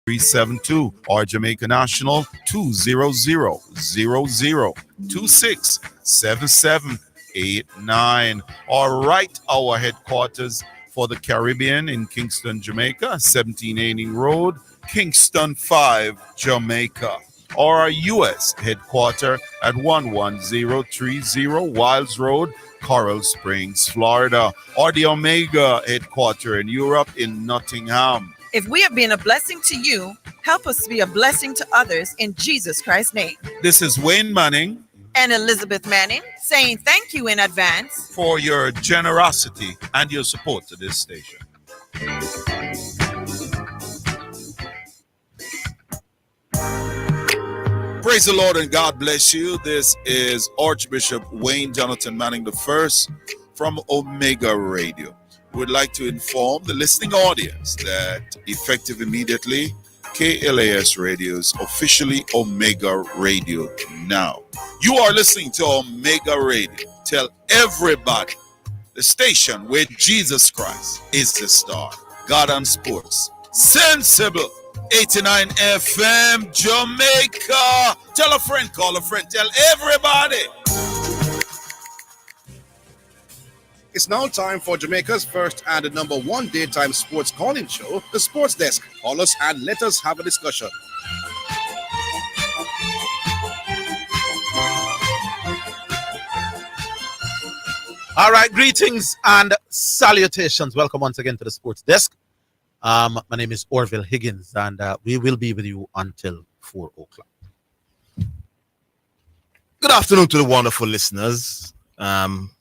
372 or Jamaica National 200-0026-7789 or write our headquarters for the Caribbean in Kingston, Jamaica, 1780 Road, Kingston 5, Jamaica, or our U.S. headquarters at 11030 Wilds Road, Coral Springs, Florida, or the Omega headquarters in Europe in Nottingham. If we have been a blessing to you, help us be a blessing to others in Jesus Christ's name. This is Wayne Manning and Elizabeth Manning saying thank you in advance for your generosity and your support to this station. Praise the Lord and God bless you. This is Archbishop Wayne Jonathan Manning I from Omega Radio. We'd like to inform the listening audience that effective immediately, KLAS Radio is officially Omega Radio now. You are listening to Omega Radio. Tell everybody the station where Jesus Christ is the star. God and Sports. Sensible 89 FM Jamaica. Tell a friend, call a friend, tell everybody. It's now time for Jamaica's first and the number one daytime sports calling show, The Sports Desk. Call us and let us have a discussion. All right, greetings and salutations. Welcome once again to The Sports Desk. My name is Orville Higgins, and we will be with you until 4 o'clock. Good afternoon to the wonderful listeners.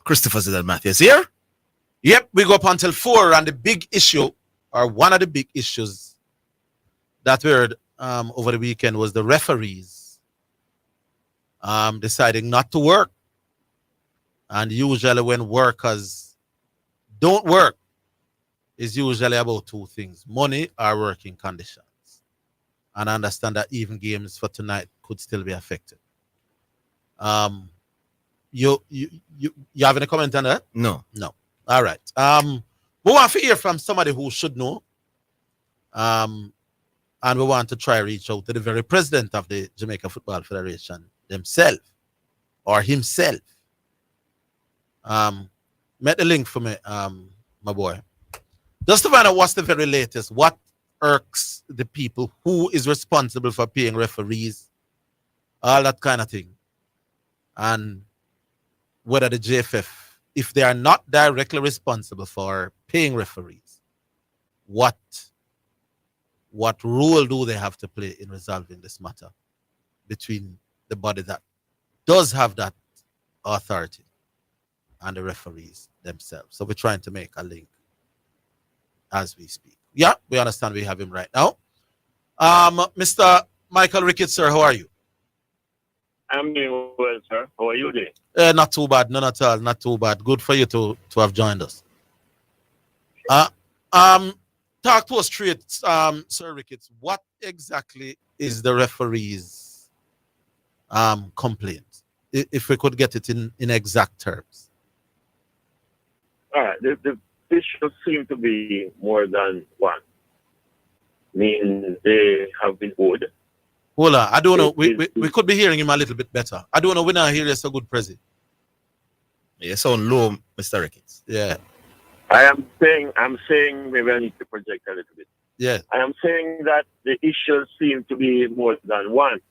Christopher Zidane Matthews here. Yep, we go up until 4, and the big issue, or one of the big issues that we heard over the weekend was the referees deciding not to work. And usually when workers don't work, it's usually about two things: money or working conditions. And I understand that even games for tonight could still be affected. You have any comment on that? No. All right. We want to hear from somebody who should know. And we want to try to reach out to the very president of the Jamaica Football Federation himself. Make the link for me, my boy. Just to find out what's the very latest, what irks the people, who is responsible for paying referees, all that kind of thing. And whether the JFF, if they are not directly responsible for paying referees, what role do they have to play in resolving this matter between the body that does have that authority and the referees themselves? So we're trying to make a link as we speak. Yeah, we understand we have him right now. Mr. Michael Ricketts, sir, how are you? I'm doing well, sir. How are you doing? Not too bad, none at all, not too bad. Good for you to have joined us. Talk to us straight, Sir Ricketts. What exactly is the referee's complaint? If we could get it in exact terms. All right. The issues seem to be more than one. I mean, they have been owed. Hold on. I don't know. We could be hearing him a little bit better. I don't know. We're not hearing so good, Prezi. You sound low, Mr. Ricketts. Yeah. I'm saying maybe I need to project a little bit. Yeah. I am saying that the issues seem to be more than one.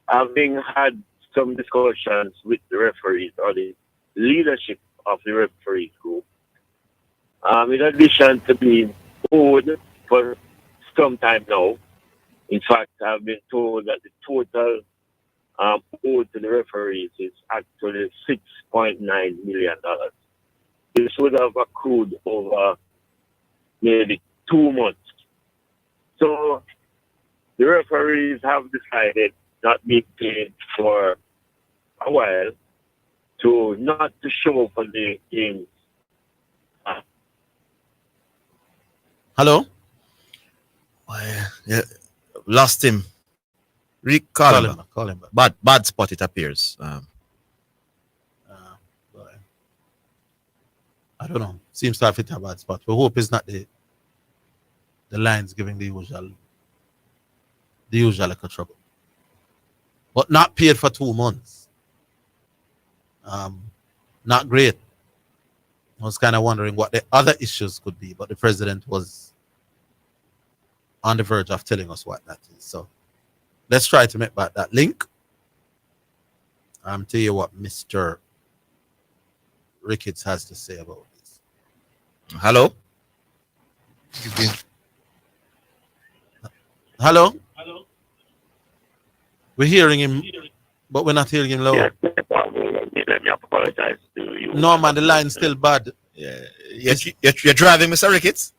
Having had some discussions with the referees or the leadership of the referee group, in addition to being owed for some time now, in fact, I've been told that the total owed to the referees is actually $6.9 million. This would have accrued over maybe 2 months. So the referees have decided, not being paid for a while, not to show for the games. Hello? Yeah, lost him. Call him back. Bad spot, it appears. I don't know. Seems to have hit a bad spot. We hope it's not the lines giving the usual the usual little trouble. But not paid for 2 months. Not great. I was kind of wondering what the other issues could be, but the president was on the verge of telling us what that is. So let's try to make back that link. Tell you what Mr. Ricketts has to say about this. Hello? Hello? We're hearing him, but we're not hearing him loud. Yes, let me apologize to you. No, man, the line's still bad. Yeah. You're driving, Mr. Ricketts?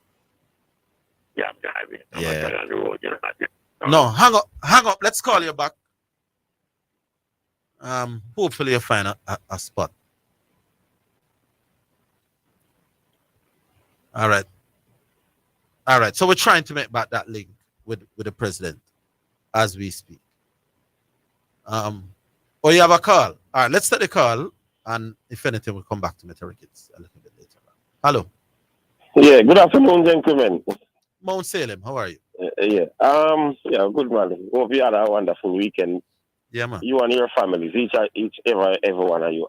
Yeah, I'm driving. Yeah. On the road, you know. No, hang up. Let's call you back. Hopefully you find a spot. All right. So we're trying to make back that link with the president as we speak. Or you have a call. All right, let's take the call, and if anything, we'll come back to Mr. Ricketts a little bit later. Hello. Yeah, good afternoon, gentlemen. Mount Salem, how are you? Yeah, good man. Hope you had a wonderful weekend. Yeah, man. You and your families, every one of you.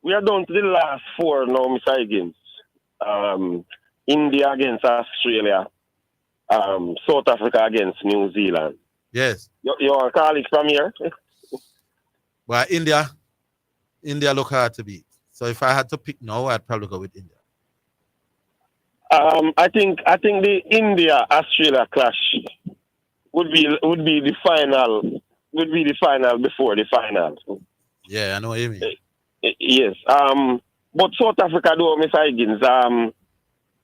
We are down to the last 4 now, Mr. Higgins. India against Australia. South Africa against New Zealand. Yes. Your colleagues from here? Well, India look hard to beat. So if I had to pick now, I'd probably go with India. I think the India Australia clash would be the final before the final. Yeah, I know what you mean. Yes. But South Africa though, Mr. Higgins,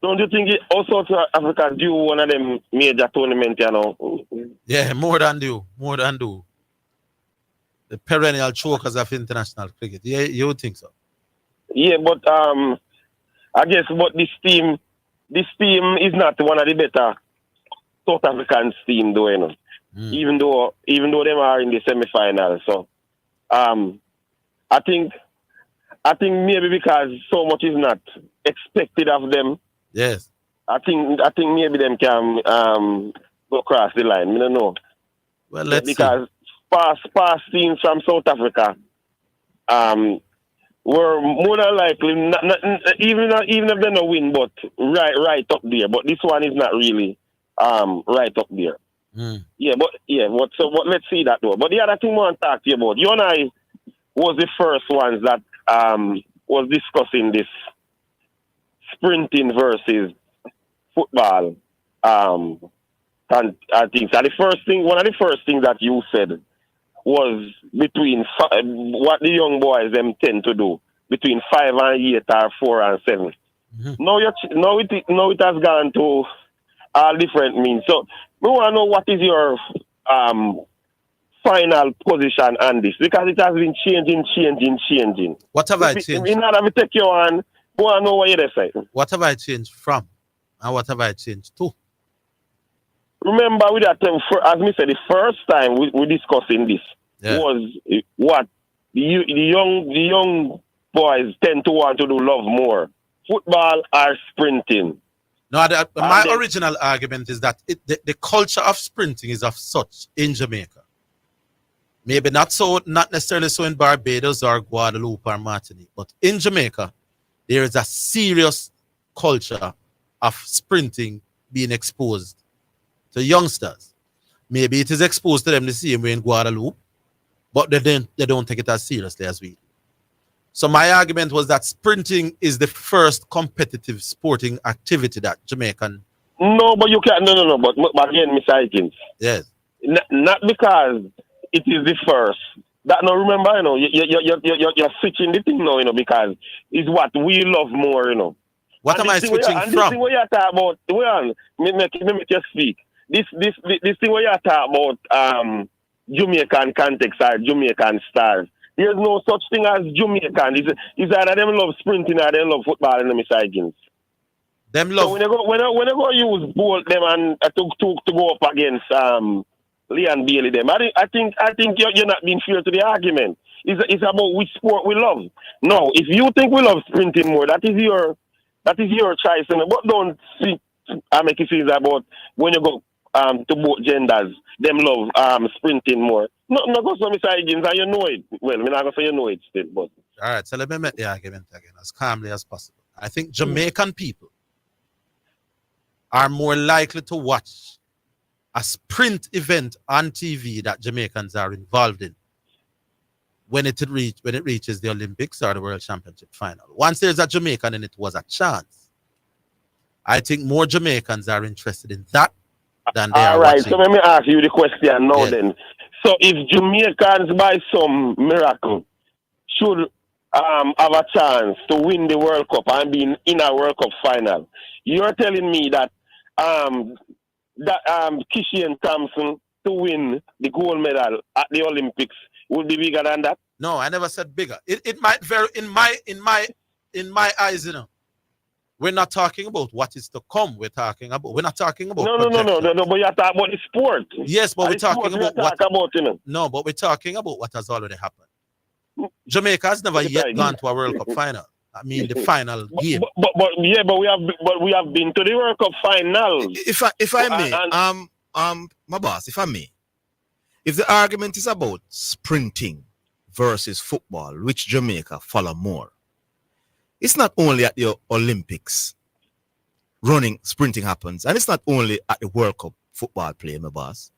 don't you think South Africa do one of them major tournaments, you know? Yeah, more than do. The perennial chokers of international cricket. Yeah, you would think so. Yeah, but I guess this team is not one of the better South African team though, you know. Even though them are in the semi-final. So I think maybe because so much is not expected of them. Yes. I think maybe them can go across the line. I don't know. Well, let's because past teams from South Africa were more than likely not, even if they don't win, but right up there. But this one is not really right up there. But let's see that though. But the other thing I want to talk to you about, you and I was the first ones that was discussing this sprinting versus football. And I think so. One of the first things that you said was between what the young boys them tend to do between 5 and 8 or 4 and 7. Now it has gone to all different means. So we want to know what is your final position on this, because it has been changing. What have I changed? In order to take you on, we want to know what you say. What have I changed from, and what have I changed to? Remember, with that, as me said, the first time we discussing this was what the young boys tend to want to do love more, football or sprinting. No, my original argument is that the culture of sprinting is of such in Jamaica. Maybe not necessarily so in Barbados or Guadeloupe or Martinique, but in Jamaica, there is a serious culture of sprinting being exposed to youngsters. Maybe it is exposed to them the same way in Guadeloupe, but they don't take it as seriously as we do. So my argument was that sprinting is the first competitive sporting activity that Jamaican. No, but you can't. No. But again, Mr. Higgins. Yes. Not because it is the first. That no, remember, you know, you're switching the thing now, you know, because it's what we love more, you know. What am I switching from? This thing where you talk about, make you speak. This thing where you talk about Jamaican context or Jamaican stars. There's no such thing as Jamaican. It's either them love sprinting or them love football in the Mr. Higgins. Them love. So when I go use both them and to go up against Lee and Bailey them, I think you're not being fair to the argument. It's about which sport we love. No, if you think we love sprinting more, that is your choice. But don't see I make it feel about when you go to both genders. Them love sprinting more. No, go for Mr. Higgins, and you know it. Well, I'm not going to say you know it still, but. All right, so let me make the argument again as calmly as possible. I think Jamaican people are more likely to watch a sprint event on TV that Jamaicans are involved in when it reaches the Olympics or the World Championship final. Once there's a Jamaican in it, was a chance. I think more Jamaicans are interested in that than they are all right, watching. so let me ask you the question now Yeah. then. So if Jamaicans by some miracle should have a chance to win the World Cup and be in a World Cup final, you're telling me that Kishian Thompson to win the gold medal at the Olympics would be bigger than that? No, I never said bigger. It might vary in my eyes, you know. We're not talking about what is to come. We're not talking about No, but you're talking about the sport. Yes, but we're talking about what you know. No, but we're talking about what has already happened. Jamaica has never yet gone to a World Cup final. I mean the final game. But we have been to the World Cup final. If I may, my boss, if I may, if the argument is about sprinting versus football, which Jamaica follow more, it's not only at the Olympics sprinting happens, and it's not only at the World Cup football play, my boss.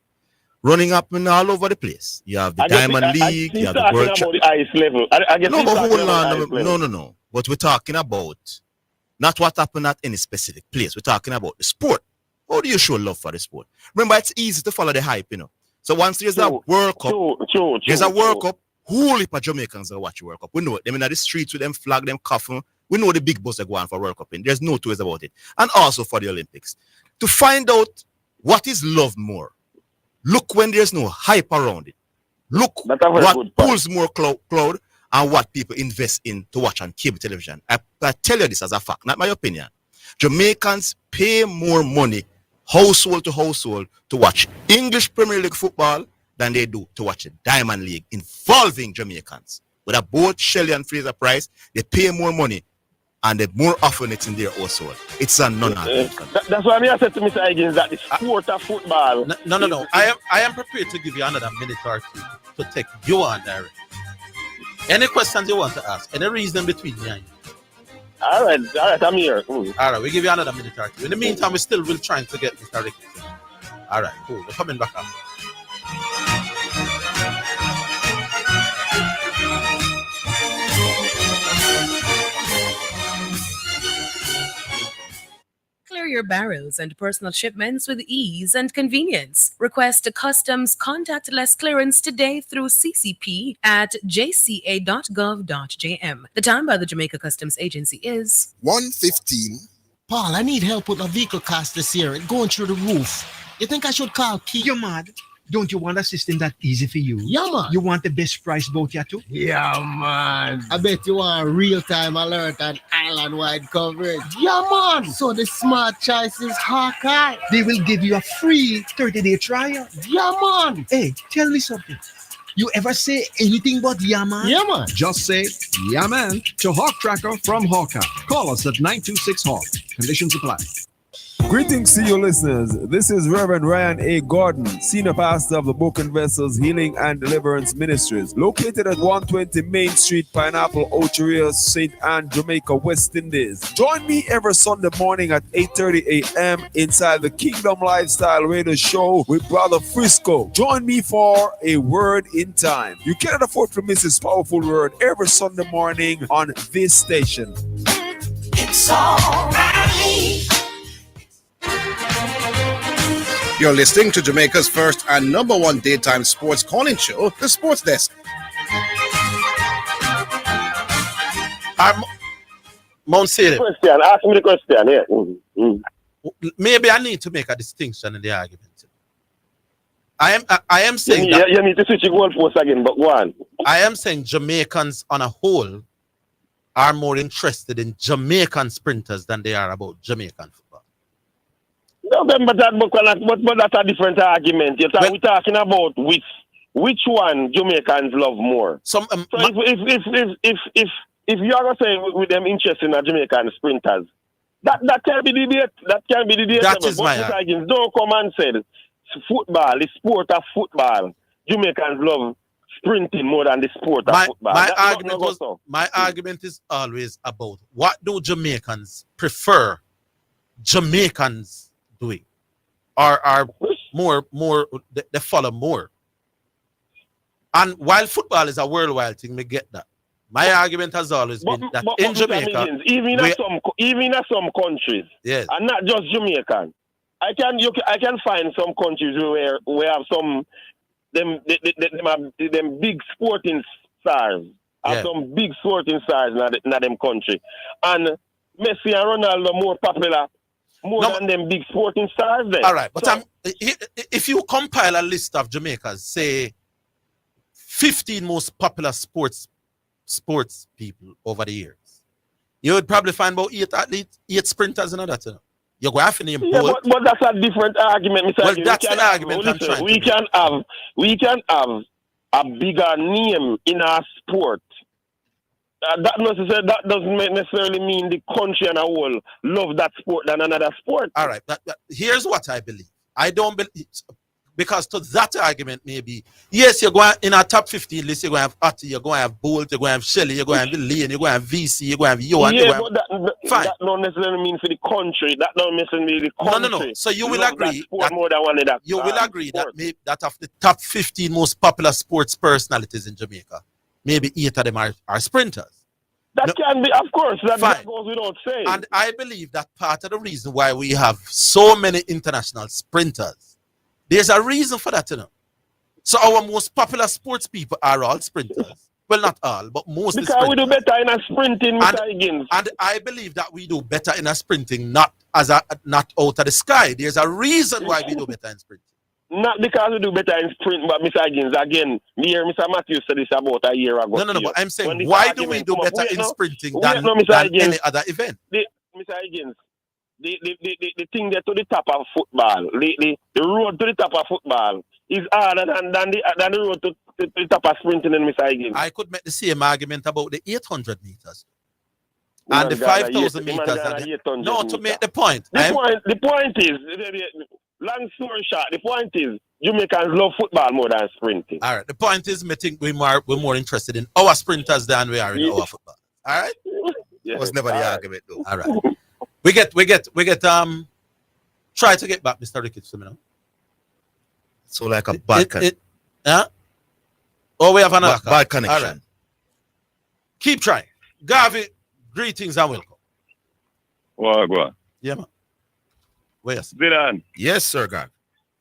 Running happening all over the place. You have the Diamond League, you have the World Cup. The ice level. No, but hold on. No. But we're talking about not what happened at any specific place. We're talking about the sport. How do you show love for the sport? Remember, it's easy to follow the hype, you know. So once there's a World Cup, there's a World Cup, whole heap of Jamaicans will watch the World Cup. We know it. Them in the streets with them flag, them coughing. We know the big boss are going for World Cup. And there's no two ways about it. And also for the Olympics. To find out what is loved more, look when there's no hype around it. Look what pulls more crowd and what people invest in to watch on cable television. I tell you this as a fact, not my opinion. Jamaicans pay more money, household to household, to watch English Premier League football than they do to watch the Diamond League involving Jamaicans. With both Shelley and Fraser Price, they pay more money and the more often it's in their household. It's a non-argument. That's why I said to Mr. Higgins that the sport of football. No. I am prepared to give you another minute or two to take you on direct. Any questions you want to ask? Any reason between me and you? All right, I'm here. All right, we give you another minute or two. In the meantime, we still will trying to get Mr. Ricky. All right, cool. We're coming back up. Clear your barrels and personal shipments with ease and convenience. Request a customs contactless clearance today through CCP at jca.gov.jm. The time by the Jamaica Customs Agency is 1:15. Paul, I need help with my vehicle cost this year. It's going through the roof. You think I should call Keith? You're mad. Don't you want a system that easy for you? Yeah, man. You want the best price boat here too? Yeah, man. I bet you want real-time alert and island-wide coverage. Yeah, man. So the smart choice is Hawkeye. They will give you a free 30-day trial. Yeah, man. Hey, tell me something. You ever say anything but yeah, man? Yeah, man. Just say yeah, man to Hawk Tracker from Hawkeye. Call us at 926 Hawk. Conditions apply. Greetings to you listeners. This is Reverend Ryan A. Gordon, Senior Pastor of the Broken Vessels Healing and Deliverance Ministries, located at 120 Main Street, Pineapple, Ochorea, St. Anne, Jamaica, West Indies. Join me every Sunday morning at 8:30 a.m. inside the Kingdom Lifestyle Radio Show with Brother Frisco. Join me for a word in time. You cannot afford to miss this powerful word every Sunday morning on this station. It's all right. You're listening to Jamaica's first and number one daytime sports calling show, The Sports Desk. Mount Salem. Ask me the question, yeah. Maybe I need to make a distinction in the argument. I am saying you need to switch your goalpost again, but go on. I am saying Jamaicans on a whole are more interested in Jamaican sprinters than they are about Jamaican football. No, but that's a different argument. We're talking about which one Jamaicans love more. If you are going to say with them interest in Jamaican sprinters, That can be debate. That can be debate. That is my But Higgins, don't come and say football, the sport of football. Jamaicans love sprinting more than the sport of football. My argument is always about what do Jamaicans prefer Jamaicans doing, are more they follow more. And while football is a worldwide thing, we get that. My argument has always been that in Jamaica, even in some countries, yes, and not just Jamaican, I can find some countries where we have some them big sporting stars, have some big sporting stars in them country, and Messi and Ronaldo more popular than them big sporting stars there. All right, but if you compile a list of Jamaicans, say 15 most popular sports people over the years, you would probably find about 8 athletes, 8 sprinters and all that. You're going to have to name Bolt. But that's a different argument, Mr. Well, that's the argument I'm trying we can have a bigger name in our sport. That doesn't necessarily mean the country and a whole love that sport than another sport. All right, here's what I believe. I don't believe, because to that argument maybe, yes, you're going in our top 15 list, you're going to have Atty, you're going to have Bolt, you're going to have Shelley, you're going to have Lane, you're going to have VC, you're going to have Johan. Yeah, but that don't necessarily mean for the country. That don't necessarily mean the country. No. So you will agree that more than one of that. You will agree that maybe that of the top 15 most popular sports personalities in Jamaica, maybe 8 of them are sprinters. That can be, of course, that goes without saying. And I believe that part of the reason why we have so many international sprinters, there's a reason for that, So our most popular sports people are all sprinters. Well, not all, but most. Because we do better in a sprinting, Mr. Higgins. And I believe that we do better in a sprinting, not out of the sky. There's a reason why we do better in sprinting. Not because we do better in sprint, but Mr. Higgins, again, me hear Mr. Matthews said this about a year ago. No, but I'm saying, why do we do better in sprinting than any other event? Mr. Higgins, the thing there to the top of football, the road to the top of football is harder than the road to the top of sprinting in Mr. Higgins. I could make the same argument about the 800 meters. And the 5,000 meters. No, to make the point. The point is, long story short, the point is, Jamaicans love football more than sprinting. All right. The point is, I think we're more interested in our sprinters than we are in our football. All right. That was never the argument, though. All right. We get. Try to get back, Mr. Ricketts, So like a bad connection. Oh, we have another bad connection. All right. Keep trying. Garvey, greetings and welcome. Well, go on. Yeah, man. Where's Zidane? Yes, sir, God.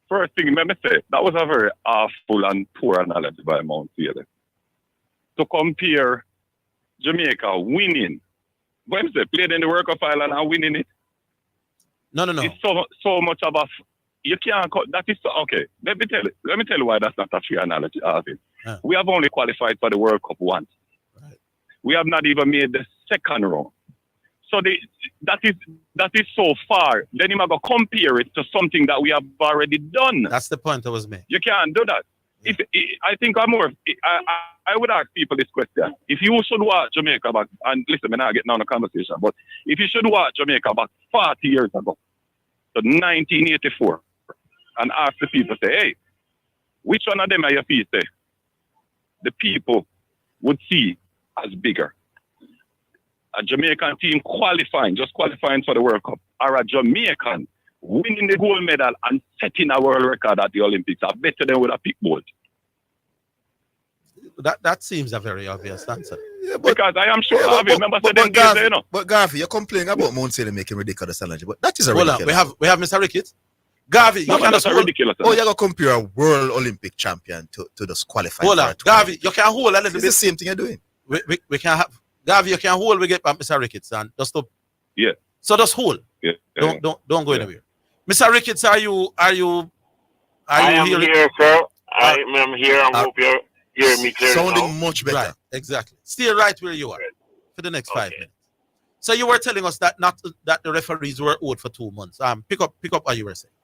First thing, let me say, that was a very awful and poor analogy by Mount Taylor. To compare Jamaica winning, when they played in the World Cup Island and winning it. No. It's so much of a. You can't. That is okay. Let me tell you why that's not a fair analogy. We have only qualified for the World Cup once. Right. We have not even made the second round. So that is so far. Then you might go compare it to something that we have already done. That's the point I was making. You can't do that. Yeah. I think I would ask people this question. If you should watch Jamaica back, and listen, we're not getting on the conversation, but if you should watch Jamaica back 40 years ago, to 1984, and ask the people, say, hey, which one of them are your feet say? The people would see as bigger. A Jamaican team just qualifying for the World Cup, or a Jamaican winning the gold medal and setting a world record at the Olympics are better than with a pick Bolt. That seems a very obvious answer. Yeah, because I am sure But Garvey, you're complaining about Mount Taylor making ridiculous analogy, but that is a ridiculous. Hold on, we have Mr. Ricketts. Garvey, you can ridiculous. Oh, you're gonna compare a world Olympic champion to just qualify. Hold on, Garvey, you can hold a little bit. It's the same thing you're doing. We can have Garvey, you can hold. We get back Mr. Ricketts and just stop. Yeah. So just hold. Yeah. Don't go anywhere. Mr. Ricketts, are you I am here, sir. I am here. I hope you're hearing me clearly. Sounding much better. Right, exactly. Stay right where you are for the next 5 minutes. So you were telling us that that the referees were owed for 2 months. Pick up what you were saying.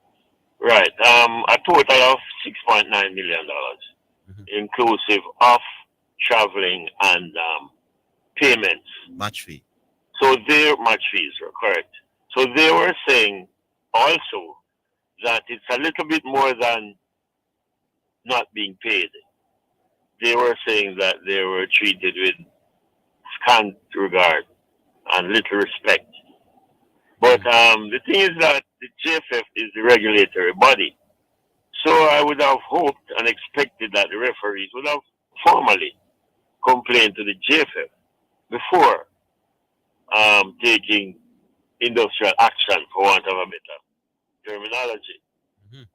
Right. A total of $6.9 million, inclusive of traveling and payments. Match fee. So their match fees are correct. So they were saying also that it's a little bit more than not being paid. They were saying that they were treated with scant regard and little respect. But the thing is that the JFF is the regulatory body. So I would have hoped and expected that the referees would have formally complained to the JFF before taking industrial action, for want of a better terminology.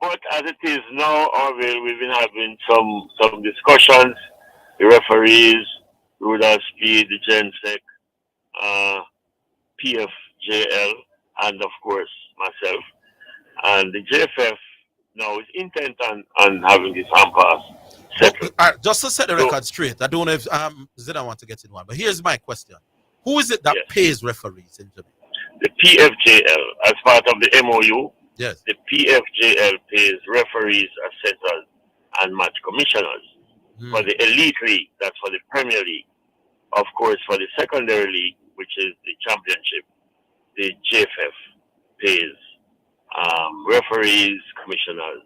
But as it is now, Orville, we've been having some discussions. The referees, Rudolph Speed, the GenSec, PFJL, and of course myself. And the JFF now is intent on having this impasse settled. Just to set the record straight, I don't know if Zidane want to get in one, but here's my question. Who is it that pays referees in Jamaica? The PFJL, as part of the MOU, yes, the PFJL pays referees, assessors, and match commissioners. For the Elite League, that's for the Premier League. Of course, for the Secondary League, which is the Championship, the JFF pays referees, commissioners,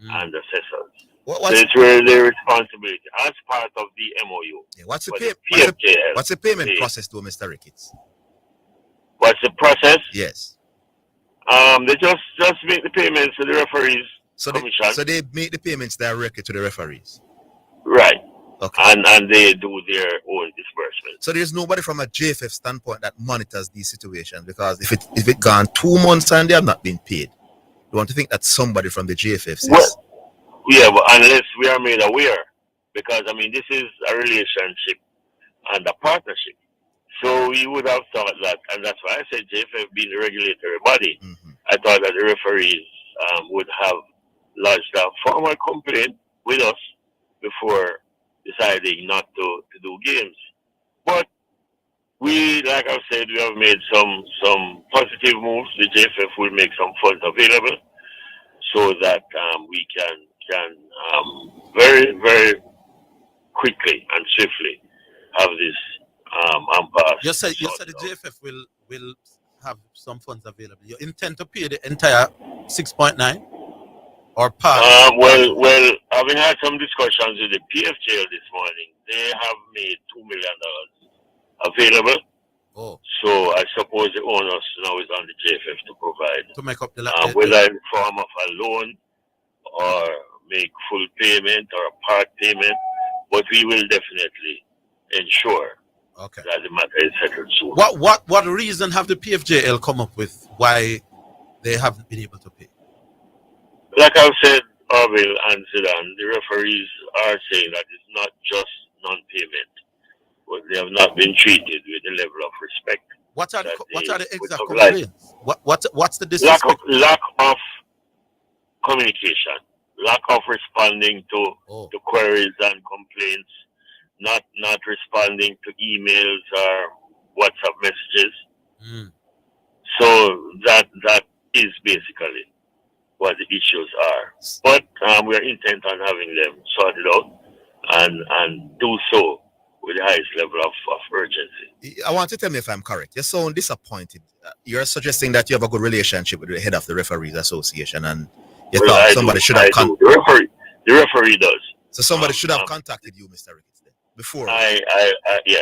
and assessors. So it's really their responsibility as part of the MOU. Yeah, what's the payment process to Mr. Ricketts? What's the process? Yes. They just make the payments to the referees. So they make the payments directly to the referees. Right. Okay. And they do their own disbursement. So there's nobody from a JFF standpoint that monitors these situations, because if it gone 2 months and they have not been paid, you want to think that somebody from the JFF says. Well, yeah, but unless we are made aware, because I mean this is a relationship and a partnership. So we would have thought that, and that's why I said JFF being the regulatory body, I thought that the referees would have lodged a formal complaint with us before deciding not to do games. But we, like I said, we have made some positive moves. The JFF will make some funds available so that we can very, very quickly and swiftly have this impasse. You said the JFF will have some funds available. You intend to pay the entire 6.9 or part? Well, having had some discussions with the PFJL this morning, they have made $2 million available. Oh. So I suppose the onus now is on the JFF to provide, to make up the whether in form of a loan or make full payment or a part payment. But we will definitely ensure that the matter is settled soon. What reason have the PFJL come up with why they haven't been able to pay? Like I've said, Orville and Zidane, the referees are saying that it's not just non-payment, but they have not been treated with the level of respect. What are the exact complaints? What's the disrespect? Lack of communication, lack of responding to queries and complaints, not responding to emails or WhatsApp messages. So that is basically what the issues are. But we are intent on having them sorted out and do so with the highest level of urgency. I want to tell me if I'm correct. You're so disappointed. You're suggesting that you have a good relationship with the head of the Referees Association, and you thought somebody should have contacted. The referee does. So somebody should have contacted you, Mr. Ricketts, then, before. Yeah.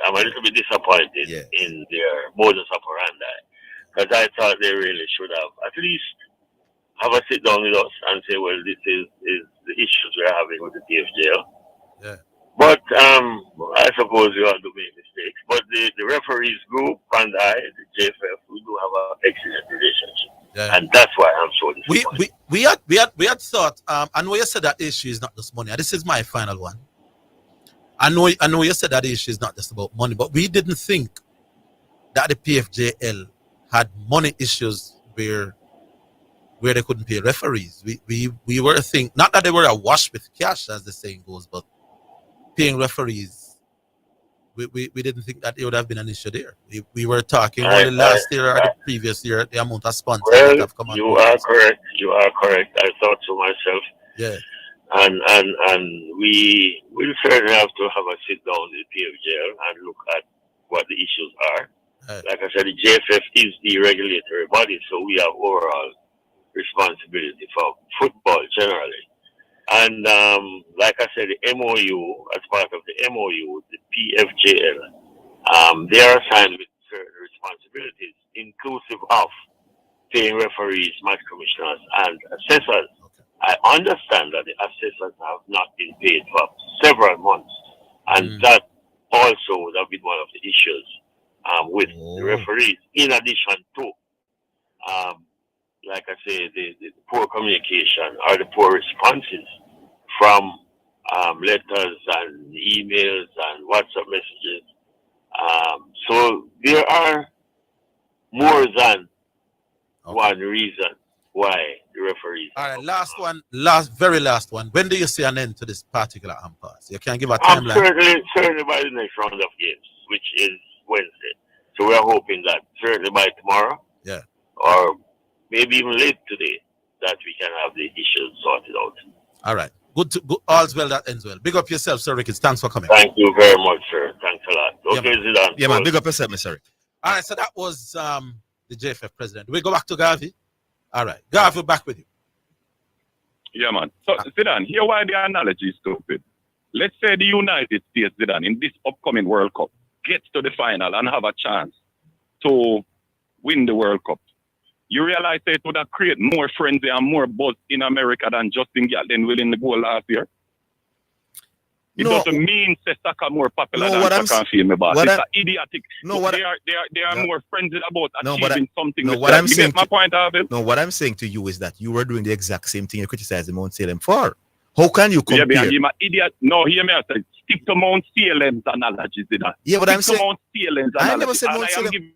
I'm a little bit disappointed in their modus operandi, because I thought they really should have at least have a sit down with us and say, well, this is the issues we're having with the PFJL. Yeah. But I suppose you have to make mistakes. But the referees group and the JFF, we do have an excellent relationship. Yeah. And that's why I'm so disappointed. We had thought, I know you said that issue is not just money. This is my final one. I know you said that issue is not just about money, but we didn't think that the PFJL had money issues where they couldn't pay referees. We were thinking, not that they were awash with cash, as the saying goes, but paying referees, we didn't think that it would have been an issue there. We were talking only last year or the previous year, the amount of sponsors that have come on. You are correct. I thought so myself. Yeah. And we will certainly have to have a sit down with the PFJL and look at what the issues are Like I said, the JFF is the regulatory body, so we have overall responsibility for football generally. And like I said, the MOU, as part of the MOU, the PFJL, they are assigned with certain responsibilities, inclusive of paying referees, match commissioners, and assessors. I understand that the assessors have not been paid for several months, and that also would have been one of the issues with the referees, in addition to, like I say, the poor communication or the poor responses from letters and emails and WhatsApp messages. So there are more than one reason why the referees. All right, very last one. When do you see an end to this particular impasse? You can give a timeline. Certainly by the next round of games, which is Wednesday. So we are hoping that certainly by tomorrow, or maybe even late today, that we can have the issues sorted out. All right. Good. All's well that ends well. Big up yourself, Sir Ricketts. Thanks for coming. Thank you very much, sir. Thanks a lot. Okay, Zidane. Yeah, man. Big up yourself, Mr. Rick. All right. So that was the JFF president. We go back to Garvey. All right. Garvey, back with you. Yeah, man. So, Zidane, here why the analogy is stupid. Let's say the United States, Zidane, in this upcoming World Cup, gets to the final and have a chance to win the World Cup. You realize that it would have created more frenzy and more buzz in America than Justin Gatlin winning the goal last year. It doesn't mean soccer more popular than soccer and film about. It's idiotic. They are more frenzied about achieving something. What I'm saying, my point, Orville? No, what I'm saying to you is that you were doing the exact same thing you criticized Mount Salem for. How can you compare? Yeah, I'm an idiot. No, hear me out. Stick to Mount Salem's analogies. Yeah, but I'm saying. Mount Salem's analogies. I never said Mount Salem.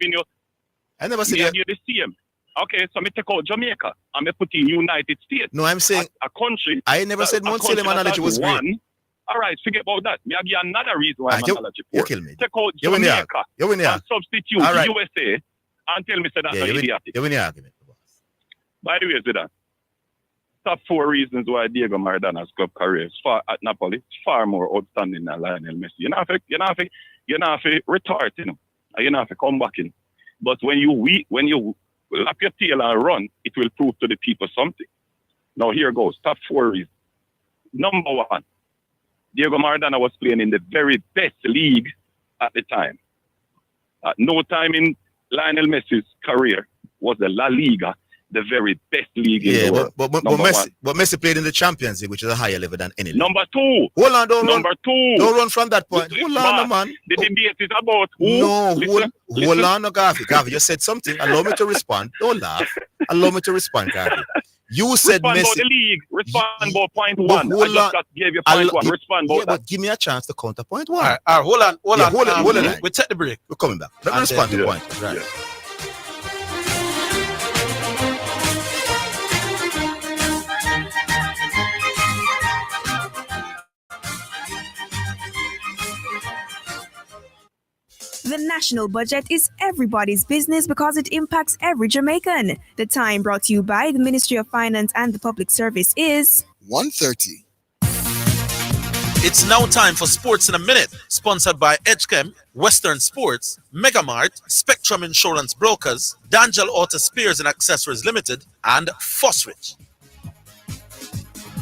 I never said you the same. Okay, so me take out Jamaica and me put in United States. No, I'm saying a country. I never said Mount Salem analogy was great. All right, forget about that. Me give you another reason why I'm analogy. You kill me. Take out Jamaica and substitute right. USA and tell me say that's idiotic. You win the argument. By the way, Zidane, top 4 reasons why Diego Maradona's club career is at Napoli is far more outstanding than Lionel Messi. You're not to retard, you know. You're not to come back in. But when you lap your tail and run, it will prove to the people something. Now here goes. Top 4 reasons. Number 1, Diego Maradona was playing in the very best league at the time. At no time in Lionel Messi's career was the La Liga the very best league in the world. But Messi played in the Champions League, which is a higher level than any league. Number 2. Hold on, don't run from that point. Hold on, man. The debate is about who. No, hold on, Garvey. Garvey, you said something. Allow me to respond. Don't laugh. Allow me to respond, Garvey. You said respond Messi. About the league. Respond about point 1. I just gave you point 1. Respond about that. But give me a chance to counter point 1. All right, hold on. Hold on. We take the break. We're coming back. Let me respond to the point. Right. Yeah. The national budget is everybody's business because it impacts every Jamaican. The time brought to you by the Ministry of Finance and the Public Service is 1:30. It's now time for Sports in a Minute, sponsored by Edgechem, Western Sports, Megamart, Spectrum Insurance Brokers, D'Angelo Auto Spears and Accessories Limited, and Fosrich.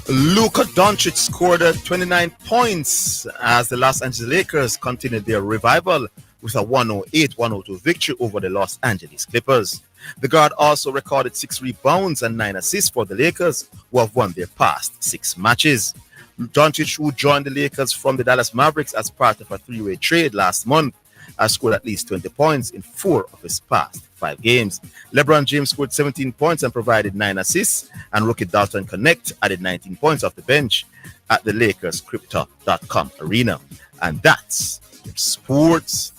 Luka Doncic scored 29 points as the Los Angeles Lakers continued their revival with a 108-102 victory over the Los Angeles Clippers. The guard also recorded 6 rebounds and 9 assists for the Lakers, who have won their past 6 matches. Doncic, who joined the Lakers from the Dallas Mavericks as part of a 3-way trade last month, has scored at least 20 points in 4 of his past 5 games. LeBron James scored 17 points and provided 9 assists, and rookie Dalton Connect added 19 points off the bench at the Lakers Crypto.com arena. And that's your Sports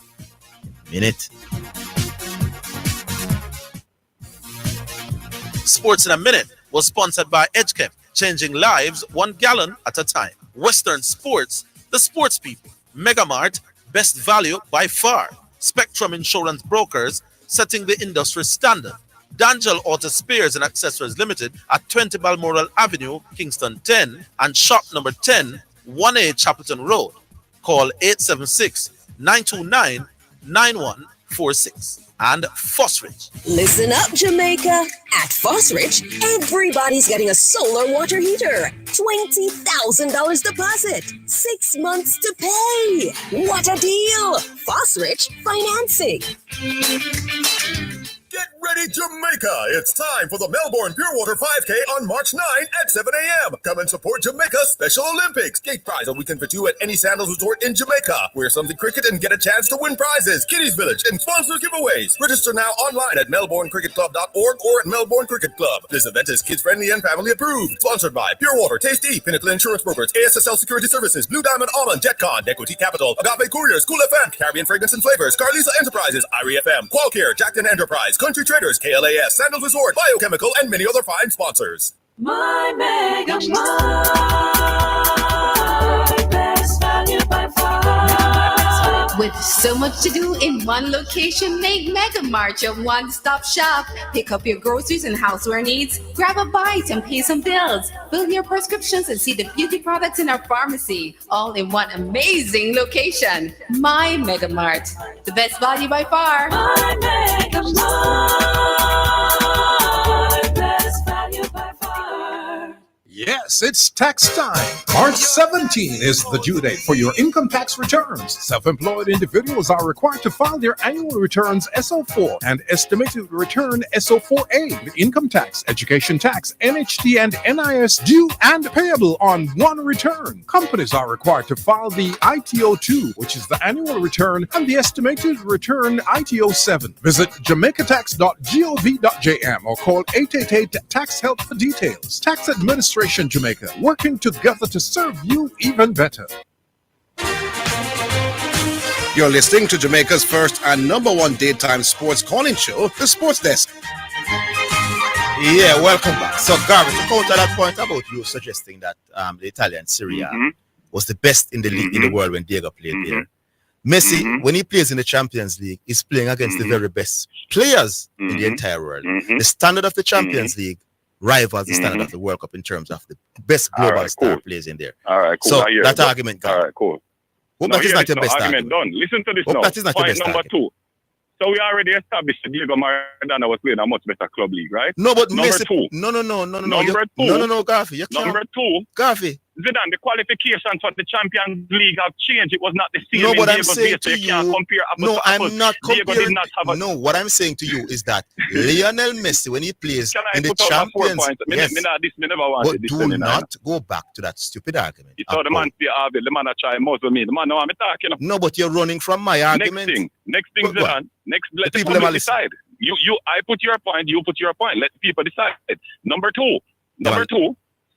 Minute. Sports in a Minute was sponsored by Edgechem, changing lives 1 gallon at a time. Western Sports, the sports people. Megamart, best value by far. Spectrum Insurance Brokers, setting the industry standard. D'Angelo Auto Spears and Accessories Limited at 20 Balmoral Avenue, Kingston 10, and shop number 10, 1A Chapelton Road. Call 876-929-9145. 46 and Fosrich. Listen up, Jamaica. At Fosrich, everybody's getting a solar water heater. $20,000 deposit. 6 months to pay. What a deal! Fosrich financing. Get ready, Jamaica! It's time for the Melbourne Pure Water 5K on March 9 at 7 a.m. Come and support Jamaica's Special Olympics. Gate prize a weekend for two at any Sandals resort in Jamaica. Wear something cricket and get a chance to win prizes, Kiddies Village, and sponsor giveaways. Register now online at melbournecricketclub.org or at Melbourne Cricket Club. This event is kids-friendly and family-approved. Sponsored by Pure Water, Tasty, Pinnacle Insurance Brokers, ASSL Security Services, Blue Diamond Almond, Jetcon, Equity Capital, Agape Courier, School FM, Caribbean Fragrance and Flavors, Carlisa Enterprises, IRI FM, Qualcare, Jackton Enterprise, Country Traders, KLAS, Sandals Resort, Biochemical, and many other fine sponsors. My Mega Mart, best value by far. With so much to do in one location, make Mega Mart your one-stop shop. Pick up your groceries and houseware needs, grab a bite and pay some bills, fill your prescriptions and see the beauty products in our pharmacy, all in one amazing location. My Mega Mart, the best value by far. My Mega Mart, best value by far. Yes, it's tax time. March 17 is the due date for your income tax returns. Self-employed individuals are required to file their annual returns SO4 and estimated return SO4A. The income tax, education tax, NHT, and NIS due and payable on one return. Companies are required to file the ITO2, which is the annual return, and the estimated return ITO7. Visit jamaicatax.gov.jm or call 888-TAX-HELP for details. Tax Administration Jamaica, working together to serve you even better. You're listening to Jamaica's first and number one daytime sports calling show, The Sports Desk. Yeah, welcome back. So, Garvin, to counter that point about you suggesting that the Italian Serie A was the best in the league in the world when Diego played there. Messi, when he plays in the Champions League, is playing against the very best players in the entire world. The standard of the Champions League rivals the standard of the World Cup in terms of the best global star players in there. All right, cool. So that argument, Garvin. All right, cool. Hope that is not your best argument. Done. Listen to this now. That is not your Point best number argument. 2. So we already established that Diego Maradona was playing a much better club league, right? No, but number Messi, 2. No. Number 2. No, Garvey. You can't. Number 2. Garvey. Zidane, the qualifications for the Champions League have changed. It was not the same. No, in what I'm Diego's saying days, so to you can't compare apples no, to apples. I'm not Diego comparing. did not have a, No, what I'm saying to you is that Lionel Messi, when he plays in the put out my 4 Champions, points? yes, Me never wanted but this. do not go back to that stupid argument. You saw the man say Orville, the man that try muzzle me. The man know what I'm talking. No, but you're running from my argument. Next thing, Zidane. Next, let the people public decide. I put your point. You put your point. Let the people decide. Number 2.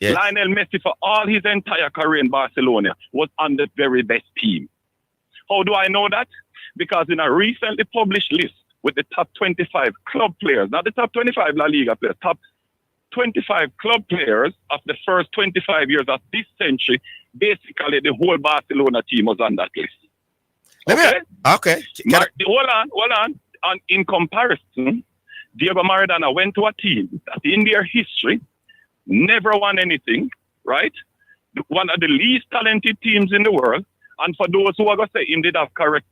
Yes. Lionel Messi, for all his entire career in Barcelona, was on the very best team. How do I know that? Because in a recently published list with the top 25 club players, not the top 25 La Liga players, top 25 club players of the first 25 years of this century, basically the whole Barcelona team was on that list. Okay? Hold on. In comparison, Diego Maradona went to a team that in their history never won anything, right? One of the least talented teams in the world. And for those who are going to say him did have correct,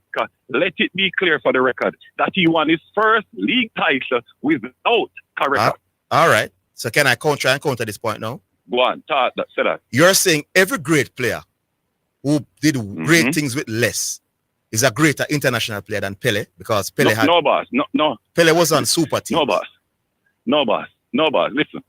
let it be clear for the record that he won his first league title without correct. All right. So can I counter this point now? Go on, say that. You're saying every great player who did great things with less is a greater international player than Pele, because Pele had... No, boss. No. Pele was on super teams. No, boss. Listen.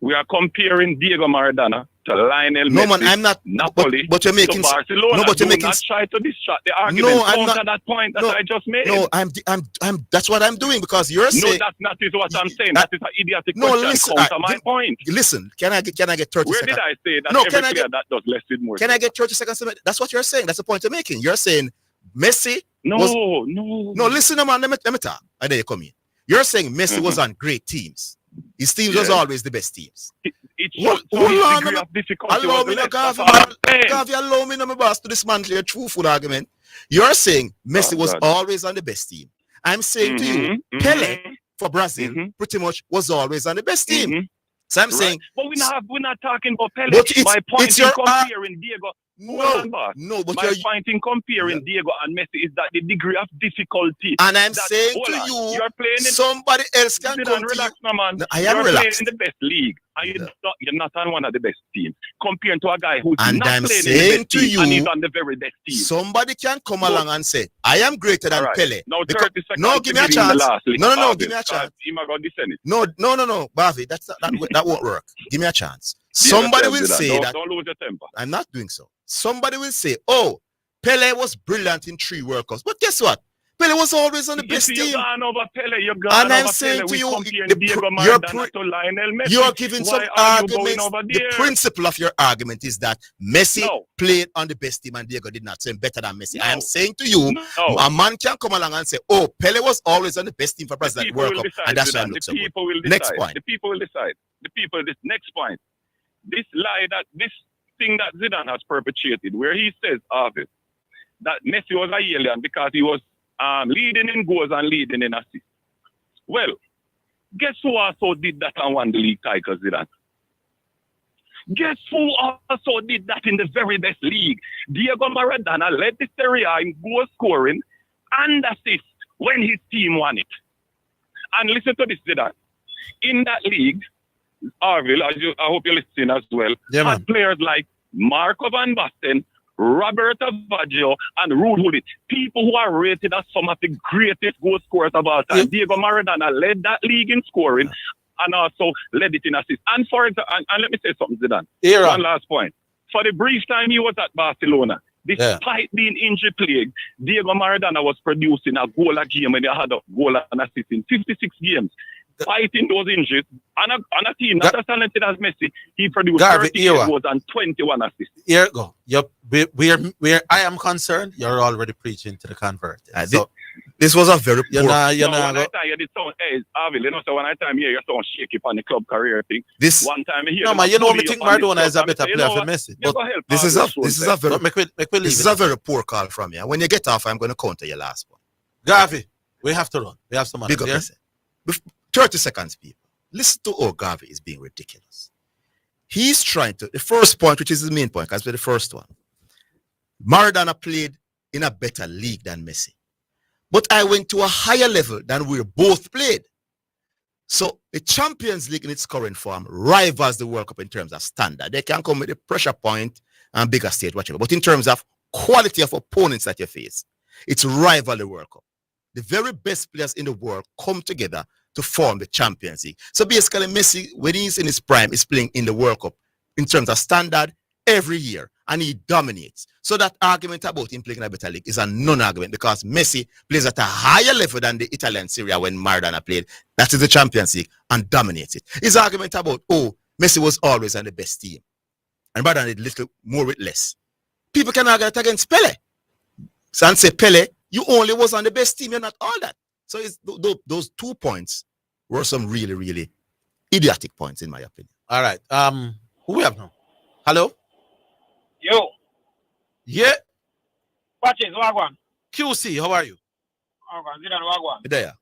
We are comparing Diego Maradona to Lionel Messi. No, man, I'm not. Napoli. But you're making. To Barcelona. No, but you're making. Not try to distract the argument. No, I'm not. That point that I just made. No, I'm. That's what I'm doing, because you're saying. No, that's not what I'm saying. That is an idiotic question. Listen. Counter my point. Listen. Can I get 30 seconds? Where did I say that? Every player that does less with more? Can I get 30 seconds? That's what you're saying. That's the point you're making. You're saying Messi. No. Listen, man. Let me talk. And then you come in. You're saying Messi was on great teams. His teams was always the best teams. Allow me, my boss, to dismantle your truthful argument. You're saying Messi was always on the best team. I'm saying to you, Pele for Brazil pretty much was always on the best team. So I'm saying, but we're not talking about Pele. But my point is comparing Diego. No, but my point in comparing Diego and Messi is that the degree of difficulty. And I'm saying to you, you're playing somebody else can come to relax, you. man. No, I am you're relaxed. playing in the best league, and you're not on one of the best teams. Compared to a guy who's And not I'm playing saying in the best to team, you, and he's on the very best team. Somebody can come along and say, I am greater than Pele. Now, Because, 30 seconds no, give me a chance. No, give me a chance. No, Bavi, that won't work. Give me a chance. Somebody will say that. Don't lose your temper. I'm not doing so. Somebody will say, oh, Pele was brilliant in 3 World Cups. But guess what? Pele was always on the best team. You're gone over Pele. You're gone and over I'm saying Pele. to you, You're giving some arguments. The principle of your argument is that Messi played on the best team and Diego did not. So I'm better than Messi. I am saying to you, a man can come along and say, oh, Pele was always on the best team for Brazil at World Cup. And that's why I look so good. Next point. The people will decide. Next point. This lie this thing that Zidane has perpetuated, where he says, Orville, that Messi was a alien because he was leading in goals and leading in assists. Well, guess who also did that and won the league title, Zidane? Guess who also did that in the very best league? Diego Maradona led the Serie A in goal scoring and assists when his team won it. And listen to this, Zidane. In that league, Orville, I hope you're listening as well, had players like Marco van Basten, Roberto Baggio, and Ruud Gullit, people who are rated as some of the greatest goal scorers of all time. Diego Maradona led that league in scoring and also led it in assists. And for example, and let me say something, Zidane. One last point. For the brief time he was at Barcelona, despite being injury plagued, Diego Maradona was producing a goal a game and he had a goal and assist in 56 games. Fighting those injuries, on a team not as talented as Messi, he produced 30 goals and 21 assists. Here you go. Where I am concerned, you're already preaching to the convert. So this was a very poor. When I tell you this sound, Orville, when I tell you sound shaky on the club career thing. One time I hear. No, man, me think Maradona is a better player for Messi. But this is a very poor call from you. When you get off, I'm going to counter your last one. Garvey, we have to run. We have some money. 30 seconds, people. Listen to Garvey is being ridiculous. He's trying to, the first point, which is the main point, because we're the first one. Maradona played in a better league than Messi. But I went to a higher level than we both played. So the Champions League in its current form rivals the World Cup in terms of standard. They can come with a pressure point and bigger stage, whatever. But in terms of quality of opponents that you face, it's rival the World Cup. The very best players in the world come together to form the Champions League. So basically, Messi, when he's in his prime, is playing in the World Cup in terms of standard every year, and he dominates. So that argument about him playing in a better league is a non-argument because Messi plays at a higher level than the Italian Serie A when Maradona played. That is the Champions League and dominates it. His argument about, Messi was always on the best team and Maradona did little more with less. People can argue that against Pele. So and say, Pele, you only was on the best team, you're not all that. So it's those 2 points were some really, really idiotic points, in my opinion. All right. Who we have now? Hello? Yo. Yeah. Patches, Wagwan. QC, how are you? Zidane, Wagwan. There.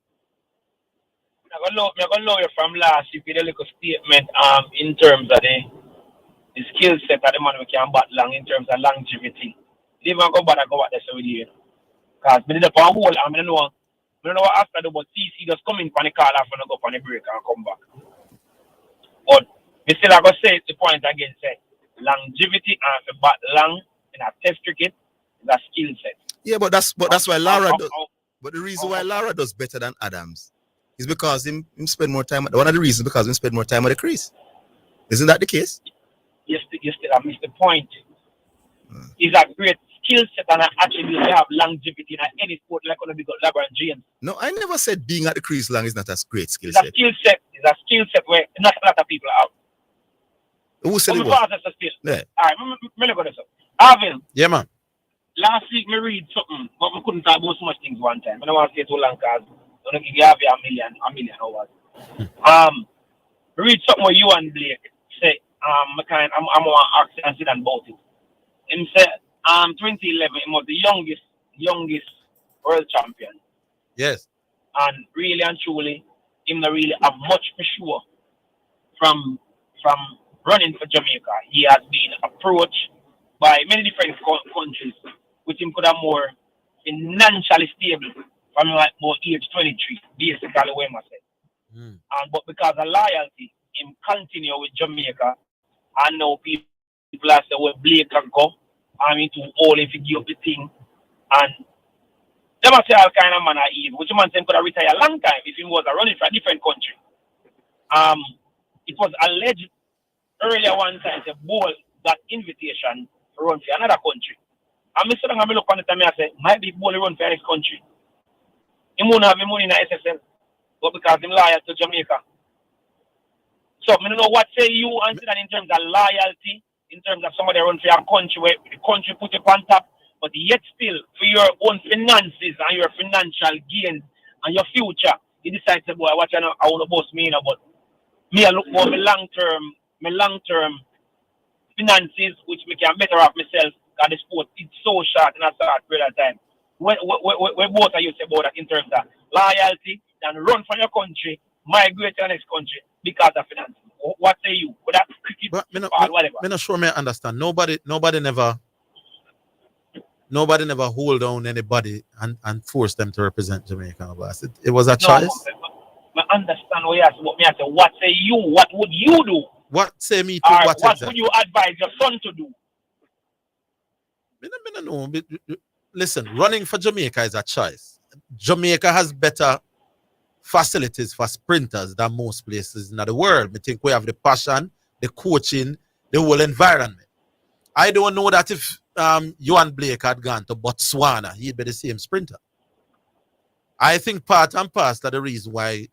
I'm going to know you from last week with a little statement in terms of the skill set of the man we can bat long in terms of longevity. Even go back there with you. Because we did a whole, I don't know what after the but CC just come in for the call after go on the break and come back. But we still have to say the point again, say longevity and the bat long in a test cricket is a skill set. Yeah, but that's why Lara does. But the reason why Lara does better than Adams is because him spend more time. One of the reasons because him spend more time at the crease. Isn't that the case? Yes, I missed the point. He's a great skill set and actually they have longevity in any sport like on the big LeBron James. No, I never said being at the crease long is not a great skill set. It's a skill set where not a lot of people have. Who said it was? Yeah. All right, let me go this up. Orville. Yeah, man. Last week I read something, but I couldn't talk about so much things one time. I don't want to say too long because I'm going to give you a million hours. Read something where you and Blake say, I'm going to ask Zidane about it. Him said, 2011, he was the youngest world champion. Yes. And really and truly, him not really have much for sure from running for Jamaica. He has been approached by many different countries, which him could have more financially stable from like more age 23, basically what I say. And but because of loyalty, him continue with Jamaica, and now people are saying, well, Blake can go, I mean to all if he give up the thing, and they must say all kind of manner evil, which man said could have retired a long time if he was running for a different country. It was alleged earlier one time the ball got invitation to run for another country. And I said, I'm look on it and I say, might be ball run for this country. He won't have money in the SSL, but because he's loyal to Jamaica. So I don't know what say you answer that in terms of loyalty, in terms of somebody run for a country where the country put it on top, but yet still for your own finances and your financial gains and your future, you decide to boy, what I want to boss me, but me I look for my long term finances, which me can better off myself. Because the sport it's so short in a short period of time. Where both of you say about that in terms of loyalty and run for your country, migrate to the next country because of finances. What say you? Would that cricket or whatever? I'm not sure I understand. Nobody never hold down anybody and force them to represent Jamaica. It was a choice. I understand what you ask, but me I say, what say you? What would you do? What say me to what exactly? Would you advise your son to do? I don't know. Listen, running for Jamaica is a choice. Jamaica has better facilities for sprinters than most places in the world. I think we have the passion, the coaching, the whole environment. I don't know that if Johan Blake had gone to Botswana, he'd be the same sprinter. I think part and parcel of the reason why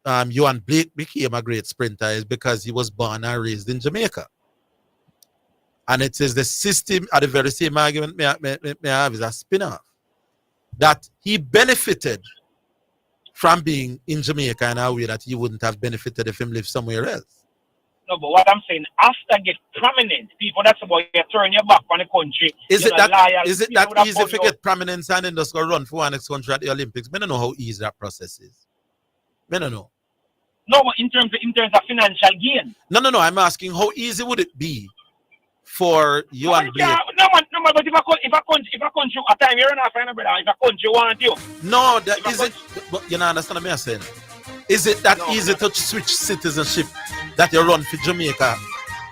Johan Blake became a great sprinter is because he was born and raised in Jamaica. And it is the system, at the very same argument may I have is a spin-off, that he benefited from being in Jamaica in a way that he wouldn't have benefited if he lived somewhere else. No, but what I'm saying, after get prominent, people, that's about you turn your back on the country. Is it that easy to get prominence and then just go run for one next country at the Olympics? I don't know how easy that process is. I don't know. No, but in terms of financial gain. No. I'm asking how easy would it be for you and Blake? No, but if a country at time you're not fine, brother. If a country want you. No, that is it. But you know, understand what I'm saying? Is it that easy to switch citizenship that you run for Jamaica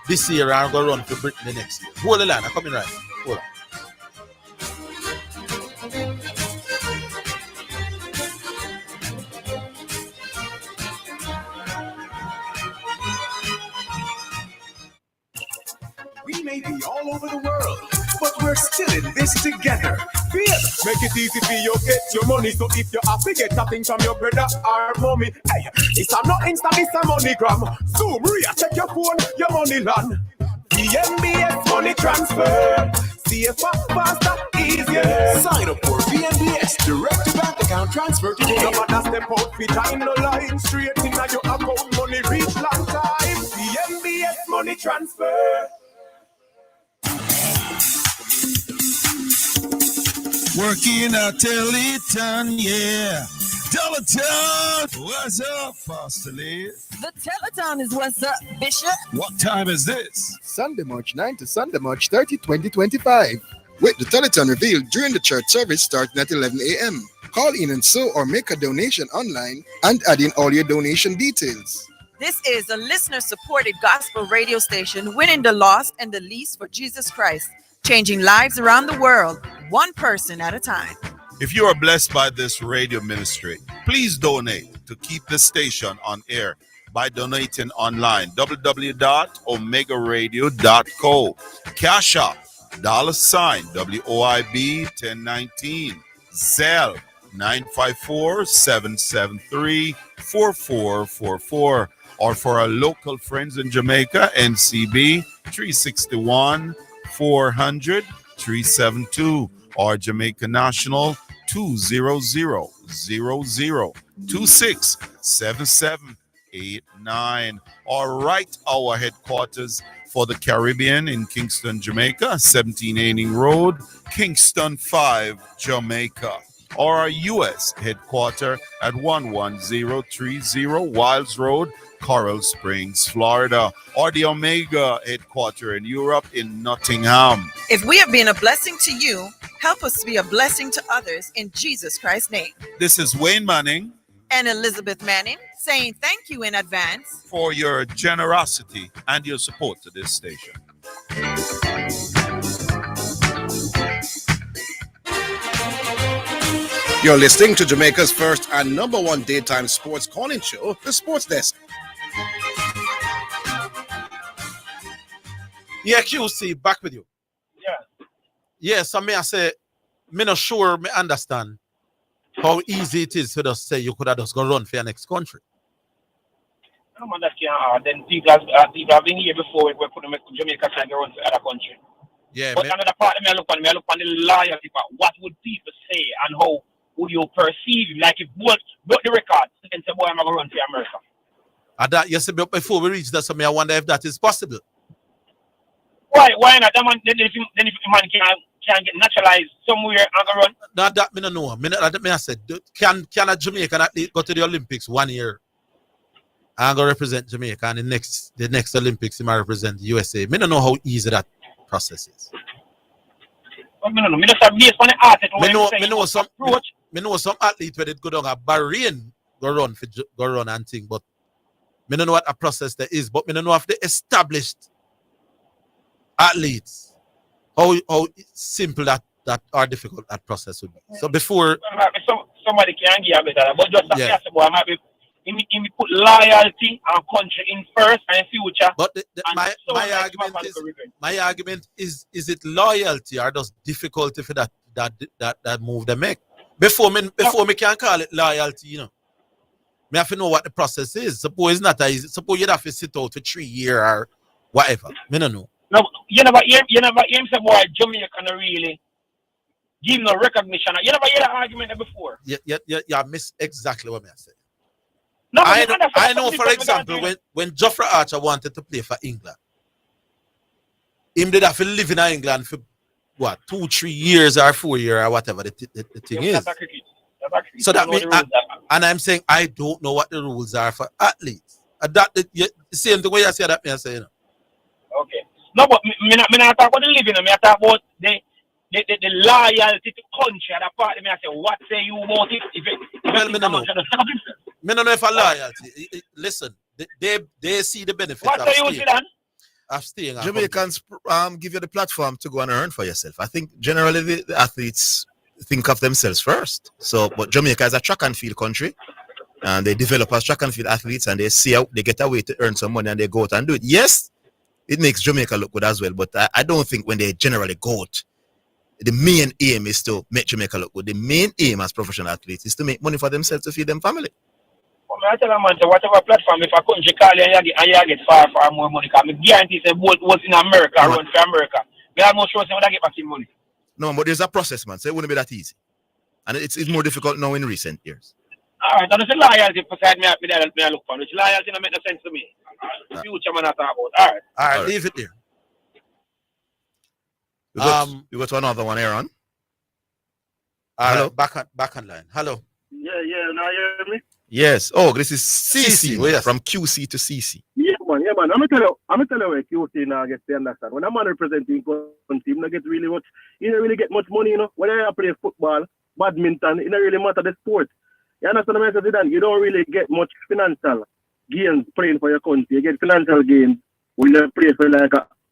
this year and go run for Britain the next year? Hold the line, I'm coming right. Hold on. We may be all over the world, but we're still in this together. Make it easy for you get your money. So if you have to get something from your brother or mommy, hey, it's a not Insta, it's a MoneyGram. Zoom, Ria, check your phone, your money land. VMBS money transfer. CFA faster, easier. Sign up for VMBS direct to bank account transfer today. No matter step out, behind the line, straight in your account, money reach long time. VMBS money transfer. Working at Teleton, yeah. Teleton, what's up, Pastor Lee? The Teleton is what's up, Bishop. What time is this? Sunday, March 9 to Sunday, March 30, 2025. With the Teleton revealed during the church service starting at 11 a.m. Call in and sow or make a donation online and add in all your donation details. This is a listener-supported gospel radio station winning the lost and the least for Jesus Christ, changing lives around the world, one person at a time. If you are blessed by this radio ministry, please donate to keep the station on air by donating online, www.omegaradio.co. Cash App, $WOIB 1019, Zelle 954-773-4444, or for our local friends in Jamaica, NCB 361 400 372, or Jamaica National 200-0026-7789, or right our headquarters for the Caribbean in Kingston, Jamaica, 17 Aining Road, Kingston 5, Jamaica. or our U.S. headquarters at 11030 Wilds Road, Coral Springs, Florida, or the Omega headquarters in Europe in Nottingham. If we have been a blessing to you, help us be a blessing to others in Jesus Christ's name. This is Wayne Manning And Elizabeth Manning saying thank you in advance for your generosity and your support to this station. You're listening to Jamaica's first and number one daytime sports calling show, The Sports Desk. Yeah, QC, back with you. Yeah. Yeah, so I say, me not sure me understand how easy it is to just say you could have just go run for your next country. I don't understand. Then people have been here before. We're putting Jamaica side run for other country. Yeah, but another part of me, I look on the loyalty part. What would people say and how would you perceive? Like if both the records and say, boy, I'm going to run for America. And that, yes, but before we reach that, so I wonder if that is possible. Why not? Then if man can get naturalized somewhere and go run? No, that me no know. I said, can a Jamaican athlete go to the Olympics 1 year and go represent Jamaica, and the next Olympics he might represent the USA? Me don't know how easy that process is. Well, me no know. Me just have based on the article. Me know some athletes where they go down a Bahrain go run and thing, but me don't know what a process there is. But me don't know if the established athletes how simple that or difficult that process would be. So before somebody can give a better, but just I might be he put loyalty and country in first and future. But my argument is it loyalty or just difficulty for that move they make? Before me can call it loyalty, you know. Me have to know what the process is. Suppose it's not easy. Suppose you'd have to sit out for 3 years or whatever. Me don't know. No, you never hear say boy Jamaica no really give no recognition. You never hear that argument before. Yeah, miss exactly what I said. No, I know, for example, when Geoffrey Archer wanted to play for England, him did have to live in England for what 2-3 years or 4 years or whatever the thing is. So that means, and I'm saying I don't know what the rules are for athletes. The same the way I say that, me I say, you know. Okay. No, but me not talk about the living. Me talk about the loyalty to country. That part me I say, what say you about it? Well, me don't know. Me don't know if a loyalty. Listen, they see the benefit. What say you, Zidane? Of staying. Jamaicans give you the platform to go and earn for yourself. I think generally the athletes think of themselves first. So, but Jamaica is a track and field country, and they develop as track and field athletes, and they see how they get a way to earn some money, and they go out and do it. Yes, it makes Jamaica look good as well, but I don't think when they generally go out, the main aim is to make Jamaica look good. The main aim as professional athletes is to make money for themselves to feed them family. Well, I tell them, man, whatever platform, if a country call you and you get far more money, because I guarantee say both was in America, run for America. We almost sure when I get back in money. No, but there's a process, man, so it wouldn't be that easy. And it's more difficult now in recent years. All right, that's a loyalty beside me I look for. Which loyalty don't make no sense to me. Future man I talk about. All right, leave it there. You got to another one, Aaron. Hello, back online. Hello. Yeah, now you hear me? Yes. Oh, this is CC. Yes. From QC to CC. Yeah, man. I'm gonna tell you where QC now gets to understand. When a man representing one team, not get really much. You don't really get much money, you know. When I play football, badminton, it don't really matter the sport. You understand what I'm saying? You don't really get much financial gains playing for your country. You get financial gains when you play for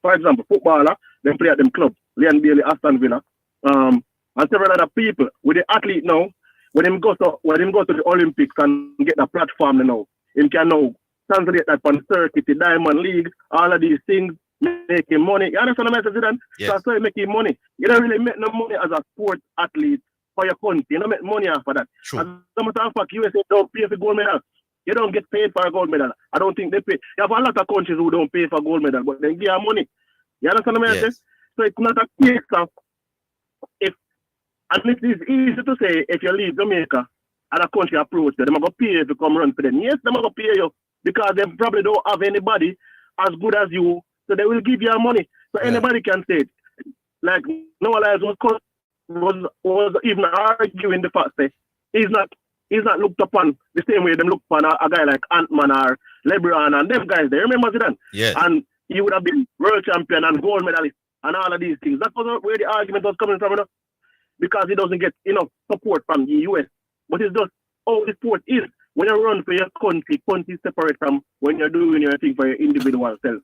for example, footballer, they play at them clubs, Leon Bailey, Aston Villa, and several other people. With the athlete now, when him go to the Olympics and get a platform now, him can now translate that on circuit, the Diamond League, all of these things, making money. You understand what I'm saying? Yes. So that's why you making money. You don't really make no money as a sports athlete for your country. You don't make money after that. True. As a matter of fact, USA don't pay for gold medal. You don't get paid for a gold medal. I don't think they pay. You have a lot of countries who don't pay for gold medal, but they give you money. You understand what I'm saying? So it's not a case of and it is easy to say if you leave Jamaica and a country approach you, they're going to pay you to come run for them. Yes, they're going to pay you because they probably don't have anybody as good as you, so they will give you money. So anybody can say it. Like Noah Lyles was cut was even arguing the fact that he's not looked upon the same way them look upon a guy like Ant-Man or LeBron and them guys there. Remember Zidane? Yes. And he would have been world champion and gold medalist and all of these things. That was where the argument was coming from, you know? Because he doesn't get enough support from the US. But it's just how the sport is. When you run for your country is separate from when you're doing your thing for your individual self.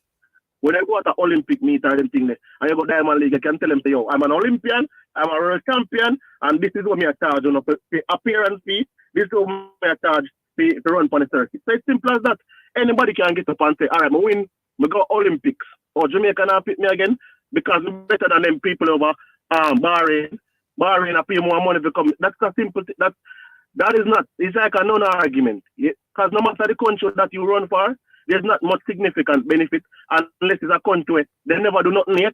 When I go at an Olympic meet or them thing there, and you go Diamond League, I can tell them, say, yo, I'm an Olympian, I'm a world champion, and this is what me I charge on the appearance fee. This is what me I charge to run for the circuit. So it's simple as that. Anybody can get up and say, all right, I win, I go Olympics. Or Jamaica now pick me again because I'm better than them people over Bahrain. Bahrain I pay more money to come. That's a simple thing. That is not, it's like a non-argument. Because no matter the country that you run for, there's not much significant benefit unless it's a country they never do nothing yet.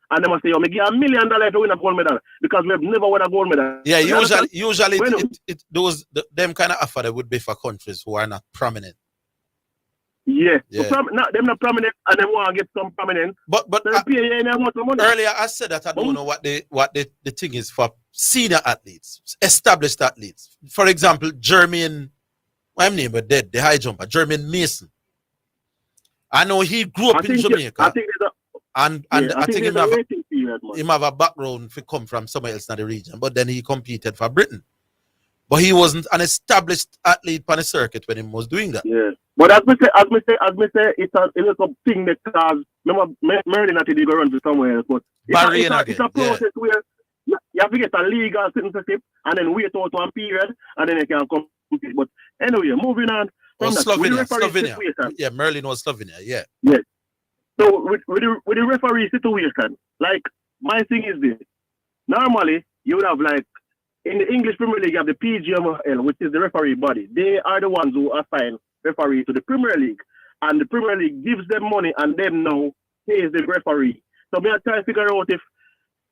And they must say, yo, me give $1 million to win a gold medal because we have never won a gold medal. Yeah, usually them kind of offer would be for countries who are not prominent. Yeah. So them not prominent and they want to get some prominence. But earlier I said that I don't know what the thing is for senior athletes, established athletes. For example, Jermaine, my name is dead, the high jumper, Jermaine Mason. I know he grew up in Jamaica. I think him have a background to come from somewhere else in the region, but then he competed for Britain. But he wasn't an established athlete on the circuit when he was doing that. Yeah. But as me say, it's a little thing because remember Merlin had to go run to somewhere else. But it's a process where you have to get a legal citizenship and then wait out 1 period and then you can compete. But anyway, moving on. Slovenia. Yeah, Merlin was Slovenia, yeah. Yeah. So with the referee situation, like my thing is this. Normally you would have like in the English Premier League you have the PGMOL, which is the referee body. They are the ones who assign referee to the Premier League. And the Premier League gives them money and them now pays the referee. So we are trying to figure out if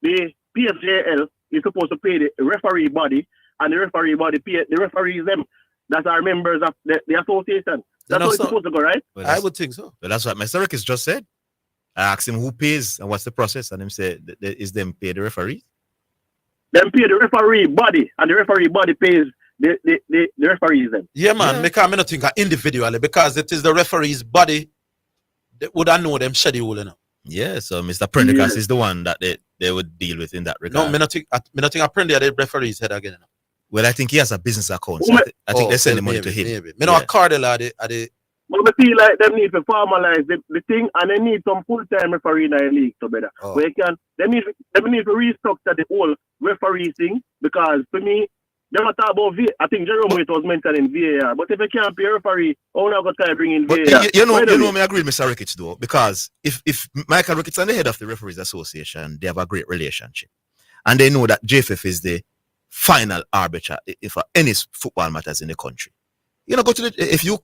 the PFJL is supposed to pay the referee body and the referee body pay the referees them that are members of the association. That's how it's supposed to go, right? Well, I would think so. But that's what Mr. Ricketts just said. I asked him who pays and what's the process, and him said, is them pay the referee? Them pay the referee body, and the referee body pays the referees then. Yeah, man. Because I don't think individually, because it is the referee's body that would know them schedule, you know. Yeah, so Mr. Prendergast is the one that they would deal with in that regard. No, I don't think the referee's head again. You know. Well, I think he has a business account. So I think they send the money to him. Maybe. Me know a Cardell are the But I feel like them need to formalize the thing and they need some full-time referee in the league together. Where they need to restructure the whole referee thing because for me, they don't talk about I think Jerome was mentioning VAR, but if you can't be a referee, how not going to bring in VAR? You know me agree with Mr. Ricketts though, because if Michael Ricketts and the head of the Referees Association, they have a great relationship. And they know that JFF is the final arbiter for any football matters in the country. You know, go to if you're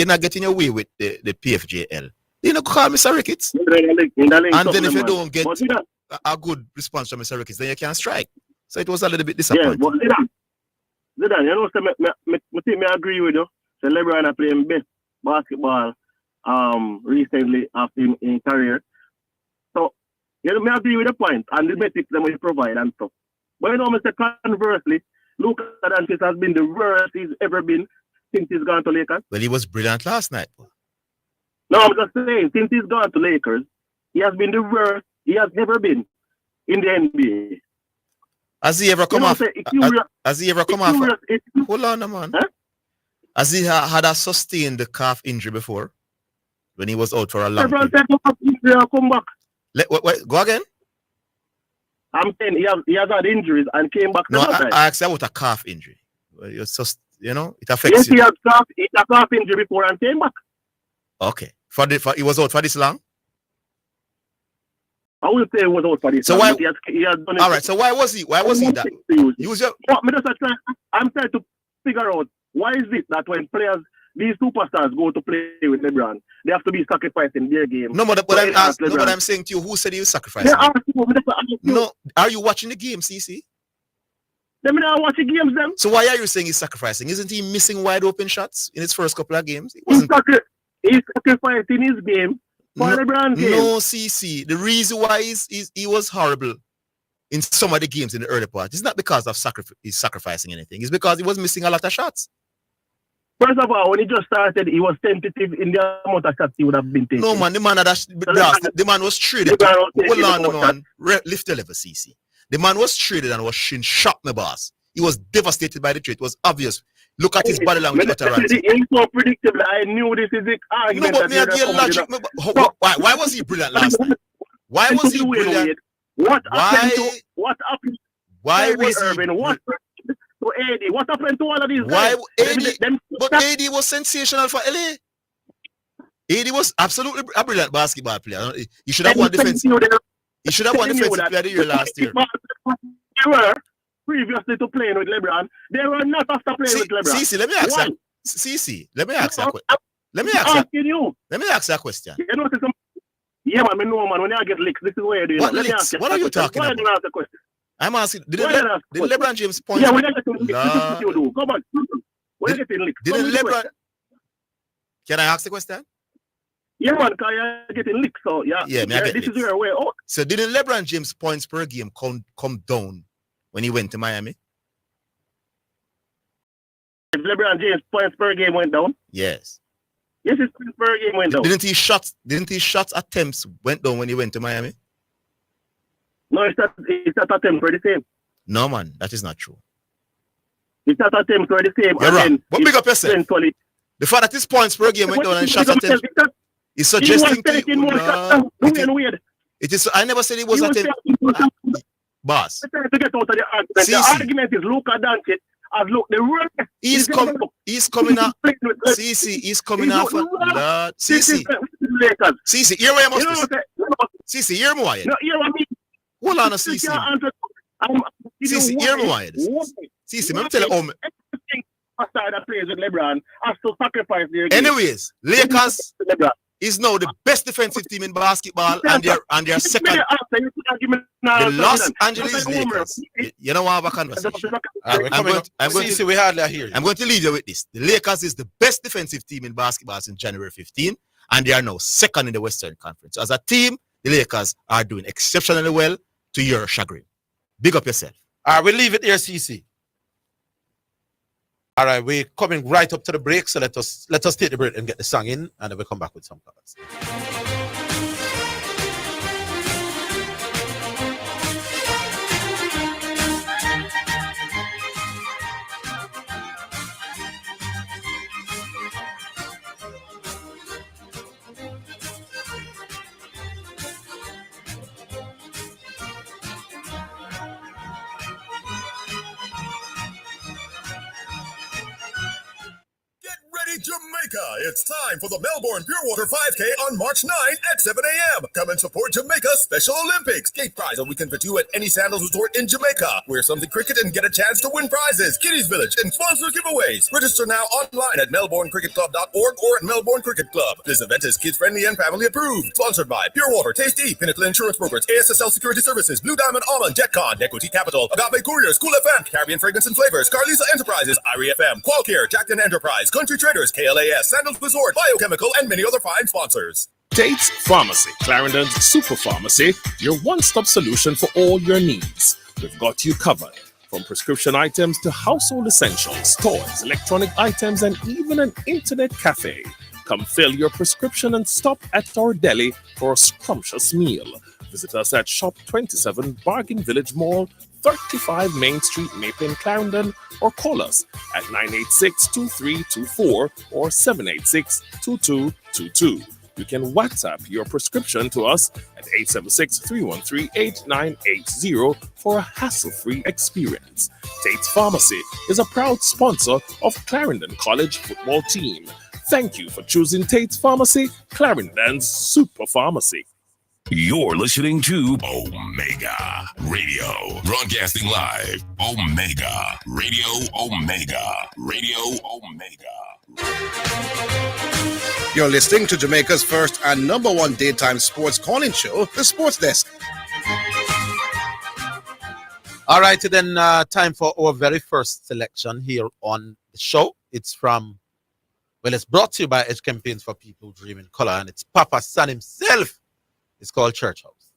not getting your way with the PFJL, you know, call Mr. Ricketts. And then if you don't get a good response from Mr. Ricketts, then you can strike. So it was a little bit disappointing. Yeah, but Zidane, you know, so me agree with you. So LeBron are playing best basketball recently after in career. So you know, me agree with the point and the metrics that we provide and stuff. But you know, Mr. Conversely, Luka Doncic has been the worst he's ever been since he's gone to Lakers. Well, he was brilliant last night. No, I'm just saying, since he's gone to Lakers, he has been the worst he has ever been in the NBA. Has he ever come off? Has he ever come off? Hold on, man. Huh? Has he had a sustained calf injury before? When he was out for a long time? Come back. Go again? I'm saying he has had injuries and came back. No, I asked about a calf injury. It's just, you know, it affects you. He had a calf injury before and came back. Okay. He was out for this long? I would say he was out for this so long. Why, he has done all right, so why was he that? I'm trying to figure out why is it that when these superstars go to play with LeBron, they have to be sacrificing their game. No, but I'm saying to you, who said he was sacrificing? No, are you watching the game, CC? Let me not watch the games then. So why are you saying he's sacrificing? Isn't he missing wide open shots in his first couple of games? He's sacrificing his game for LeBron game. No, CC. The reason why he was horrible in some of the games in the early part. It's not because of he's sacrificing anything. It's because he was missing a lot of shots. First of all, when he just started, he was tentative in the amount of shots he would have been taking. No, man, the man was traded. Hold on, man. Lift the level, CC. The man was traded and was shocked, my boss. He was devastated by the trade. It was obvious. Look at his body language. It's so predictable. I knew this is the argument. No, but me again, logic. Why was he brilliant last night? Why was he brilliant? What happened? Why was Irving? What happened to Eddie? What happened to all of these guys? But Eddie was sensational for LA. Eddie was absolutely a brilliant basketball player. He should have won defensive. He should have won defensive player of the year last year. They were previously to playing with LeBron. They were not after playing with LeBron. CC, let me ask that. CC, let me ask that question. Let me ask that question. You know, yeah, man, no, man. When I get licks, this is where you do. What licks? What are you talking about? Ask the question? I'm asking. Did LeBron James point? Yeah, when I get licks, this is what you do. Come on. When I get licks, didn't LeBron? Can I ask the question? Yeah, man, because you're getting licks, so yeah. Yeah, this is where we're out. So didn't LeBron James points per game come down when he went to Miami? If LeBron James points per game went down? Yes. Yes, his points per game went down. Didn't his shots attempts went down when he went to Miami? No, it's not attempts were the same. No, man, that is not true. It's not attempts were the same. You're wrong. What big up yourself? The fact that his points per game went down and shots attempts is suggesting to you. It is. I never said it was attempt. Boss. To get out of the argument. The argument is Luka Doncic. He's coming out. CC, he's coming out. CC, hear what I must say. CC, hear me why. Hold on, CC. CC, hear me why. CC, let me tell you. That plays with LeBron has to sacrifice their game. Anyways, Lakers is now the best defensive team in basketball, and they're second. The Los Angeles Lakers. You know what? I have a conversation. We hardly hear you. I'm going to leave you with this. The Lakers is the best defensive team in basketball since January 15, and they are now second in the Western Conference. So as a team, the Lakers are doing exceptionally well, to your chagrin. Big up yourself. All right, we'll leave it here, CC. All right, we're coming right up to the break, so let us take the break and get the song in, and then we'll come back with some colors. Jamaica. It's time for the Melbourne Pure Water 5K on March 9 at 7 a.m. Come and support Jamaica's Special Olympics. Gate prize a weekend for two at any Sandals resort in Jamaica. Wear something cricket and get a chance to win prizes, Kiddies Village, and sponsor giveaways. Register now online at melbournecricketclub.org or at Melbourne Cricket Club. This event is kids-friendly and family approved. Sponsored by Pure Water, Tasty, Pinnacle Insurance Brokers, ASSL Security Services, Blue Diamond Almond, Jetcon, Equity Capital, Agave Courier, School FM, Caribbean Fragrance and Flavors, Carlisa Enterprises, IRI FM, Qualcare, Jackson Enterprise, Country Traders, KLAS, Sandals Resort, Biochemical, and many other fine sponsors. Tate's Pharmacy, Clarendon's super pharmacy, your one-stop solution for all your needs. We've got you covered. From prescription items to household essentials, toys, electronic items, and even an internet cafe. Come fill your prescription and stop at our deli for a scrumptious meal. Visit us at Shop 27 Bargain Village Mall, 35 Main Street, Maple, Clarendon, or call us at 986-2324 or 786-2222. You can WhatsApp your prescription to us at 876-313-8980 for a hassle-free experience. Tate's Pharmacy is a proud sponsor of Clarendon College football team. Thank you for choosing Tate's Pharmacy, Clarendon's super pharmacy. You're listening to Omega Radio. Broadcasting live. Omega Radio. Omega Radio. Omega. You're listening to Jamaica's first and number one daytime sports calling show, The Sports Desk. All right, then time for our very first selection here on the show. It's it's brought to you by Edge Campaigns for People Who Dream in Color, and it's Papa San himself. It's called Church House.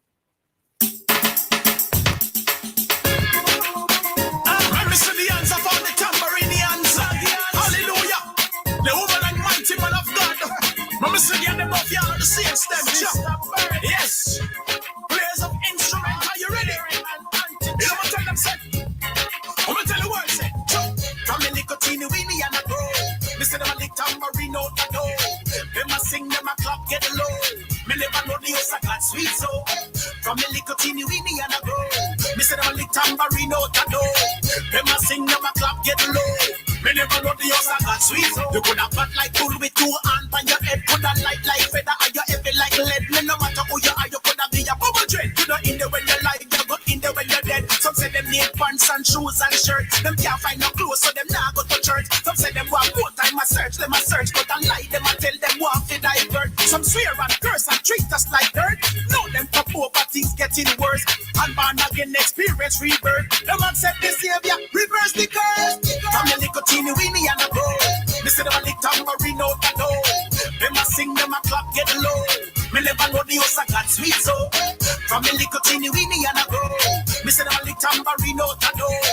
Mama said, yeah, them off y'all the same stem. Yes. Players of instrument, are you ready? You know what tell them say? I'm gonna tell the word say. From the nicotine, weenie and a grow. Me say them a lick tambourine out the door. Them a sing, them a clap, get low. Me never know the house a got sweet so. From the nicotine, weenie and a grow. Me say them a lick tambourine out the door. Them a sing, them a clap, get low. Me never know the house I got sweet so. You coulda fat like bull with 2 hands on your head. Coulda light like feather, or you heavy like lead. Me no matter who you are, you coulda be a bubble dread. You know in there when you like, you go in there when you're dead. Some say them need pants and shoes and shirts. Them can't find no clothes, so them nah go to church. Some say them want more time a search, them a search, but I lie them a tell them want to divert. Some swear and curse and treat us like dirt. No, them pop over things getting worse. And born again experience rebirth. Them accept the savior, reverse the curse. From the nicotine, weenie and a bro. Me say them a lick tambourine out the door. Them a sing, them a clap, get low. Me never know the house I got sweet so. From the nicotine, weenie and a bro. Me say them a lick tambourine out the door.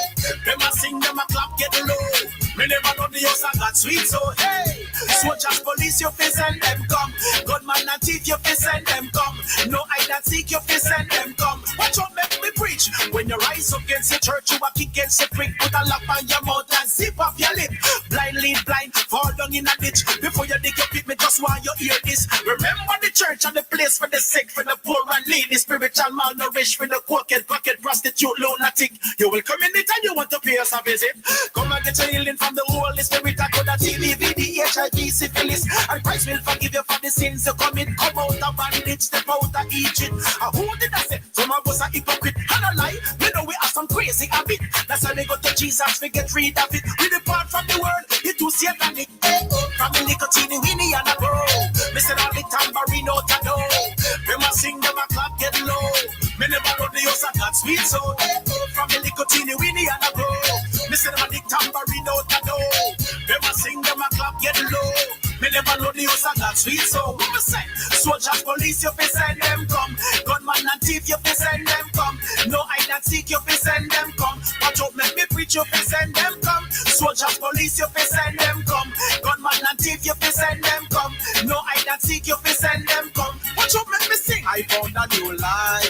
Them a sing, them a clap, get low. Me never know the house I got sweet so. Hey, soldiers, police, you fi send them come. Gunman and thief, you fi send them come. No hide and seek, you fi send them come. Watch out, make me preach. When you rise against the church, you a kick against the prick. Put a lock on your mouth and zip off your lip. Blind lead blind, fall down in a ditch. Before you dig your pit, me just want you hear this. Remember the church and the place for the sick, for the poor and needy, spiritual malnourished, for the crooked, pocket prostitute, lunatic. You will come in it and you want to pay us a visit. Come and get your healing from the Holy Spirit. I could have TB, VD, HIV, syphilis. And Christ will forgive you for the sins you commit. Come out of bondage, step out of Egypt. Who did I say? Some of us are hypocrite. And a lie, we know we have some crazy habit. That's why we go to Jesus, we get rid of it. We depart from the world, it too satanic. From the nicotine, weenie and a bro. Me say all the tambourine out the door. Them a sing, them a clap, get low. Me never know the house I got sweet so. From the nicotine, weenie and a bro. Me say them a the tambourine out the door. Them a sing, them a clap, get low. Me never know the house I got sweet so. What me say? Soldiers, police, you fi send them come. Gunman and thief, you fi send them come. No hide and seek, you fi send them come. Watch out, make me preach, you fi send them come. Soldiers, police, you fi send them come. Gunman and thief, you fi send them come. No hide and seek, you fi send them come. Watch out, make me sing. I found a new life.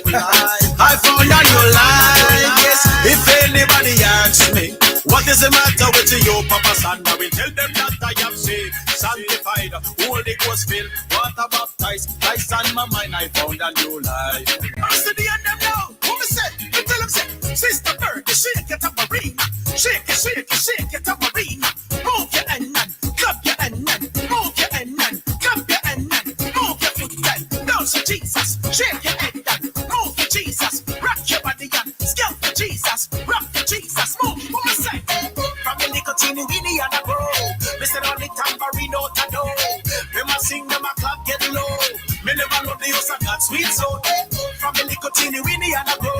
I found a new life. Yes, if anybody asks me, what is the matter with you, Papa Son? I will tell them that I am saved, sanctified, Holy Ghost filled, water baptized, Christ on my mind. I found a new life. First to the end of now, what me say? Me tell them say, Sister Bird, shake your tambourine, shake it, shake it, shake your tambourine. Move your hand and clap your hand and move your hand and clap your hand and move your foot and dance to Jesus. Shake your head and move to Jesus. Rock your body and scalp to Jesus. Rock to Jesus. Move. What me say? From the nicotine, weenie and a bro. Me say all the tambourine out the door. Them a sing, them a clap, get low. Me never know the house I got sweet so. From the nicotine, weenie and a bro.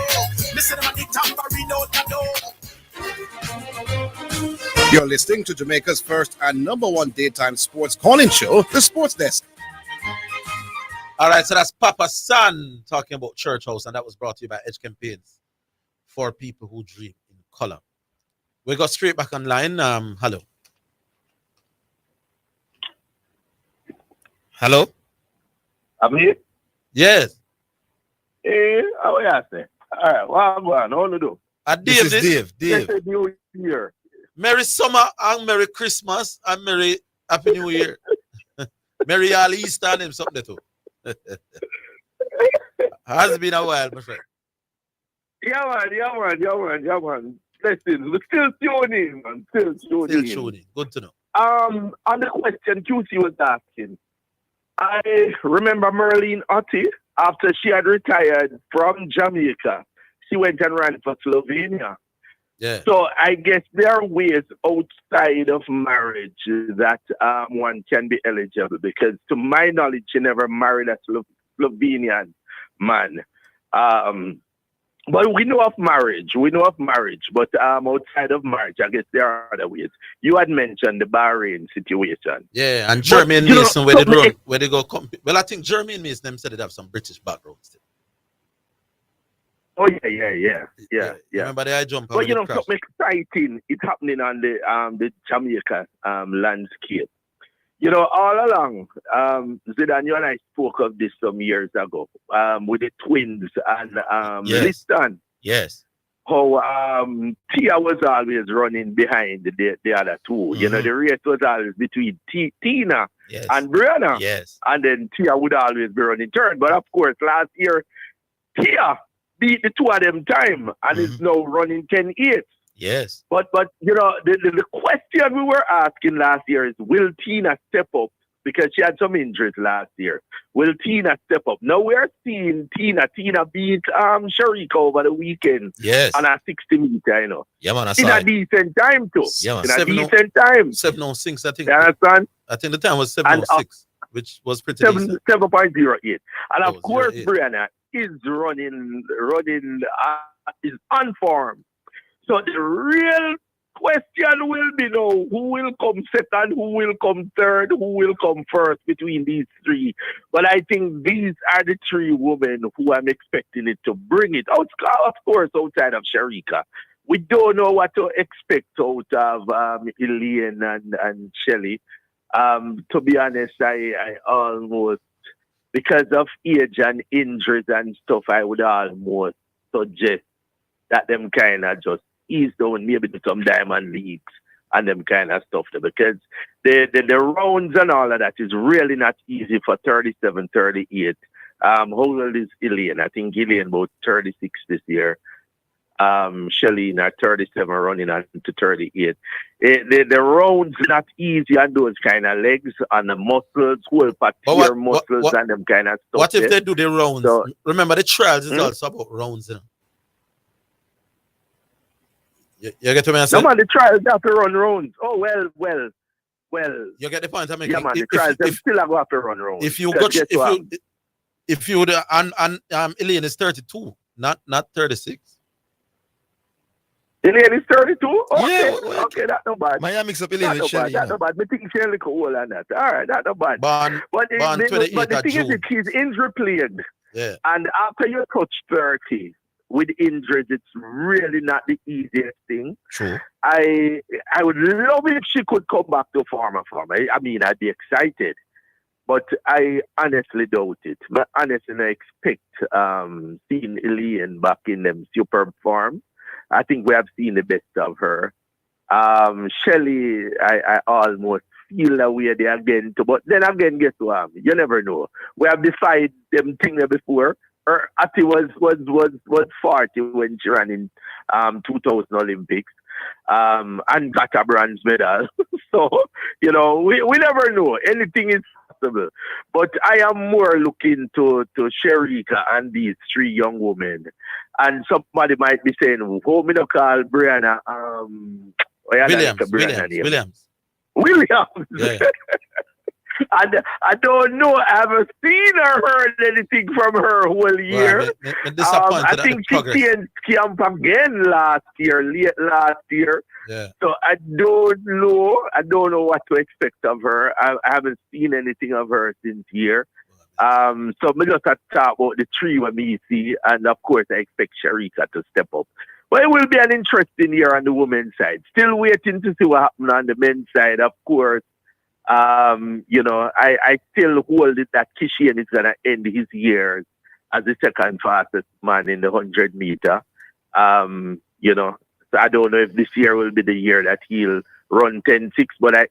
Me say them a the tambourine out the door. You're listening to Jamaica's first and number one daytime sports calling show, The Sports Desk. All right, so that's Papa San talking about Church House, and that was brought to you by Edge Campaigns for people who dream in color. We go straight back online. Hello. Hello? I'm here. Yes. Hey, how are you say? All right, what I'm going on to do? This is Dave. This is New Year. Merry summer and Merry Christmas and Merry Happy New Year. Merry all Easter and them something too. Has been a while, my friend. Yeah, man. Listen, we're still tuning, man. Still tuning. Good to know. On the question QC was asking, I remember Merlene Otti, after she had retired from Jamaica, she went and ran for Slovenia. Yeah. So I guess there are ways outside of marriage that one can be eligible, because to my knowledge, she never married a Slovenian man. But we know of marriage, but outside of marriage, I guess there are other ways. You had mentioned the Bahrain situation. Yeah, and Jermaine Mason, where they go compete. Well, I think Jermaine Mason, them said they have some British background still. Oh, yeah. Remember the high jump? But you know, something exciting is happening on the Jamaica landscape. You know, all along, Zidane, you and I spoke of this some years ago with the twins and Yes. Liston. Yes. How Tia was always running behind the other two. You know, the race was always between Tina and Brianna. Yes. And then Tia would always be running third. But of course, last year, Tia beat the two of them time and is now running 10-8. Yes. But you know, the question we were asking last year is, will Tina step up? Because she had some injuries last year. Will Tina step up? Now we're seeing Tina beat Sharika over the weekend. Yes. On a 60 meter, you know. Yeah, man, In a decent time too. Yeah, man. In a decent time. 7:06, I think. You understand? I think the time was 7:06, which was pretty decent. 7.08. And of course, Brianna is running is on form. So the real question will be now, who will come second, who will come third, who will come first between these three. But I think these are the three women who I'm expecting it to bring it. Of course, outside of Sharika. We don't know what to expect out of Elaine and Shelley. To be honest, I almost, because of age and injuries and stuff, I would almost suggest that them kind of just ease down maybe to some diamond leagues and them kind of stuff there, because the rounds and all of that is really not easy for 37, 38. How old is Elaine? I think Elaine about 36 this year. Shelly at 37 running on to 38. The rounds not easy on those kind of legs and the muscles, whole particular muscles and them kind of stuff. What if they do the rounds? So, remember, the trials is also about rounds, you know. You get to me? No, man, the trials have to run rounds. Oh, well. You get the point I'm making. Yeah, man, the trials still have to run rounds. If you Elaine is 32, not 36. Elaine is 32? Okay, yeah, okay, that's not bad. Miami mix up Elaine with Shelley. That's not bad. I think she's a little old on that. All right, that's not bad. But the thing is, she's injury plagued. Yeah. And after you touch 30, with injuries, it's really not the easiest thing. True. I would love it if she could come back to form. I mean, I'd be excited. But I honestly doubt it. But honestly, I expect seeing Elaine back in them superb form. I think we have seen the best of her. Shelley, I almost feel that way there again. But then again, guess what? You never know. We have defied them things before. Her Ati was 40 when she ran in 2000 Olympics and got a bronze medal. So, you know, we never know. Anything is possible. But I am more looking to Sharika and these three young women. And somebody might be saying, oh, me no call Brianna. Williams. Yeah. And I don't know. I haven't seen or heard anything from her whole year. Well, I think she changed camp again late last year. Yeah. So I don't know. I don't know what to expect of her. I haven't seen anything of her since year. So me just talk about the three when me see, and of course I expect Sharika to step up. But it will be an interesting year on the women's side. Still waiting to see what happens on the men's side, of course. You know, I still hold it that Kishian is going to end his years as the second fastest man in the 100 meter. You know, so I don't know if this year will be the year that he'll run 9.6, but I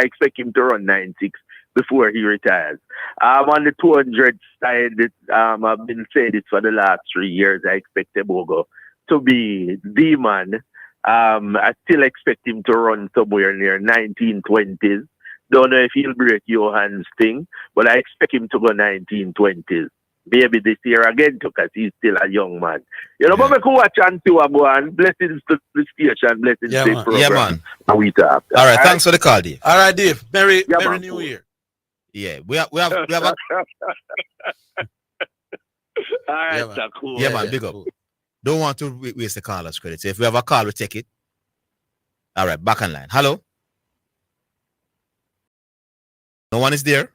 expect him to run 9.6 before he retires. On the 200 side, I've been saying it for the last 3 years. I expect Tebogo to be the man. I still expect him to run somewhere near 1920s. Don't know if he'll break Johan's thing, but I expect him to go 1920s. Maybe this year again, because he's still a young man. You know, but we can watch and see what go on. Blessings to the station, blessings to the program. Yeah, man. And we talk. All right, thanks for the call, Dave. All right, Dave. Merry New Year. Yeah, we have a... All right, yeah, cool. Yeah, man, big up. Don't want to waste the caller's credit. So if we have a call, we take it. All right, back on line. Hello? No one is there?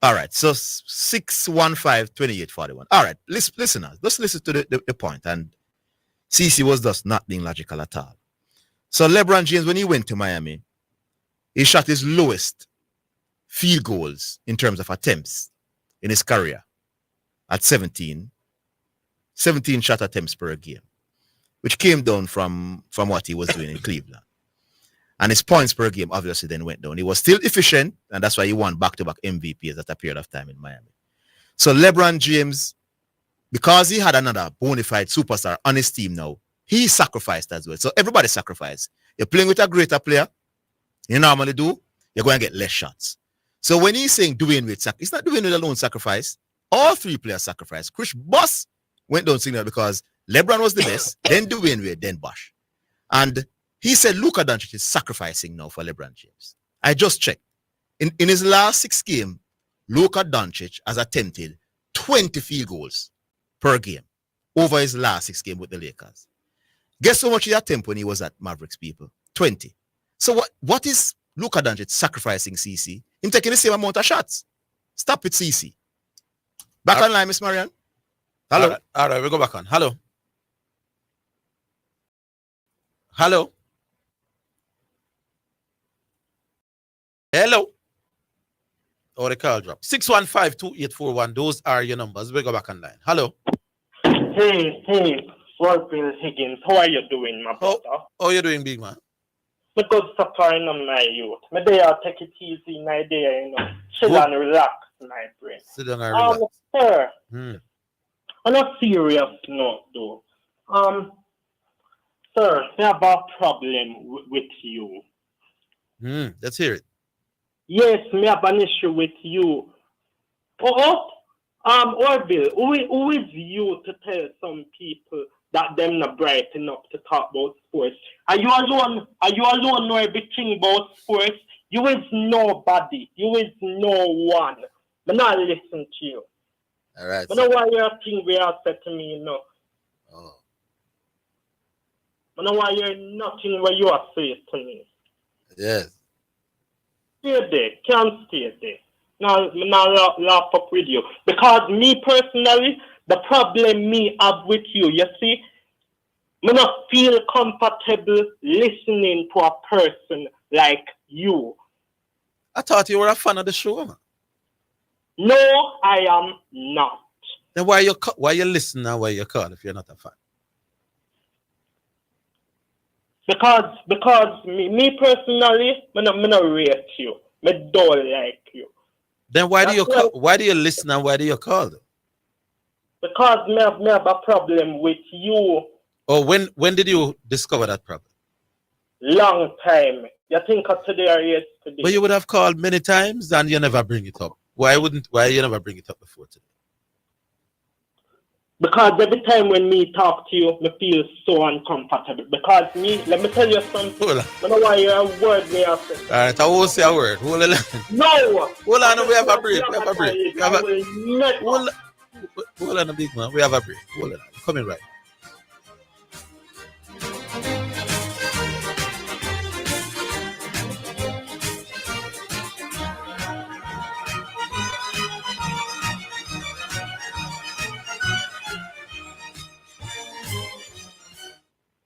All right, so 615-2841. All right, listeners, let's listen to the point. And CC was just not being logical at all. So LeBron James, when he went to Miami, he shot his lowest field goals in terms of attempts in his career at 17 shot attempts per game, which came down from what he was doing in Cleveland. And his points per game obviously then went down. He was still efficient, and that's why he won back-to-back MVPs at a period of time in Miami. So LeBron James, because he had another bona fide superstar on his team now, he sacrificed as well. So everybody sacrificed. You're playing with a greater player, you normally do, you're going to get less shots. So when he's saying Dwayne Wade, it's not Dwayne Wade alone sacrifice. All three players sacrificed. Chris Bosh went down signal because LeBron was the best, then Dwayne Wade, then Bosh. And he said Luka Doncic is sacrificing now for LeBron James. I just checked. In his last 6 games, Luka Doncic has attempted 20 field goals per game over his last 6 games with the Lakers. Guess how much he attempted when he was at Mavericks, people? 20. So what is Luka Doncic sacrificing, CC? Him taking the same amount of shots. Stop it, CC. Back online, Miss Marian. Hello. All right, we go back on. Hello. Hello. Hello. Oh, the call drop. 615-2841. Those are your numbers. We go back online. Hello. Hey, Orville Higgins. How are you doing, my brother? How are you doing, big man? Me good supplying on my youth. Me there take it easy, my day, you know. Chill and relax, my brain. Sit down and relax. Sir, On a serious note, though. Sir, I have a problem with you. Let's hear it. Yes, me have an issue with you. Orville, who is you to tell some people that them not bright enough to talk about sports? Are you alone know everything about sports? You is nobody. You is no one. I'm not listen to you. All right. I know why you think we are said to me, you know. I know why you're nothing what you are saying to me. Yes. Stay there. Can't stay there. Now laugh up with you. Because me personally, the problem me have with you see, I not feel comfortable listening to a person like you. I thought you were a fan of the show, man. No, I am not. Then why you listen and why you call if you're not a fan? Because me personally, I not rate you. I don't like you. Then why do you listen and why do you call? Because me have a problem with you. Oh, when did you discover that problem? Long time. You think of today or yesterday? But you would have called many times and you never bring it up. Why you never bring it up before today? Because every time when me talk to you, me feel so uncomfortable. Because let me tell you something. I don't know why you're a word me after. All right, I won't say a word. Hold on. No! Hold on, we have a break. Hold on, big man. We have a break. Hold on. Coming right.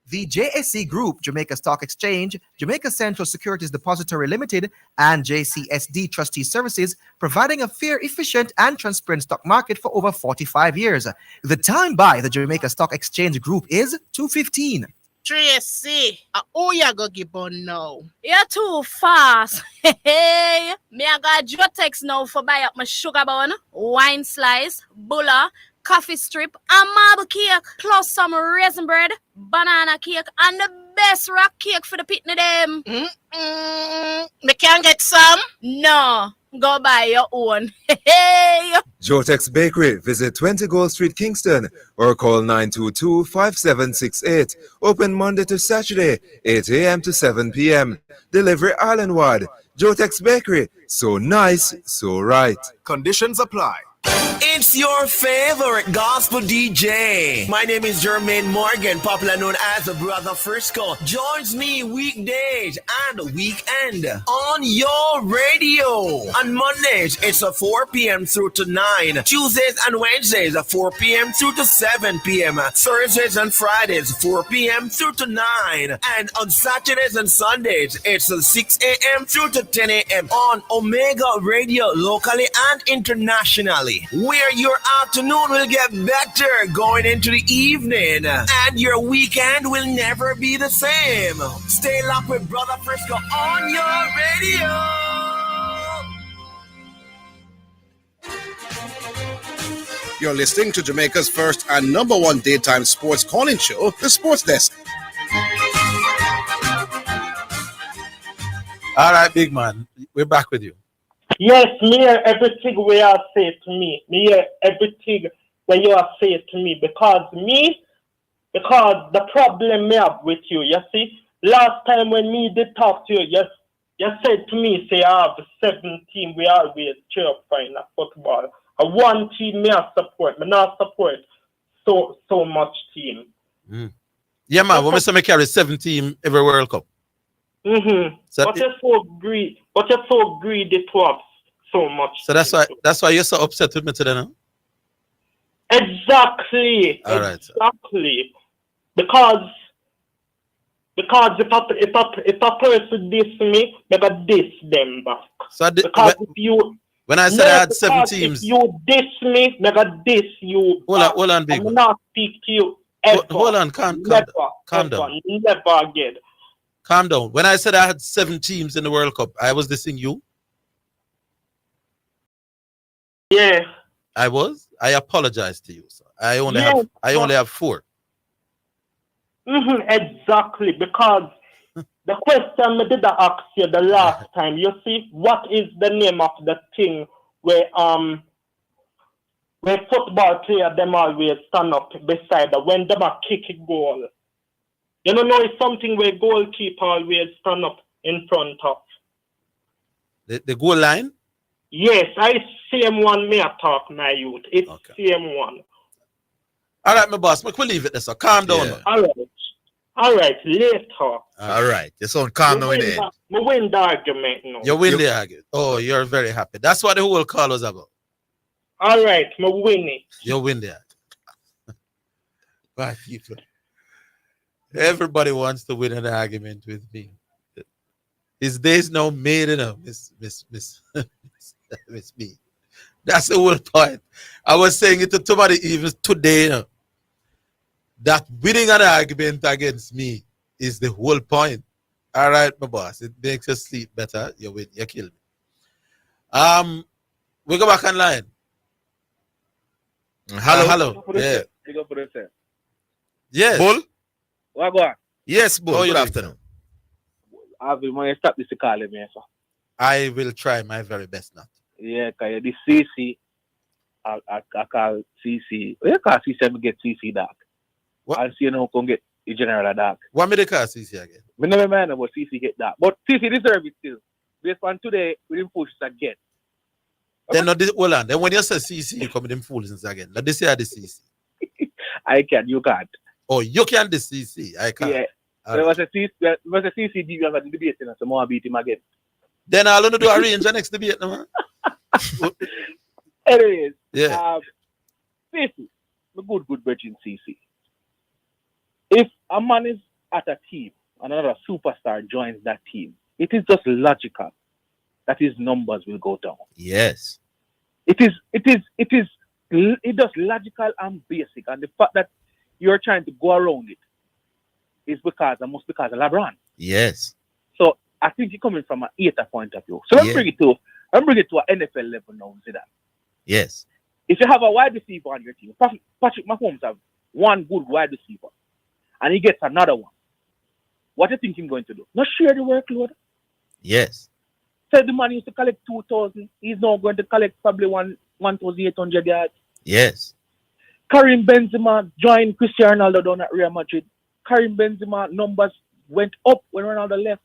The JSC Group, Jamaica Stock Exchange, Jamaica Central Securities Depository Limited, and JCSD Trustee Services, providing a fair, efficient, and transparent stock market for over 45 years. The time by the Jamaica Stock Exchange Group is 2:15. Tracy, who you go give on now? You're too fast. Hey, me I got your text now for buy up my sugar bun, wine slice, bulla, coffee strip, and marble cake, plus some raisin bread, banana cake, and the best rock cake for the pitney them. Me can't get some? No, go buy your own. Hey! Jotex Bakery. Visit 20 Gold Street, Kingston, or call 922-5768. Open Monday to Saturday, 8 a.m. to 7 p.m. Delivery island-wide. Jotex Bakery. So nice, so right. Conditions apply. It's your favorite gospel DJ. My name is Jermaine Morgan, popular known as the Brother Frisco. Joins me weekdays and weekend on your radio. On Mondays, it's 4 p.m. through to 9. Tuesdays and Wednesdays, 4 p.m. through to 7 p.m. Thursdays and Fridays, 4 p.m. through to 9. And on Saturdays and Sundays, it's 6 a.m. through to 10 a.m. on Omega Radio, locally and internationally, where your afternoon will get better going into the evening, and your weekend will never be the same. Stay locked with Brother Frisco on your radio. You're listening to Jamaica's first and number one daytime sports calling show, The Sports Desk. All right, big man. We're back with you. Yes, me hear everything where you say to me. Me hear everything where you say to me because the problem me have with you, you see, last time when me did talk to you, you said to me, say I have 7 teams we always cheer up for in football. And one team me I support, me not support so much team. Yeah, man, when we say me carry 7 teams every World Cup. Mm-hmm. So but you're so greedy to have so much. So that's why you're so upset with me today, no? Exactly. All right. Exactly. Because if a person diss me, I gotta diss them back. So when I said I had 7 teams, if you diss me, I gotta diss you. Hold on, big I'm man. not speak to you ever. Hold on, calm down. Never again. Calm down. When I said I had 7 teams in the World Cup, I was dissing you. Yeah. I was. I apologize to you, sir. I only have 4. Exactly, because the question I did ask you the last time, you see, what is the name of the thing where football players them always stand up beside them when them a kick a goal? You don't know it's something where goalkeeper always stand up in front of. The goal line? Yes, I same one me a talk my youth. It's same one. All right, my boss. We'll leave it there, so calm down. Yeah. All right, later. All right. You sound calm now in the end. I win the argument now. You win the argument. Oh, you're very happy. That's what the whole call was about. All right, I win it. You win the argument. Right, people. Everybody wants to win an argument with me. His days now made enough, Miss me. That's the whole point. I was saying it to somebody even today, you know, that winning an argument against me is the whole point. All right, my boss. It makes you sleep better. You win. You kill me. We go back online. Hello. Yeah. Yes. Bull? What go on? Yes, Bull. Good afternoon. I will stop this calling me, sir. I will try my very best not. Yeah, because the CC, I call CC. You call CC, I get CC dark. What? I'll see you know, can get the general dark. What made the call CC again? We never mind about CC get dark. But CC deserve it still. Based on today, we didn't push it again. Then hold on. Then when you say CC, you come with them foolishness again. Let this say the CC. I can, you can't. Oh, you can the CC. I can't. Yeah. There was a CC deal at the debate, and so more beat him again. Then I'll only do arrange the next debate, no man. Anyways, yeah. CC, the good virgin CC. If a man is at a team, another superstar joins that team, it is just logical that his numbers will go down. Yes. It is just logical and basic, and the fact that you're trying to go around it is because of LeBron. Yes. So I think you're coming from an ETA point of view. So let's bring it to an NFL level now, Zidane. Yes. If you have a wide receiver on your team, Patrick Mahomes have one good wide receiver, and he gets another one. What do you think he's going to do? Not share the workload. Yes. So the man used to collect 2,000. He's now going to collect probably 1,800 yards. Yes. Karim Benzema joined Cristiano Ronaldo down at Real Madrid. Karim Benzema numbers went up when Ronaldo left.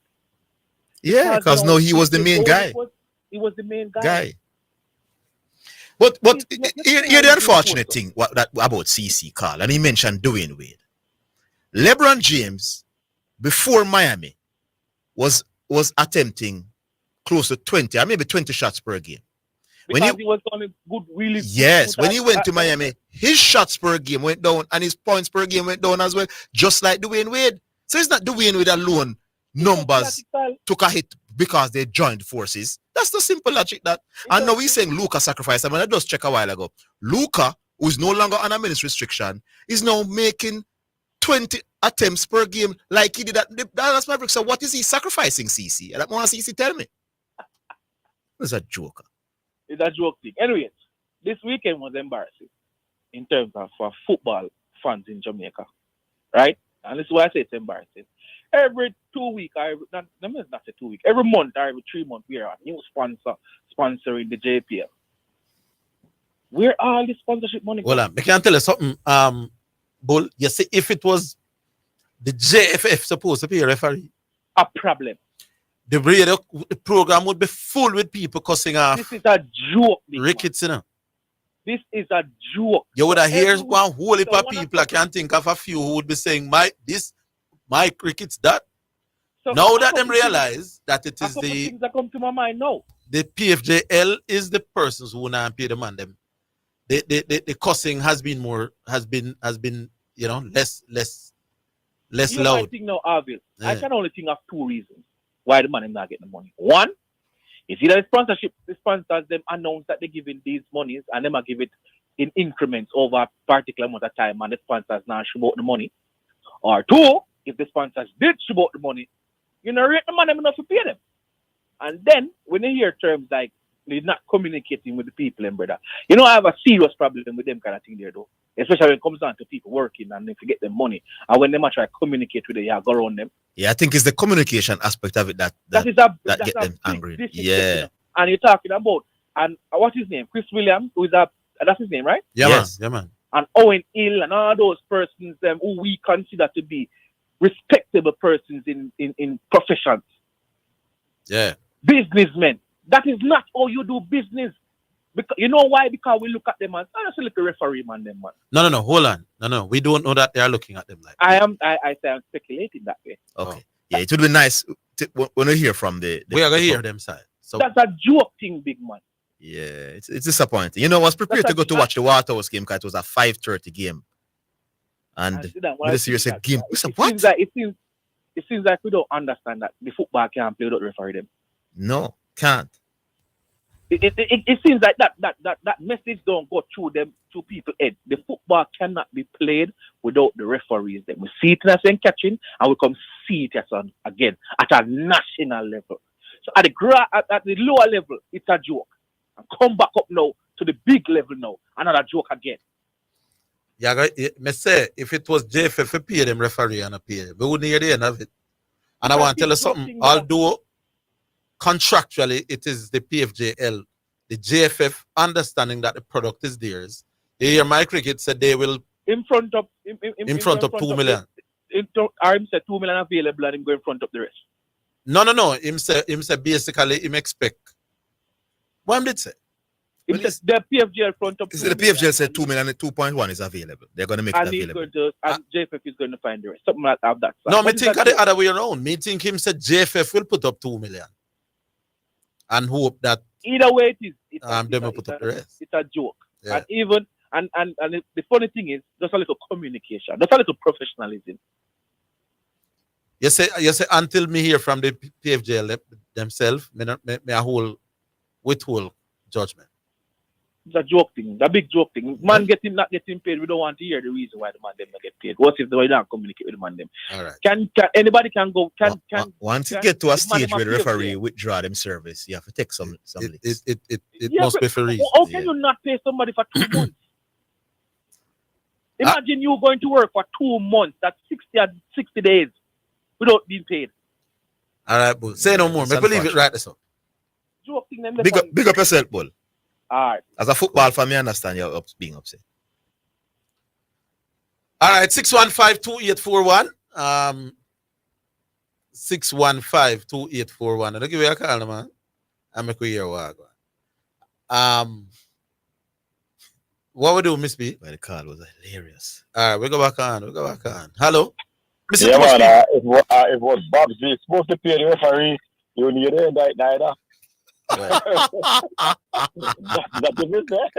Yeah, because now he was the main guy. He was the main guy. But here the unfortunate thing about CC, Carl, and he mentioned Dwayne Wade. LeBron James, before Miami, was attempting close to 20 or maybe 20 shots per game. Because he was on a good, really. Yes, when he went to Miami, his shots per game went down and his points per game went down as well, just like Dwayne Wade. So it's not Dwayne Wade alone. Numbers took a hit because they joined forces. That's the simple logic that. And now we're saying Luka sacrificed. I mean, I just checked a while ago. Luka, who is no longer on a minutes restriction, is now making 20 attempts per game like he did at the Dallas Mavericks. So what is he sacrificing, CC? I want CC tell me. It's a joke. It's a joke thing. Anyways, this weekend was embarrassing in terms of for football fans in Jamaica, right? And this is why I say it's embarrassing. Every 2 weeks, not say 2 weeks, every month or every 3 months, we are a new sponsor sponsoring the JPL. Where all the sponsorship money? Well, I can tell you something. Bull, you see, if it was the JFF supposed to be a referee, a problem. The radio program would be full with people cussing off. This is a joke. Rickets, you know. This is a joke. You would have heard one whole heap of people. I can't think of a few who would be saying, my cricket's that. So now that them realize that it is the things that come to my mind now. The PFJL is the persons who now pay the man them. The cussing has been you know less loud. I think now, Orville, I can only think of 2 reasons why the man is not getting the money. One is either the sponsors them announce that they're giving these monies and them are give it in increments over a particular amount of time and the sponsors now should out the money. Or 2, if the sponsors did should out the money, you know, rate the man enough to pay them. And then when you hear terms like they're not communicating with the people, and brother, you know, I have a serious problem with them kind of thing there, though. Especially when it comes down to people working and they forget them money. And when they might try to communicate with them, you go around them. Yeah, I think it's the communication aspect of it that get them angry. Yeah. And you're talking about, and what's his name? Chris Williams, who is that's his name, right? Yeah, yes. Man. And Owen Hill and all those persons who we consider to be respectable persons in professions. Yeah. Businessmen. That is not how you do business. Because you know why? Because we look at them as just a little referee man, them man. No, hold on. No. We don't know that they are looking at them like that. I say I'm speculating that way. Okay. Oh. Yeah, it would be nice when we hear from the we are gonna hear them side. So that's a joke thing, big man. Yeah, it's disappointing. You know, I was prepared to go to watch the Waterhouse game because it was a 5:30 game. And the serious game. What? It seems like we don't understand that the football can't play without referee them. No, can't. It seems like that message don't go through them to people head. The football cannot be played without the referees. Then we see it as in catching, and we come see it as again at a national level. So at the lower level, it's a joke, and come back up now to the big level now, another joke again. Yeah, me say if it was JFF pay them referee and a pay them, we wouldn't hear the end of it. And I want to tell you something. Although contractually, it is the PFJL, the JFF understanding that the product is theirs. You hear my cricket said they will in front of 2 million. Him said 2 million available and him go in front of the rest. No. Him say basically him expect. What did say? The PFJL front of. The PFJL said 2 million and 2.1 is available. They're going to make it available. And JFF is going to find the rest. Something like that. No, me think the other way around. Me think him said JFF will put up 2 million. And hope that either way it is. They will put up the rest. It's a joke. Yeah. And even and the funny thing is just a little communication, just a little professionalism. You say until me hear from the PFJL themselves, me a whole withhold judgment. It's a joke thing, the big joke thing. Man not getting paid, we don't want to hear the reason why the man them not get paid. What if they don't communicate with the man them? All right. Can anybody go once you get to a stage where the referee withdraw them service, you have to take some it must be for reason. How can you not pay somebody for 2 months? Imagine you going to work for 2 months, that's 60 days without being paid. All right, Bull. Say no more. Make believe it right this up. Joke thing them big up yourself, Bull. All right. As a football fan, I understand you're being upset. All right, 615-2841. 615-2841. I'll give you a call, man. I'm a queer walk. What we do, Miss B? Well, the call was hilarious. All right, we go back on. Hello? Mr. Yeah, Thomas man, it was Bob's supposed to pay the referee. You need to indict neither. That's the business.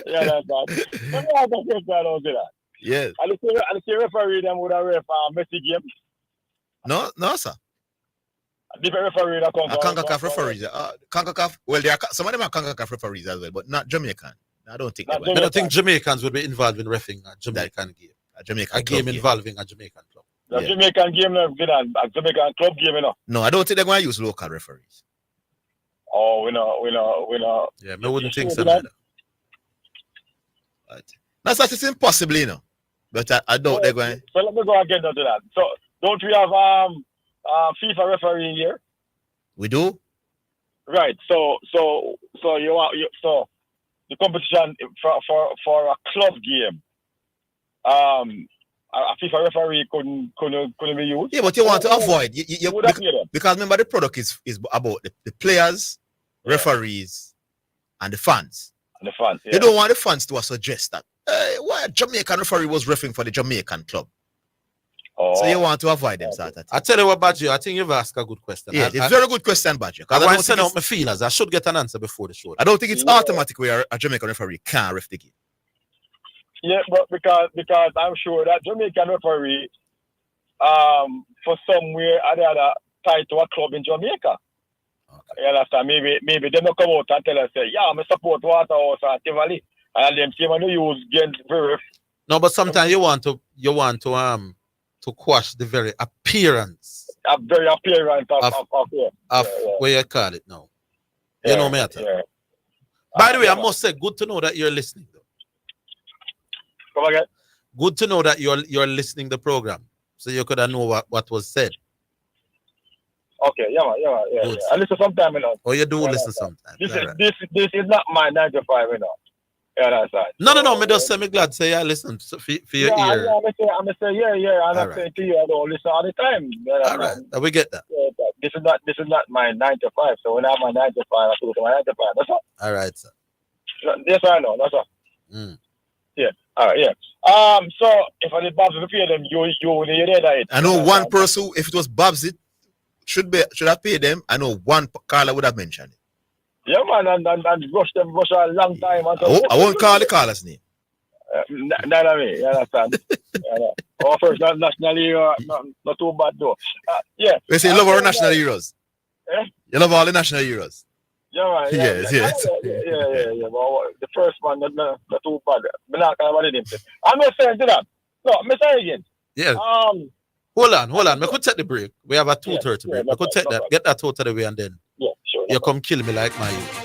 Yeah, that's that. Yes. And the referee them would have ref Messi game. No, sir. Different referee that comes. CONCACAF referees. CONCACAF. Well, some of them are CONCACAF referees as well, but not Jamaican. I don't think. I don't think Jamaicans would be involved in reffing a Jamaican game. A game involving a Jamaican club. The Jamaican game, a Jamaican club game, you know. No, I don't think they're going to use local referees. Oh, we know. Yeah, I wouldn't think so. But that's it's impossible, you know. But I doubt they're going. So let me go again to that. So don't we have FIFA referee here? We do. Right. So the competition for a club game, a FIFA referee couldn't be used. Yeah, but you want to avoid because remember the product is about the players, referees, and the fans. And the fans. Yeah. They don't want the fans to suggest that why a Jamaican referee was refereeing for the Jamaican club. Oh. So you want to avoid them, sort of thing. I tell you what, Badger, I think you've asked a good question. Yeah, it's a very good question, Badger. I want to send out my feelers. I should get an answer before the show. I don't think it's automatic where a Jamaican referee can't ref the game. Yeah, but because I'm sure that Jamaican referee, for somewhere or the other, tied to a club in Jamaica. Okay. You understand? Maybe they don't come out and tell us, yeah, I support Waterhouse and Tivoli, and them see when you use against ref. No, but sometimes you want to quash the very appearance. A very appearance of where you call it now. You know me. Yeah. By the way, I must say, good to know that you're listening. Come again? Good to know that you're listening to the program, so you could know what was said. Okay, yeah. I listen sometime, you know. Oh, you do listen sometimes. This is not my 9 to 5, you know. Yeah, that's right. No. Me just say me glad say I listen for your ear. Yeah, I'm say yeah. And I'm saying to you, I don't listen all the time. All right, we get that. Yeah, this is not my 9 to 5. So when I have my 9 to 5, I go to my 9 to 5. That's all. All right, sir. Yes, I know. That's all. Yeah. All right. Yeah. So if I did Babs pay them, you that. I know one person. If it was Babs, it should have paid them. I know one caller would have mentioned it. Yeah, man, and rush a long time. I won't call the caller's name. Not I mean, you understand? Our first national hero, not too bad though. Yeah. We say you love our national heroes. Eh? You love all the national heroes. Yeah, man. Yes. Yeah. Well, the first one, not too bad. I'm not going to say I'm not saying to that. No, I'm saying again. Yeah. Hold on. We could take the break. We have a 2:30 break. We could take that. Get that out of the way and then. Yeah, sure. You come kill me like my youth.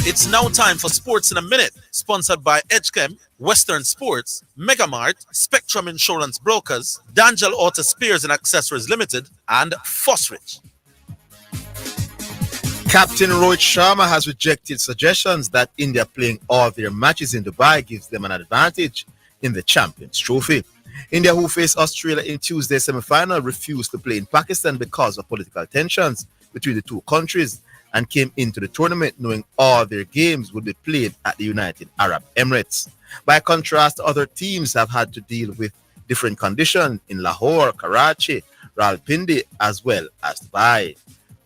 It's now time for Sports in a Minute, sponsored by Edgechem, Western Sports, Megamart, Spectrum Insurance Brokers, Dangel Auto Spears and Accessories Limited, and Fosrich. Captain Rohit Sharma has rejected suggestions that India playing all their matches in Dubai gives them an advantage in the Champions Trophy. India, who faced Australia in Tuesday's semi-final, refused to play in Pakistan because of political tensions between the two countries, and came into the tournament knowing all their games would be played at the United Arab Emirates. By contrast, other teams have had to deal with different conditions in Lahore, Karachi, Rawalpindi, as well as Dubai.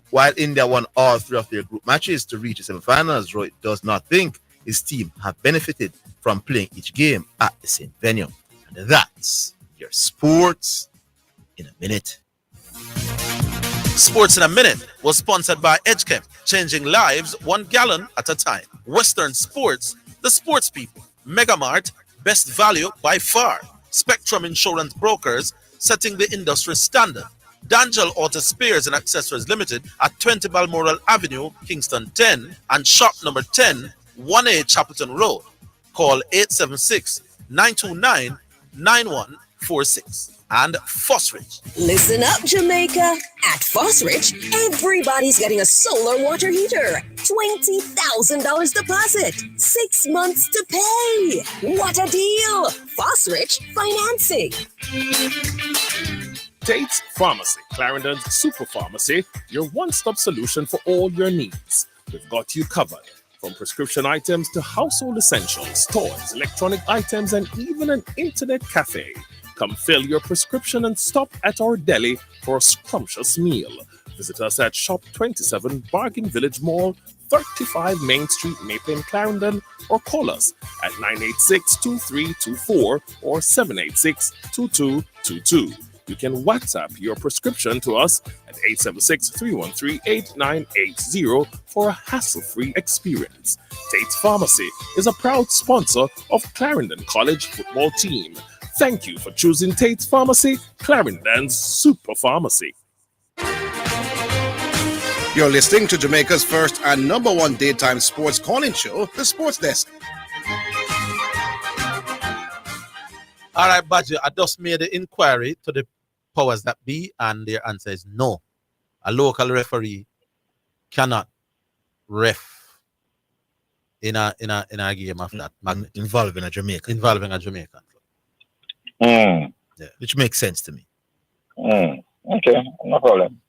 While India won all 3 of their group matches to reach the semi-finals, Rohit does not think his team have benefited from playing each game at the same venue. And that's your Sports in a Minute. Sports in a Minute was sponsored by Edgechem, changing lives 1 gallon at a time. Western Sports, the sports people. Megamart, best value by far. Spectrum Insurance Brokers, setting the industry standard. Dangel Auto Spears and Accessories Limited at 20 Balmoral Avenue, Kingston 10, and shop number 10, 1A Chapelton Road. Call 876-929-9146. and Fosrich. Listen up, Jamaica. At Fosrich, everybody's getting a solar water heater. $20,000 deposit. 6 months to pay. What a deal. Fosrich Financing. Tate's Pharmacy, Clarendon's super pharmacy, your one-stop solution for all your needs. We've got you covered. From prescription items to household essentials, toys, electronic items, and even an internet cafe. Come fill your prescription and stop at our deli for a scrumptious meal. Visit us at Shop 27 Bargain Village Mall, 35 Main Street, Maple, Clarendon, or call us at 986-2324 or 786-2222. You can WhatsApp your prescription to us at 876-313-8980 for a hassle-free experience. Tate's Pharmacy is a proud sponsor of Clarendon College football team. Thank you for choosing Tate's Pharmacy, Clarendon's super pharmacy. You're listening to Jamaica's first and number one daytime sports calling show, The Sports Desk. All right, Badger, I just made the inquiry to the powers that be, and their answer is no. A local referee cannot ref in a game of that magnitude. Involving a Jamaican. Yeah. Which makes sense to me. Okay, no problem.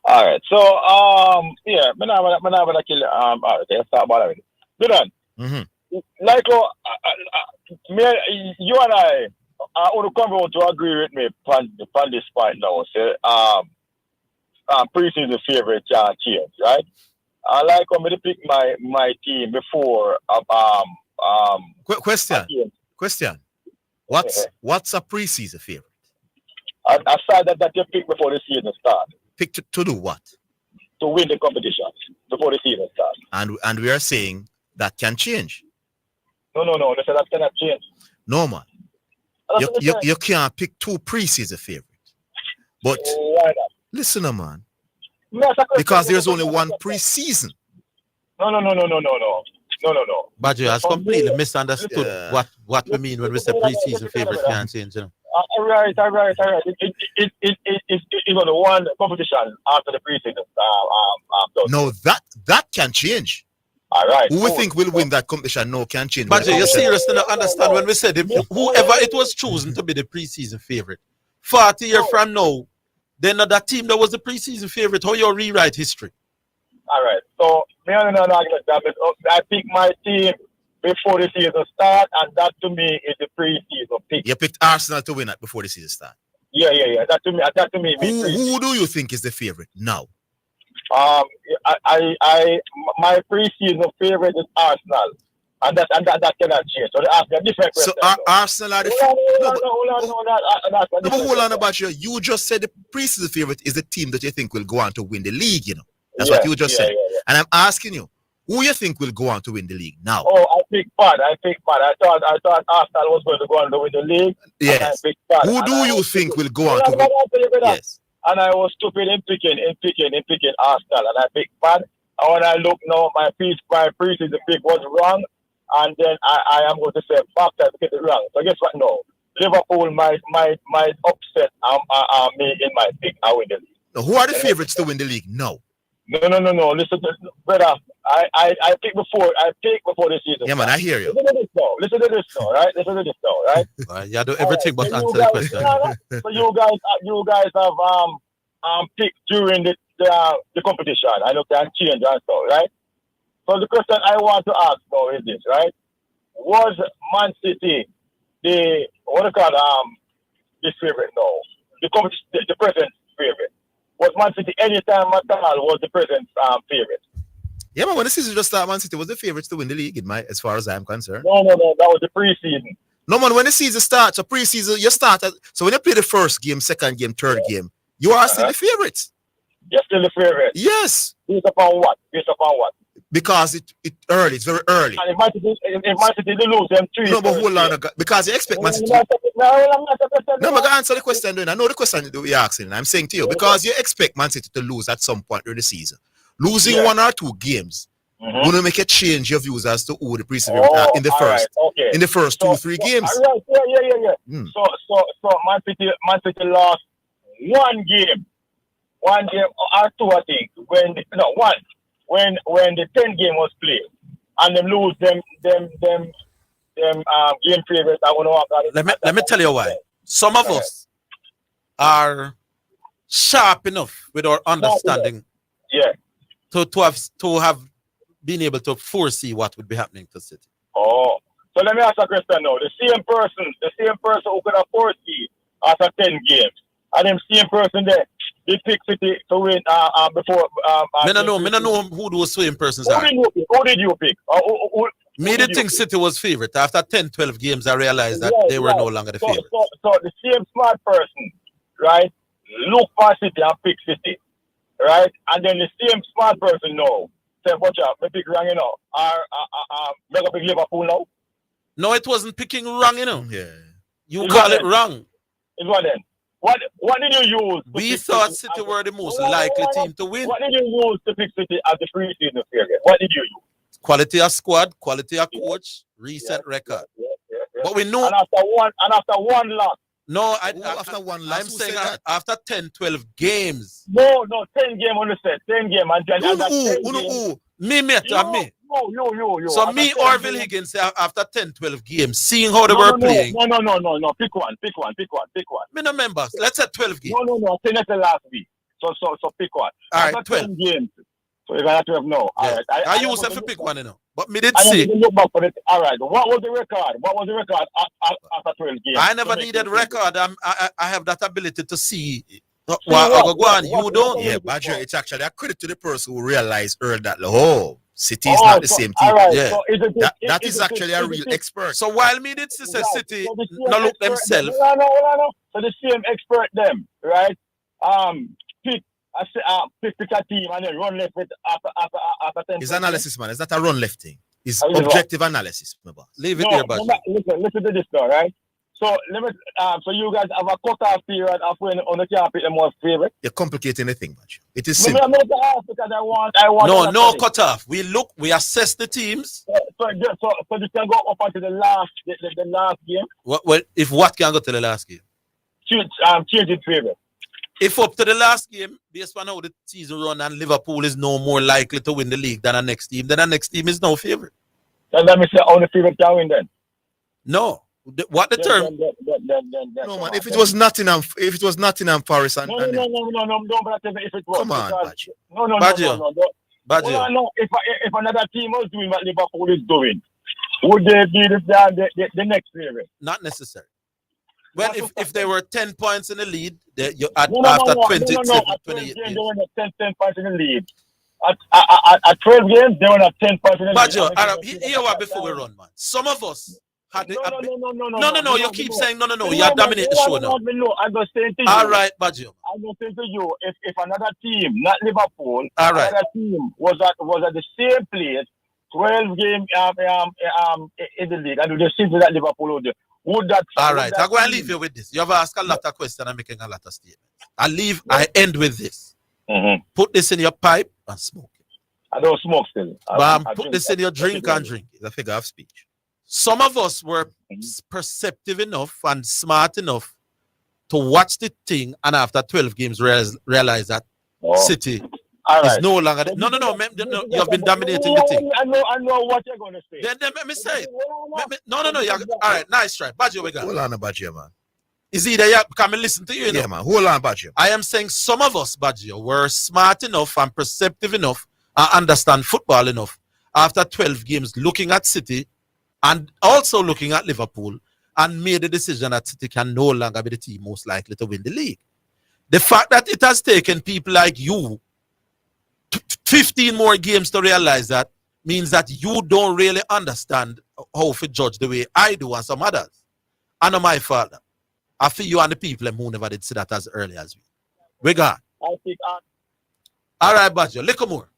All right, so okay, let's start about it. Zidane, like you and I would come out to agree with me on this point now. Say, preseason favorite can't change, right? I like when they pick my team before. Question. What's a preseason favorite? Aside that you pick before the season starts. Pick to do what? To win the competition before the season starts. And we are saying that can change. No. They say that cannot change. No, man. You can't pick two preseason favorites. But why not? Listen, man. Because there's only one preseason. No. Badger has completely misunderstood what we mean when we say preseason favorite can't change. You know? All right. It's on the one competition after the preseason. No, that can change. All right. Who we think will win that competition? No, can change. Badger, you're serious to not understand when we said whoever it was chosen to be the preseason favorite. 40 years from now, then that team that was the preseason favorite, how you rewrite history? All right. So, I pick my team before the season start, and that to me is the preseason pick. You picked Arsenal to win it before the season start. Yeah. That to me. Who do you think is the favorite now? My preseason favorite is Arsenal, and that cannot change. So they ask me a different question. So Arsenal are the favorite. Hold on about you. You just said the preseason favorite is the team that you think will go on to win the league. You know, that's what you just said. Yeah. And I'm asking you, who you think will go on to win the league now? Oh, I pick bad. I thought Arsenal was going to go on to win the league. Yes. Who do you think will go on to win? Yes. And I was stupid in picking Arsenal, and I picked bad. And when I look now, my preseason pick was wrong, and then I am going to say back to get it wrong. So guess what? No, Liverpool might upset me in my pick. I win the league. Now, who are the favorites to win the league? No. Listen, brother. I pick before the season. Yeah, man, I hear you. Listen to this now, right? You do everything but answer the question. So you guys have picked during the competition. I know can change and so, right? So the question I want to ask now is this, right? Was Man City the favorite now? The present favorite. Was Man City anytime at all was the present favorite? Yeah, man, when the season just started, Man City was the favorites to win the league, as far as I'm concerned. No, that was the preseason. No, man, when the season starts, so preseason, you start so when you play the first game, second game, third game, you are still the favorites. You're still the favorite? Yes. Based upon what? Because it's early, it's very early. And if Man City they lose them 3. No, but hold on, because you expect Man City. No, I'm going to answer the question. I know the question that you're asking. I'm saying to you, because you expect Man City to lose at some point during the season. Losing 1 or 2 games You want to make a change your views as to who the preseason in the all first, right, okay. in the first So, 2-3 games. All right, yeah. So Man City lost one game or two, I think. When the 10 game was played, and them lose them game favorites. I want to. Let me tell you why. Some of us are sharp enough with our understanding, to have been able to foresee what would be happening to City. Oh, so let me ask a question now. The same person who could have foresee after 10 games, and them same person there, they pick City to win before. Me no know who those same persons are. Who did you pick? Me did think City was favorite. After 10-12 games, I realized that they were no longer the favorite. So the same smart person, right, look for City and pick City, right? And then the same smart person now say, watch out, me pick wrong, you know, or make a pick Liverpool now. No, it wasn't picking wrong, you know. Yeah. You call it wrong. It's what then? What did you use? We thought City were the most likely team to win. What did you use to pick City as the preseason period? What did you use? Quality of squad, quality of coach, recent record. But we know. And after one loss. No, after one loss. I'm saying after 10-12 games. No, 10 game on the set. 10 game. Me. You. So me, Orville Higgins, say after 10-12 games, seeing how they were playing. No. Pick one. Me no members. Let's say 12 games. No. Say that's the last week. So pick one. All right, after 12 games. So you're gonna 12 now. All right. I used to pick one, you know. But me did see. Look back for it. All right. What was the record? After 12 games? I never needed record. I have that ability to see what go on. You don't. Yeah, Badger, it's actually a credit to the person who realized early that City is not the same team. Right. Yeah. So that is actually a real expert. So while me did say City not look themselves. No. So the same expert them, right? Pick a team and then run left with after 10. His analysis, man, is that a run left thing? It's objective analysis, my boss. Leave it here, Badger. Listen to this now, right? So let me. So you guys have a cut-off period of when on the can't pick the most favorite. You're complicating the thing, Badger. It is simple. I'm not ask because I want. No cut-off. We assess the teams. So this can go up until the last game. If what can go to the last game? Change it favorite. If up to the last game, based on how the season run and Liverpool is no more likely to win the league than the next team, then the next team is no favorite. Then let me say how the favorite can win then. No. What the term? No, man. If it was Nottingham Forest and no, but if it was. Come on, Badger. No. Badger. No. If another team was doing what Liverpool is doing, would they be the next favorite? Not necessary. Well, if they were 10 points in the lead, after 27, 28 games, they were at 10 points in the lead. At 12 games, they were at 10 points in the lead. Badger, hear what before we run, man. Some of us had No, you keep saying no. You are dominating the show now. I'm just saying to you. All right, Badger. I'm just saying to you, if another team, not Liverpool, another team was at the same place, 12 games in the league, and do the same thing that Liverpool would do. All right, I'm going to leave you with this. You have asked a lot of questions and making a lot of statements. I end with this. Put this in your pipe and smoke it. I don't smoke still. Put this in your drink and drink it. It's a figure of speech. Some of us were perceptive enough and smart enough to watch the thing and after 12 games realize that City is no longer... No, you have been dominating the thing. I know what you're going to say. Then let me say it. No. All right, nice try. Badger, we got. Hold on, Badger, man. Is either you come and listen to you, you know? Yeah, man. Hold on, Badger. I am saying some of us, Badger, were smart enough and perceptive enough and understand football enough after 12 games looking at City and also looking at Liverpool and made the decision that City can no longer be the team most likely to win the league. The fact that it has taken people like you 15 more games to realize that means that you don't really understand how to judge the way I do and some others. I know my father. I feel you and the people who never did see that as early as we. We gone. All right, Badger, little more.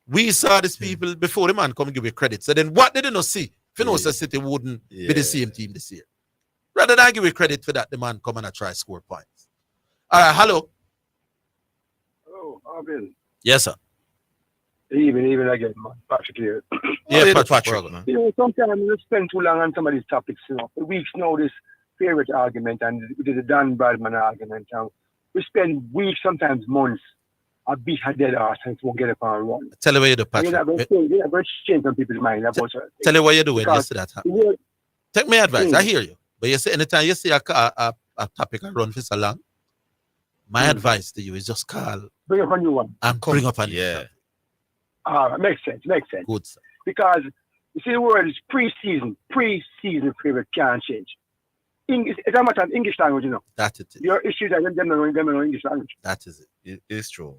We saw these people before the man come and give you credit. So then what did they not see? If you know City wouldn't be the same team this year. Rather than give you credit for that, the man come and try score points. All right, hello. Hello, Orville. Yes, sir. Even again, man. Patrick here. Yeah, Patrick, man. You know, sometimes you spend too long on some of these topics, you know. For weeks now, this favorite argument and the Dan Bradman argument. And we spend weeks, sometimes months, a beat a dead horse and it won't get up and run. Tell you what you do, Patrick. You're not going to change some people's mind about certain things. Tell you what you do when you see that happen. Take my advice. Mm. I hear you. But you see, anytime you see a topic and run for so long, my advice to you is just call. Bring up a new one. And bring up a new one. Makes sense. Good, sir. Because you see, the word is pre-season. Pre-season favorite can't change. English, it's a matter of English language, you know. That it is. Your issues are them know English language. That is it. It's true.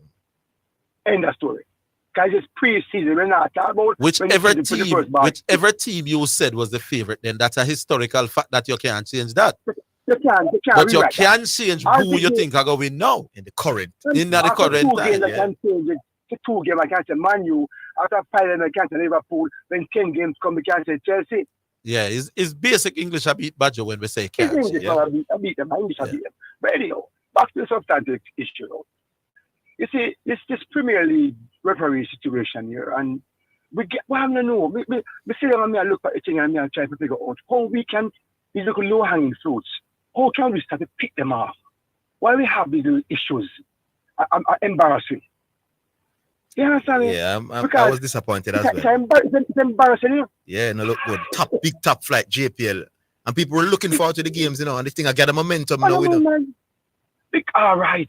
End of story. Because it's pre-season. We're not talking about whichever team you said was the favorite, then that's a historical fact that you can't change that. You can but you can change who you think are going to win now. In the current. In the current time. Can change it. To 2 games, I can't say Man U. After 5 games, I can't say Liverpool. When 10 games come, I can't say Chelsea. Yeah, it's basic English. I beat Badger when we say It's catch. English, Yeah. I beat them. English, I beat them. But anyhow, back to the substantive issue. Though. You see, this Premier League referee situation here, and we get. Well, I don't know. Me sit down and me look at it and me try to figure out how we can. These look low hanging fruits. How can we start to pick them off? Why we have these issues? I'm embarrassing. You understand me? Yeah, I was disappointed as well. It's embarrassing, you know? Yeah, no, look good. Big top flight JPL. And people were looking forward to the games, you know, and this thing I get a momentum now. All right.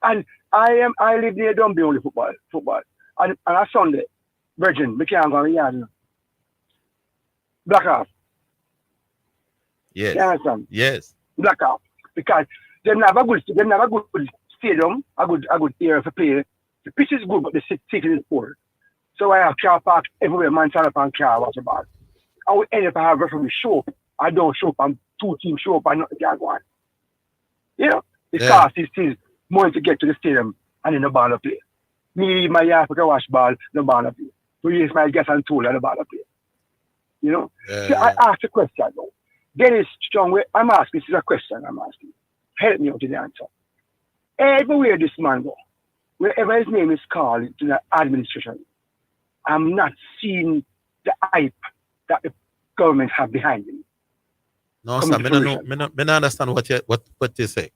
And I live near Dunby only football. And on Sunday, Virgin, we can't go on the yard, you know. Black off. Yes. You understand? Yes. Black off. Because they have a good stadium, a good area for play. The pitch is good, but the city is poor. So I have car parks everywhere, man, stand up and car watch the ball. I would end up have referee show up. I don't show up, and 2 teams show up, and nothing can go on. You know, the cost is still more to get to the stadium and then the ball of play. Me, my yard for wash ball, the ball of play. So use my gas and tool and the ball of play. You know? So I asked a question though. Dennis Strong, I'm asking, this is a question I'm asking. Help me out with the answer. Everywhere this man go, wherever his name is called to the administration, I'm not seeing the hype that the government have behind him. No, sir, I don't understand what you say.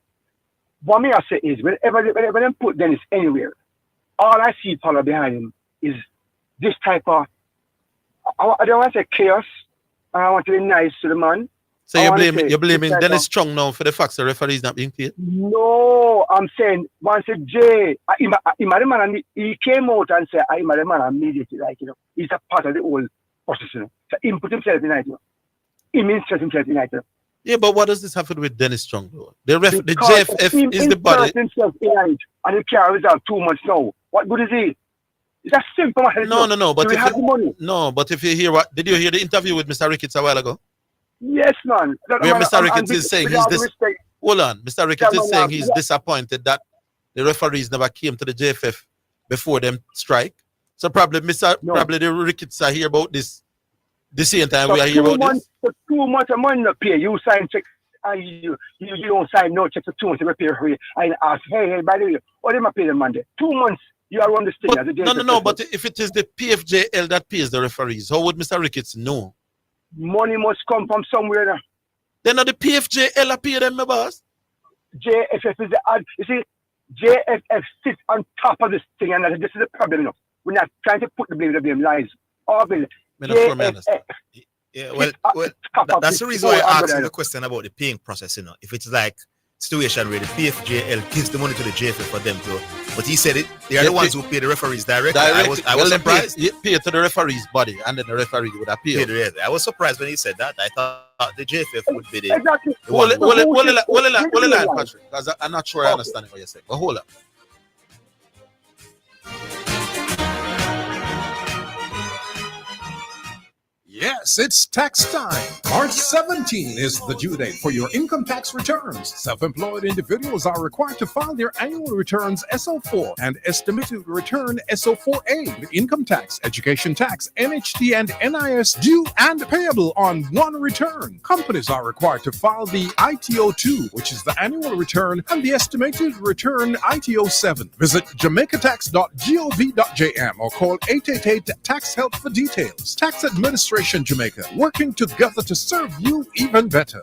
What me I say is, whenever they put Dennis anywhere, all I see follow behind him is this type of, I don't want to say chaos, I want to be nice to the man. So you're blaming Dennis Strong now for the fact the referee is not being paid? No, I'm saying once a Jay, he came out and said, I'm a man immediately, like, you know, he's a part of the whole process, you know. So he put himself in it, you know. He means himself in it, you know. Yeah, but what does this have to do with Dennis Strong, though? The JFF is the body. Himself in it, and he carries out 2 months now. What good is he? It's a simple matter. No. But if you hear did you hear the interview with Mr. Ricketts a while ago? Yes, man. Where Mr. Ricketts is saying hold on. Mr. Ricketts is saying he's disappointed that the referees never came to the JFF before them strike. So probably the Ricketts are here about this. The same time we are here about this. For 2 months a month to pay, you sign checks and you don't sign no checks for 2 months to pay for it. I ask, hey, by the way, what am I paying the Monday? 2 months you are on the thing. No, but if it is the PFJL that pays the referees, how would Mr. Ricketts know? Money must come from somewhere now. Then the PFJL pay them, my boss. JFF is the ad. You see, JFF sits on top of this thing, and this is the problem. You know, we're not trying to put the blame lies. Orville. Yeah, well, that's the reason why I asked the question about the paying process. You know, if it's like situation where the PFJL gives the money to the JFF for them to, but he said they are the ones who pay the referees directly. I was surprised. Pay to the referee's body, and then the referee would appeal. I was surprised when he said that. I thought the JFF would be the exactly. Hold the line, Patrick, because I'm not sure I understand what you're saying. But hold up. Yes, Yes, it's tax time. March 17 is the due date for your income tax returns. Self-employed individuals are required to file their annual returns SO4 and estimated return SO4A with income tax, education tax, NHT, and NIS due and payable on one return. Companies are required to file the ITO2, which is the annual return, and the estimated return ITO7. Visit jamaicatax.gov.jm or call 888-TAX-HELP for details. Tax Administration Jamaica, working together to serve you even better.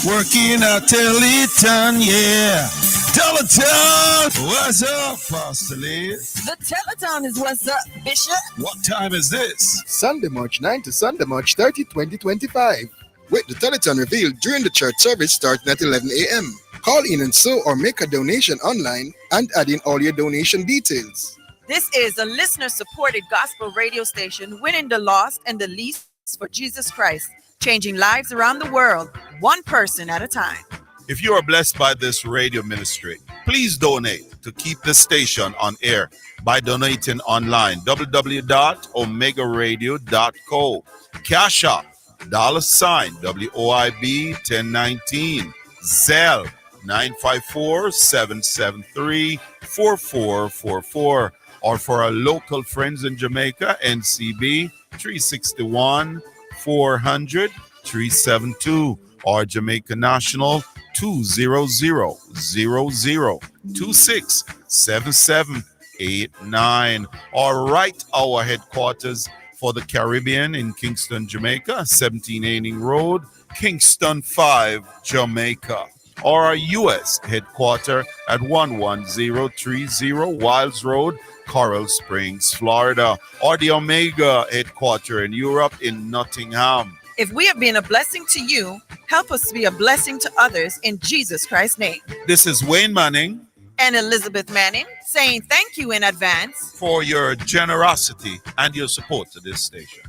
Working at Teleton, yeah. Teleton, what's up, Pastor Lee? The Teleton is what's up, Bishop. What time is this? Sunday, March 9 to Sunday, March 30, 2025. With the Teleton revealed during the church service starting at 11 a.m. Call in and sow or make a donation online and add in all your donation details. This is a listener-supported gospel radio station winning the lost and the least for Jesus Christ, changing lives around the world, one person at a time. If you are blessed by this radio ministry, please donate to keep the station on air by donating online, www.omegaradio.co. Cash App, $WOIB 1019, Zelle 954-773-4444, or for our local friends in Jamaica, NCB 361-400-372, or Jamaica National 200-0026-7789, or right our headquarters for the Caribbean in Kingston, Jamaica, 17 Aining Road, Kingston 5, Jamaica, or our U.S. headquarters at 11030 Wilds Road, Coral Springs, Florida, or the Omega headquarters in Europe in Nottingham. If we have been a blessing to you, help us to be a blessing to others in Jesus Christ's name. This is Wayne Manning and Elizabeth Manning saying thank you in advance for your generosity and your support to this station.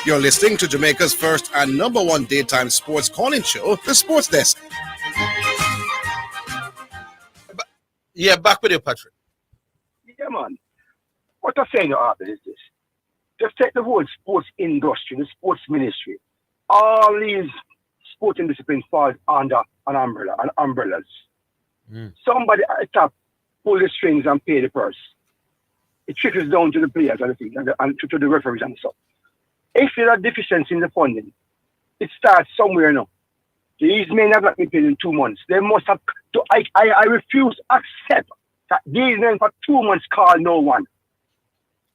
You're listening to Jamaica's first and number one daytime sports calling show, The Sports Desk. Yeah, back with you, Patrick. Yeah, man. What I'm saying, Orville, is this. Just take the whole sports industry, the sports ministry. All these sporting disciplines fall under an umbrella, and umbrellas. Somebody at the top pull the strings and pay the purse. It trickles down to the players and to the referees and so. If there's a deficiency in the funding, it starts somewhere now. These men have not been paid in 2 months. They must have. I refuse to accept that these men for 2 months call no one.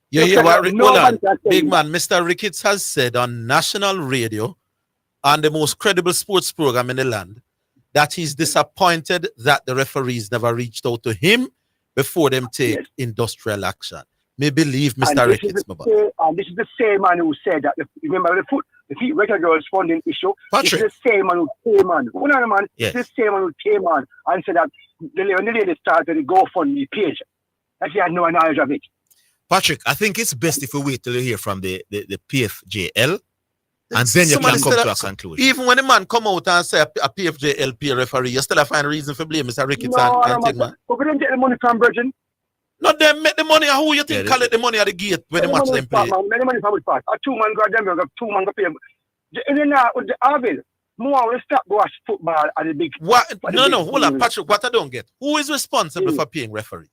Yeah, hold on. Big man, Mr. Ricketts has said on national radio and the most credible sports program in the land that he's disappointed that the referees never reached out to him before them take industrial action. Me believe Mr. Ricketts. And this is the same man who said that, remember the feet record girls funding issue? Patrick. This is the same man who came on. Yes. This is the same man who came on and said that when the lady started the GoFundMe page, that he had no knowledge of it. Patrick, I think it's best if we wait till you hear from the PFJL and then you can come to a conclusion. Even when the man come out and say a PFJL peer referee, you still find reason for blame Mr. Ricketts and thing, man. But we didn't get the money from Virgin. No, them make the money. Who you think collect the money at the gate when the match them play? Many money from which part? A 2 man got them, 2 man got pay. And then with the Orville, more will stop watch football at the big. What? No, hold on, Patrick. What I don't get. Who is responsible for paying referees?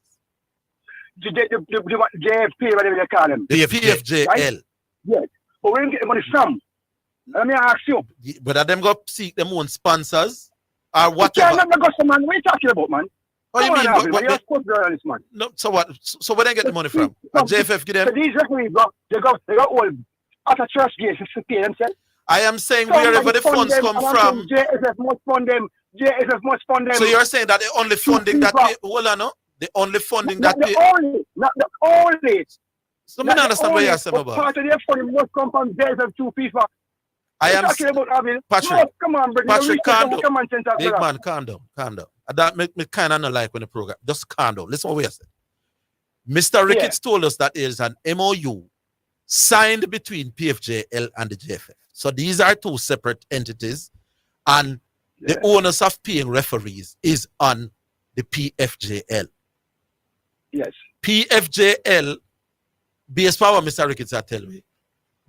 The JFP, whatever they call them. The PFJL. Right? Yes. But where do you get the money from? Let me ask you. But are them go seek them own sponsors or whatever? You can't go some man. What are you talking about, man? What do you mean? You're supposed to this man. No, so what? So where they get the money from? JFF give them? So these referees, they got all after church games to pay themselves. I am saying wherever the funds come from. JFF must fund them. JFF must fund them. So you're saying that the only funding that pay, hold on, no? The only funding not that the pay. Not the only. So I don't understand what you're saying about. Part of their funding must come from JFF to FIFA. I am talking about Orville. Patrick. No, come on, bro. Patrick, calm down. Big man, man, calm down. That make me kind of not like when the program. Just calm down. Listen what we said. Mr. Ricketts told us that there is an MOU signed between PFJL and the JFF. So these are two separate entities, and The onus of paying referees is on the PFJL. Yes. PFJL, based on what Mr. Ricketts had told me,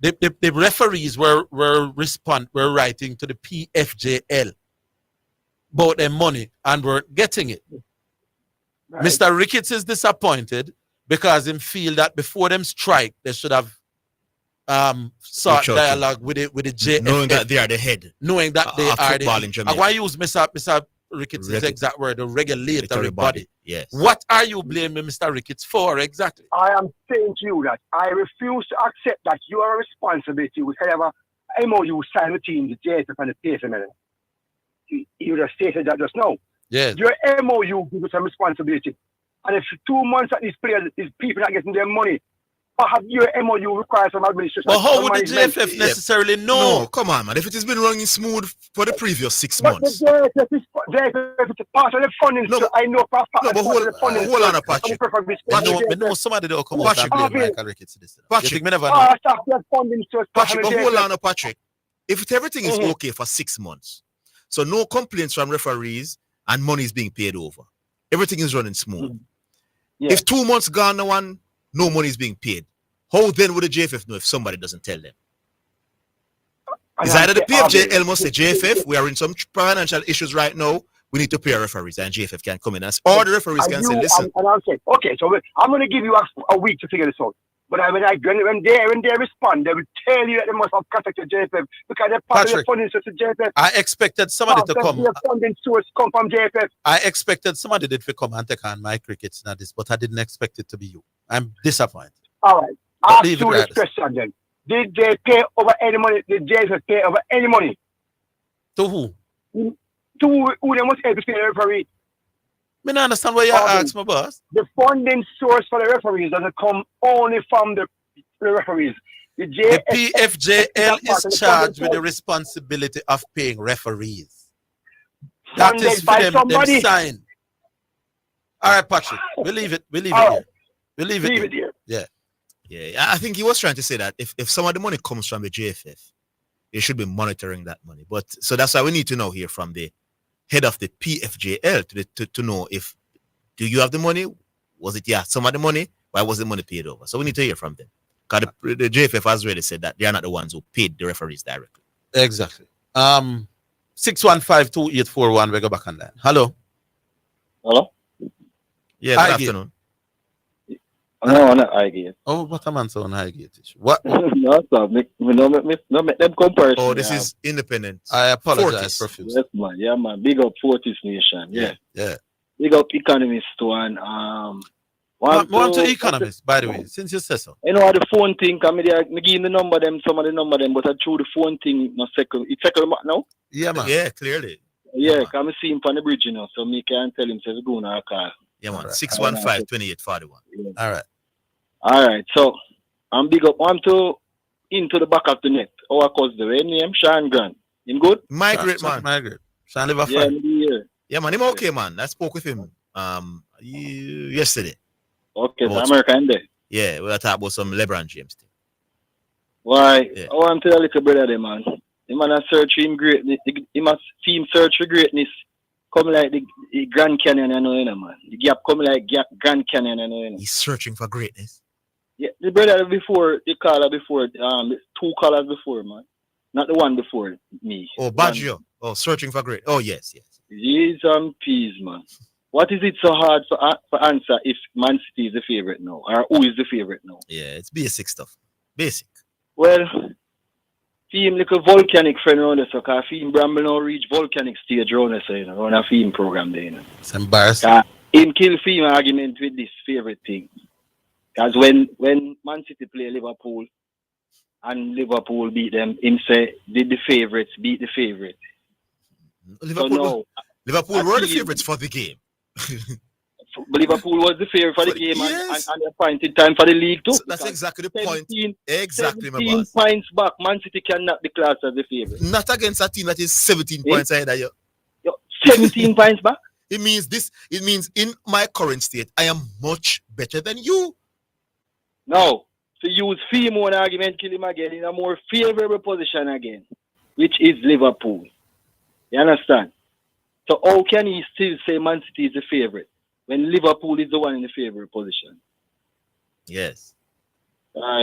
the referees were writing to the PFJL about their money and were getting it. Right. Mr. Ricketts is disappointed because him feel that before them strike, they should have sought dialogue with the JFF. Knowing that they are the head. Knowing that they are the in Jamaica. I want to use Mr. Ricketts' exact word, the regulatory body. Yes. What are you blaming Mr. Ricketts for exactly? I am saying to you that I refuse to accept that you are responsible to whatever MOU signed between the JSF and the PFM. You just stated that just now. Yes. Your MOU gives you some responsibility. And if 2 months that these players, these people are getting their money, perhaps your MOU requires some administration. But how would the JFF necessarily know? No, come on, man. If it has been running smooth for the previous 6 months. The JFF is part of the funding. No, so I know for a fact. No, but hold on, Patrick. I know somebody that will come out and blame Michael Ricketts. Patrick, me never know. Patrick, but hold on, Patrick. If everything is okay for 6 months, so no complaints from referees and money is being paid over, everything is running smooth. If 2 months gone, no money is being paid, how then would the JFF know if somebody doesn't tell them? It's either the PFJL must say, JFF, we are in some financial issues right now, we need to pay our referees, and JFF can come in, or the referees can say, listen. And I'll say, okay, so I'm going to give you a week to figure this out. But when they respond, they will tell you that they must have contacted JFF because they're part of the funding source of JFF. I expected somebody to come. The funding source come from JFF. I expected somebody to come and take on my crickets in this, but I didn't expect it to be you. I'm disappointed. All right. Ask you this question then. Did they pay over any money? Did JFF pay over any money? To who? To who they must pay to pay the referee. I don't understand why you ask my boss. The funding source for the referees doesn't come only from the referees. The PFJL is charged with the responsibility of paying referees. That is for them sign. All right, Patrick. We'll leave it. We'll leave it here. We'll leave it here. Yeah. Yeah, I think he was trying to say that if some of the money comes from the JFF, they should be monitoring that money. But so that's why we need to know here from the head of the PFJL to know if do you have the money? Was it some of the money? Why was the money paid over? So we need to hear from them. Because the JFF has already said that they are not the ones who paid the referees directly. Exactly. 615-2841. We go back on that. Hello. Hello. Yeah. Good afternoon. No, not Higgins. Oh, what a man so on Higgins. What? No, sir. Make them comparison. Oh, this is independent. I apologize profusely. Yes, man. Yeah, man. Big up Fortis Nation. Yeah. Big up Economist too, and one to Economist, by the way, since you said so. You know the phone thing, I give the number them, some of the number them, but I through the phone thing, no second. It's second now? Yeah, man. Yeah, clearly. Yeah, because I see him on the bridge, so me can tell him, says go on our car. Yeah, man. 615-2841. All right. So I'm big up. I'm into the back of the net. Our cousin, the name Sean Grant. Him good? Migrate, man. Migrate. Sean live Yeah, man. Him okay, man. I spoke with him yesterday. Okay, so American Day. Yeah, we were talking about some LeBron James thing. Why? Yeah. I want to tell a little brother there, man. Him man search for him greatness. He must see him search for greatness. Come like the Grand Canyon, man. The gap come like Grand Canyon, He's searching for greatness. Yeah, the brother before, the caller before, the 2 callers before, man. Not the one before me. Oh, Baggio. Oh, searching for great. Oh, yes. Jeez and peas, man. What is it so hard for answer if Man City is the favorite now? Or who is the favorite now? Yeah, it's basic stuff. Basic. Well, team like a volcanic friend around us, because team Bramble now reach volcanic stage around us, on a film program there, It's embarrassing. Him kill film argument with this favorite thing. Because when Man City play Liverpool and Liverpool beat them, him say, did the favourites beat the favourite? Liverpool were the favourites for the game. Liverpool was the favourite for the game, yes. and they appointed time for the league too. So that's exactly the point. Exactly, my 17 boss. points back, Man City cannot declare as the favourite. Not against a team that is 17 points ahead of you. 17 points back? It means in my current state, I am much better than you. No, to use FIMO argument, kill him again in a more favourable position again, which is Liverpool. You understand? So how can he still say Man City is the favorite when Liverpool is the one in the favorite position? Yes.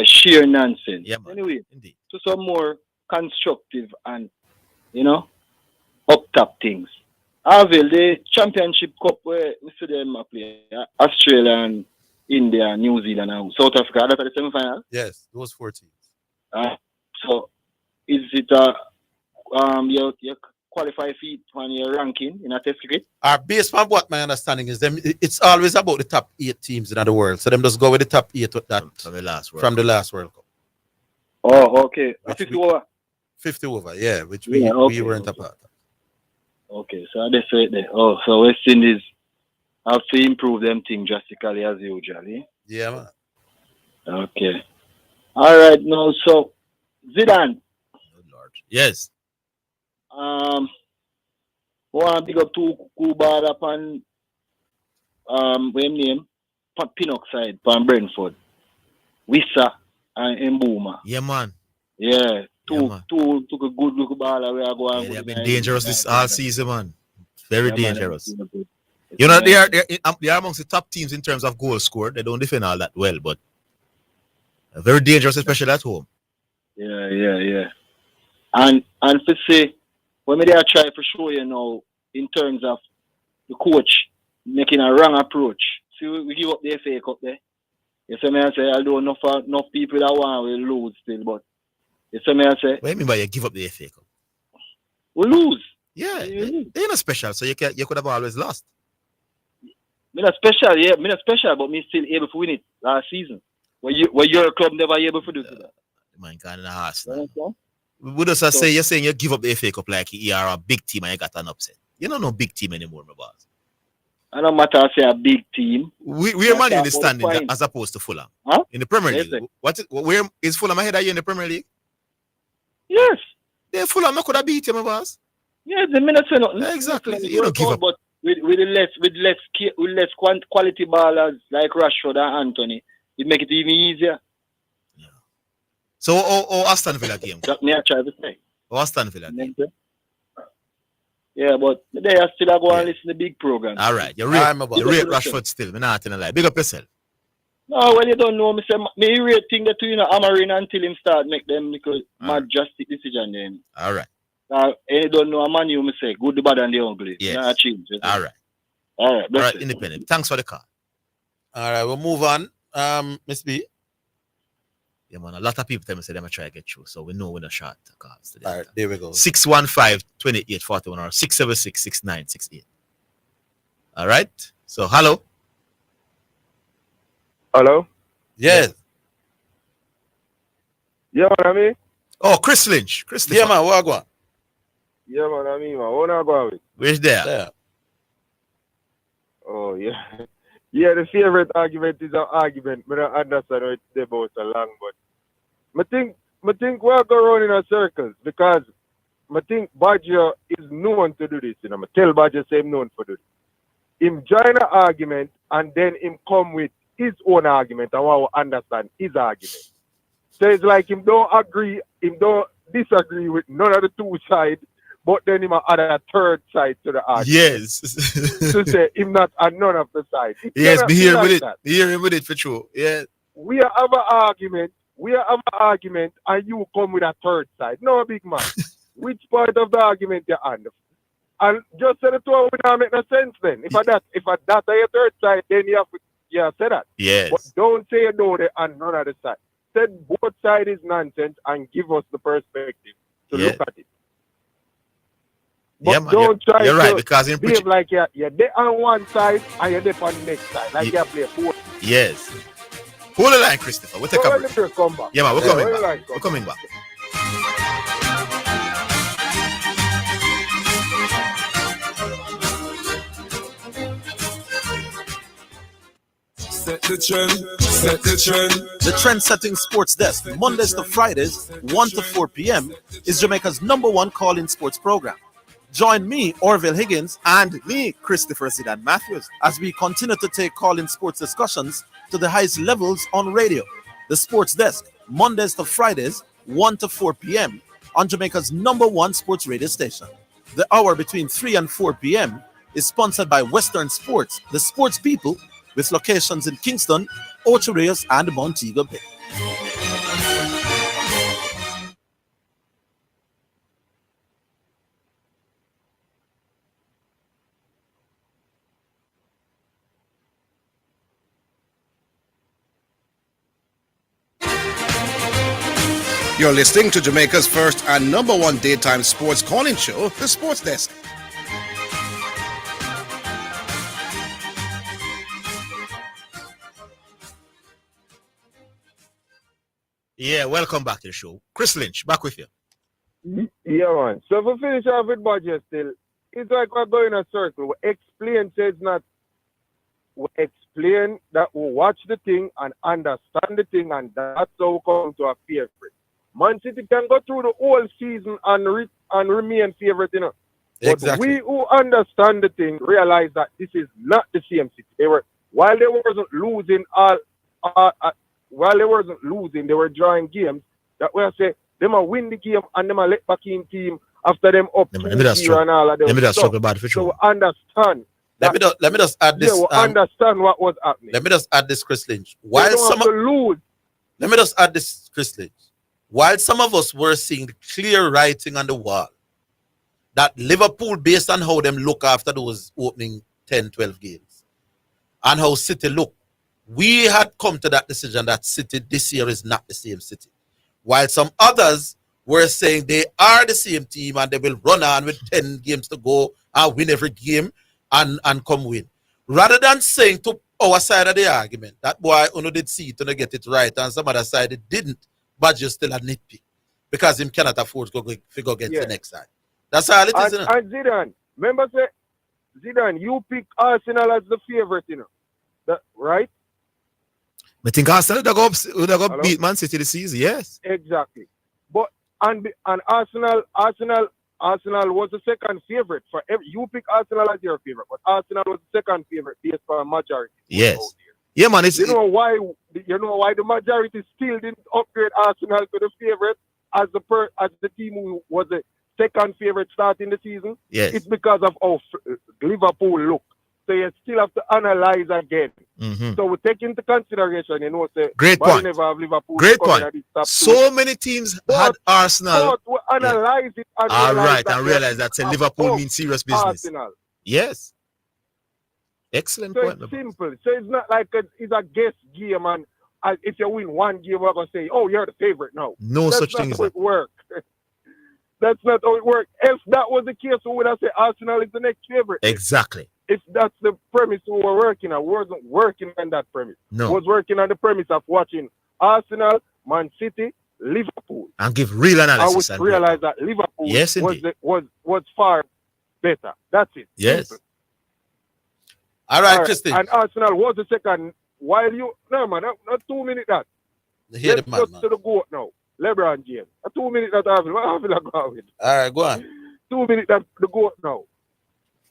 Sheer nonsense. Yeah, man. Anyway, Indeed. to some more constructive and, up top things. Orville, the Championship Cup where we see them play, Australia and India, New Zealand and South Africa, that's the semi-final? Yes, those 4 teams. So is it you qualify for your ranking in a test cricket? Based on what my understanding is, it's always about the top 8 teams in the world. So them just go with the top 8 with that from the last World Cup. Oh, okay. 50 over. 50 over, yeah, which we weren't a part of. Okay, so that's right there. Oh, so West Indies have to improve them things drastically as usual, eh? Yeah, man. Okay. All right, now, so Zidane. Yes. Want to big up to Kuba upon what name? Pinoxide from Brentford. Wissa and Mbuma. Yeah, man. Yeah. Took a good look ball we are going. They have been dangerous this all season, man. Very dangerous. Man, you know, they are amongst the top teams in terms of goals scored. They don't defend all that well, but very dangerous, especially at home. Yeah. And for say, when they are trying to show you now, in terms of the coach making a wrong approach. See, we give up the FA Cup there. You see me I say, although enough people that want will lose still, but you see me I say. What do you mean by you give up the FA Cup? We lose. Yeah, they're not special, so you could have always lost. Me not special, but me still able to win it last season. Where your club never able to do that. Man, kind of harsh. We just say you're saying you give up the FA Cup like you are a big team and you got an upset. You're not no big team anymore, my boss. I don't matter if say a big team. We're man in the standing as opposed to Fulham. Huh? In the Premier League. Where is Fulham ahead of you in the Premier League? Yes. Yeah, Fulham not could have beat you, my boss. Yeah, the minute say nothing. Exactly. You don't give up. But with less quality ballers like Rashford and Anthony, it make it even easier. Yeah. So, Aston Villa game. That me I try to say. Aston Villa game. Yeah, but they are still going to listen to big programs. All right, you rate Rashford still. Me not in a lie. Big up yourself. No, well, you don't know. Me say me rate thing that Amarin until him start make them because mad drastic decision then. All right. And you don't know a man you me say good, the bad, and the ugly. Yes. Nah, change. All right. All right. Independent. Thanks for the call. All right, we'll move on. Miss B. Yeah, man. A lot of people tell me say they're try to get through, so we know we're not short calls today. All right, there we go. 615-2841 or 676-6968. All right. So, hello. Hello? Yes. Yeah, man, I mean? Oh, Chris Lynch. Christopher. Yeah, man, what go? Yeah, man, I mean, man. What I go with? Where's there? Oh, yeah. Yeah, the favorite argument is an argument. I don't understand what it's about so long, but I think we'll go around in a circles because I think Badger is known to do this. I tell Badger say him known for this. Him join an argument and then him come with his own argument and we understand his argument. So it's like him don't disagree with none of the two sides, but then him add a third side to the argument. Yes. To say him not on none of the sides. Yes, be here with it. Be here with it for sure. Yeah. We have an argument and you come with a third side. No, big man. Which part of the argument you're on? And just say the two will not make no sense then. If that's your third side, then you have to say that. Yes. But don't say you know it on none of the side. Say both sides is nonsense and give us the perspective to look at it. But yeah, man, don't try you're to right, because in behave like you're there on one side and you're there on the next side. Like you play four. Yes. Hold the line, Christopher. We'll take a break. Come back. Yeah, man, we're coming back. We're coming back. Set the trend, set the trend. The trend-setting sports desk, Mondays to Fridays, 1 to 4 p.m., is Jamaica's #1 call-in sports program. Join me, Orville Higgins, and me, Christopher Zidane Matthews, as we continue to take call-in sports discussions to the highest levels on radio. The sports desk, Mondays to Fridays, 1 to 4 p.m., on Jamaica's #1 sports radio station. The hour between 3 and 4 p.m. is sponsored by Western Sports, the sports people, with locations in Kingston, Ocho Rios, and Montego Bay. You're listening to Jamaica's first and number one daytime sports calling show, The Sports Desk. Yeah, welcome back to the show. Chris Lynch, back with you. Yeah, man. So if we finish off with budget still, it's like we're going in a circle. We explain, says not. We explain that we watch the thing and understand the thing, and that's how we come to a favorite. Man City can go through the whole season and remain favorite, you know. Exactly. But we who understand the thing realize that this is not the same City. They were, while they wasn't losing they were drawing games. That we say them a win the game and them a let back in team after them up 2-0 and all of them. Let me just talk about it for So sure. we understand. Let me just add this. Yeah, we understand what was happening. Let me just add this, Chris Lynch. Let me just add this, Chris Lynch. While some of us were seeing the clear writing on the wall that Liverpool, based on how them look after those opening 10, 12 games, and how City look, we had come to that decision that City this year is not the same City. While some others were saying they are the same team and they will run on with 10 games to go and win every game and come win. Rather than saying to our side of the argument, that boy only did see it and get it right, and some other side it didn't, but just still a nitpick because him cannot afford to go against the next side. That's all it is. And Zidane, remember say, Zidane, you pick Arsenal as the favorite, you know. That, right? I think Arsenal would have beat Man City this season, yes. Exactly. But and Arsenal was the second favorite for every. You pick Arsenal as your favorite, but Arsenal was the second favorite based on majority. Yes. Yeah, man. You know why the majority still didn't upgrade Arsenal to the favorite as the team who was the second favorite starting the season? Yes. It's because of how Liverpool look. So you still have to analyze again. Mm-hmm. So we take into consideration, say, Great point. Never have Liverpool. Great point. So many teams had Arsenal. But we analyze it and all realize right, that and realize that Liverpool means serious business. Arsenal. Yes. Excellent So point. it's simple. So it's not like it's a guess game, and if you win one game, we're gonna say, "Oh, you're the favorite." No, No such thing as that. That's not how it works. If that was the case, we would have said Arsenal is the next favorite. Exactly. If that's the premise we were working on, we wasn't working on that premise. No. We was working on the premise of watching Arsenal, Man City, Liverpool, and give real analysis. I would realize that Liverpool yes, was far better. That's it. Yes. Simple. All right, Christy. And Arsenal was the second. While you no man, not 2 minutes that. Let's go to the goat now. LeBron James. A 2 minutes that I go with. All right, go on. 2 minutes that the goat now.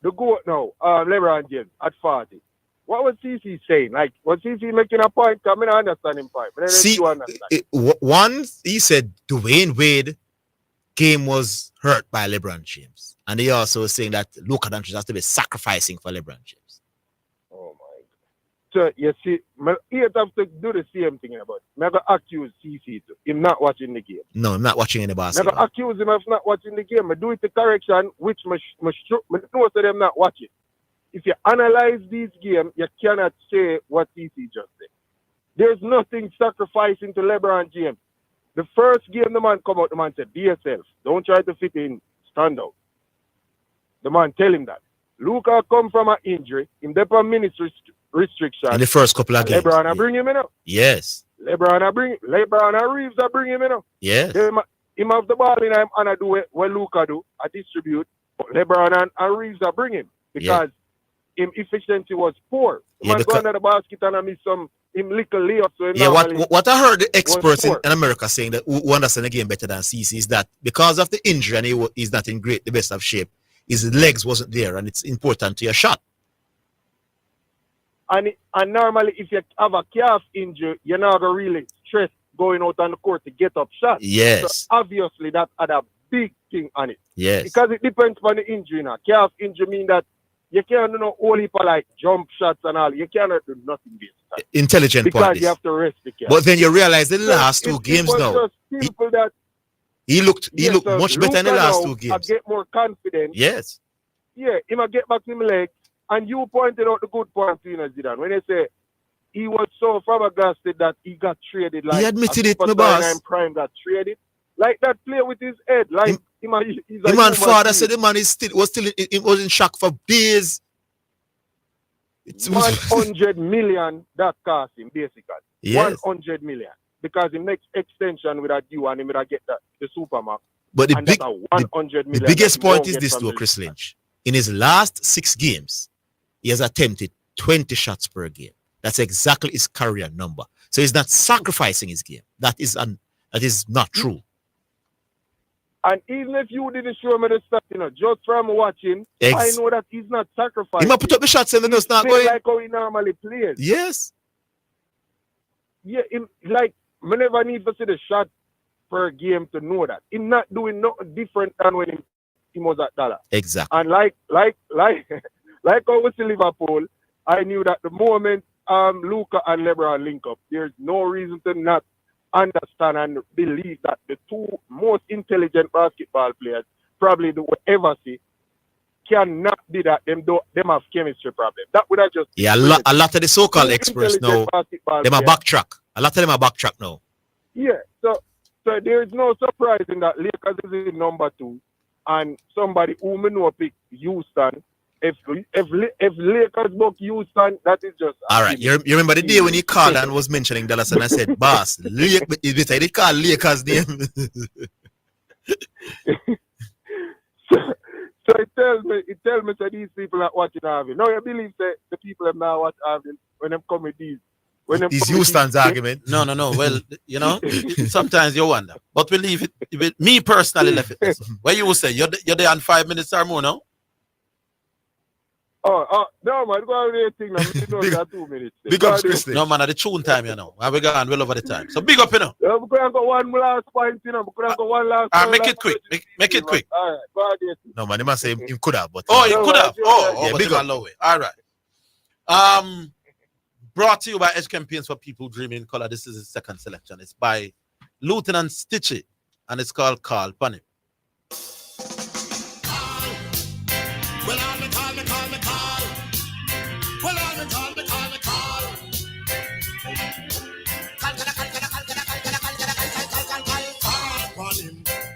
The goat now. LeBron James at 40. What was CC saying? Like, was CC making a point? I mean, I understand him point. But See, one, he said Dwayne Wade game was hurt by LeBron James. And he also was saying that Luka Doncic has to be sacrificing for LeBron James. Oh, my God. So, you see, he have to do the same thing about. Never accuse CC to him not watching the game. No, I'm not watching any basketball. Never accuse him of not watching the game. I do it the correction, which I know to them not watching. If you analyze these games, you cannot say what CC just said. There's nothing sacrificing to LeBron James. The first game the man come out, the man said, be yourself. Don't try to fit in, stand out. The man tell him that. Luka come from an injury, in the minutes restriction. In the first couple of games. LeBron bring him in. Yes. LeBron and Reeves bring him in. Yes. Him have the ball in him and I do what Luka do, I distribute. But LeBron and Reeves bring him because him efficiency was poor. The man go under the basket and I miss him little layups. So what I heard the experts in America saying that who understand the game better than CC is that because of the injury and he's not in the best of shape, his legs wasn't there and it's important to your shot. And normally if you have a calf injury, you're not going to really stress going out on the court to get up shots. Yes. So obviously that had a big thing on it. Yes. Because it depends on the injury now. Calf injury mean that you can't do no whole heap of like jump shots and all. You cannot do nothing basically. Intelligent because point. You have to rest the calf. But then you realize the last two games it was now. Just simple that He looked much better in the last two games. I get more confidence. Yes. Yeah, he might get back to my legs. And you pointed out the good point to Zidane. When they say he was so flabbergasted that he got traded. Like he admitted it, my boss. Prime got traded. Like that play with his head. Like he's the man father said the man was in shock for days. It's 100 million that cost him, basically. Yes. 100 million. Because the next extension with a due and him will get the Supermax. But the the biggest point is this though, Chris Lynch. In his last 6 games, he has attempted 20 shots per game. That's exactly his career number. So he's not sacrificing his game. That is not true. And even if you didn't show me the stats, just from watching, I know that he's not sacrificing. He might put up the shots and then it's not going. Like how he normally plays. Yes. Yeah, like, I never need to see the shot per game to know that. He's not doing nothing different than when he was at Dallas. Exactly. And like how we see Liverpool, I knew that the moment Luka and LeBron link up, there's no reason to not understand and believe that the two most intelligent basketball players probably do ever see cannot be that them have chemistry problem. That would have just a lot of the so-called experts now them are backtrack. A lot of them are backtrack now. Yeah, so there is no surprise in that Lakers is in number 2 and somebody who may know pick Houston. If Lakers book Houston, that is just all right. You remember the day when he called and was mentioning Dallas and I said, "Boss, they call Lakers name." So it tells me that these people are watching Harvey. Now you believe that the people are now watching Harvey when them come with these. Is Houston's argument? No. Well, sometimes you wonder, but we leave it. Me personally left it. Where you will say you're there in 5 minutes or more now. Oh, no, man, go on with thing now. We know 2 minutes. Big up, Christy. No, man, at the tune time, we gone well over the time. So big up, Yeah, we could have got one last point, We could have got one last point. Make it quick. Make it quick. All right, go ahead. No, man, he must say he could have, but... Oh, he could have. Yeah, big up. Low way. All right. Brought to you by Edge Campaigns for People Dreaming in Color. This is his second selection. It's by Lieutenant Stitchy, and it's called Call Panic. Well, I'm call. Well, I'm call.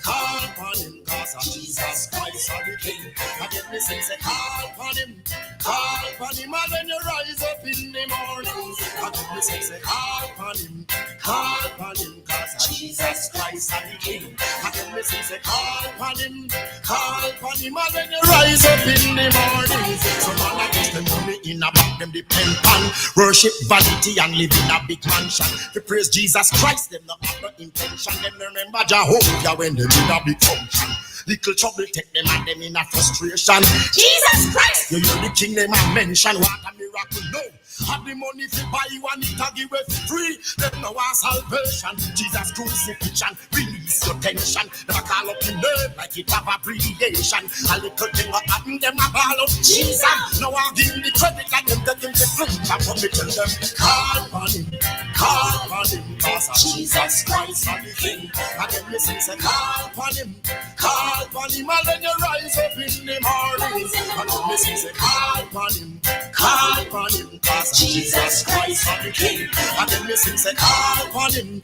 Call upon him, cause of Jesus Christ are the King. I get me say, call upon him, and when you rise up in the morning. I get me say, call upon him, cause of Jesus Christ are the King. I get me say, call upon him, and when you rise up in the morning. Some man I guess them money in a bank, them depend on worship vanity and live in a big mansion. To praise Jesus Christ, them not have no intention. Them remember Jehovah when they in a big function. Little trouble take them and them in a frustration. Jesus Christ! You hear the king name and mention what a miracle, no. Have the money to buy one, it a give it free. Them no want salvation. Jesus crucifixion, release your tension. Never call up your name like it have abbreviation. A little thing will happen, them a ball up Jesus. Now I give the credit like them take him to fruit. And from me tell them, call on him, cause of Jesus Christ on the King. And then me say, call on him, and then you rise up in the morning. And then me say, call on him, cause of Jesus Christ on the King. And then me say, call on him,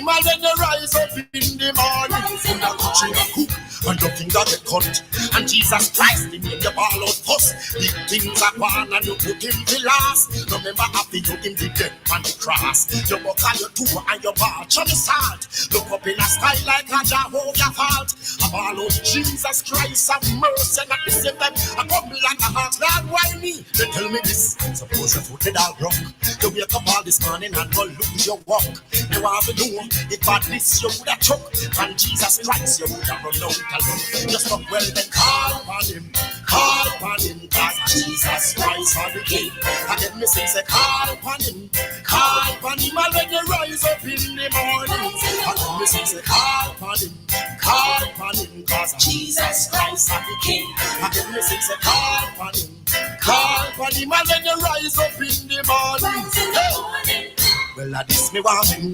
and then you rise up in the morning. From the country of cook, and nothing that get cut. And Jesus Christ, he made the ball out us. Big things are gone and you put him to last. No member happy you him the dead on the cross. You walk on your tour and your march on the salt. Look up in a sky like a Jehovah fault. A ball out Jesus Christ, have mercy. And at the same time, I come like a heart. Lord, why me? They tell me this. Suppose your foot all wrong. You wake up all this morning and go lose your walk. You have to do it, but this you would have choke. And Jesus Christ, you would have run out alone. Just stop well, then call on him, cause Jesus Christ are the King. And then me say, call upon him, and when you rise up in the morning. And then me say, call upon him, call upon him, cause Jesus Christ is the King. And then me say, call upon him. Call upon him and then you rise up in the morning. Hey. Well, I this me want him.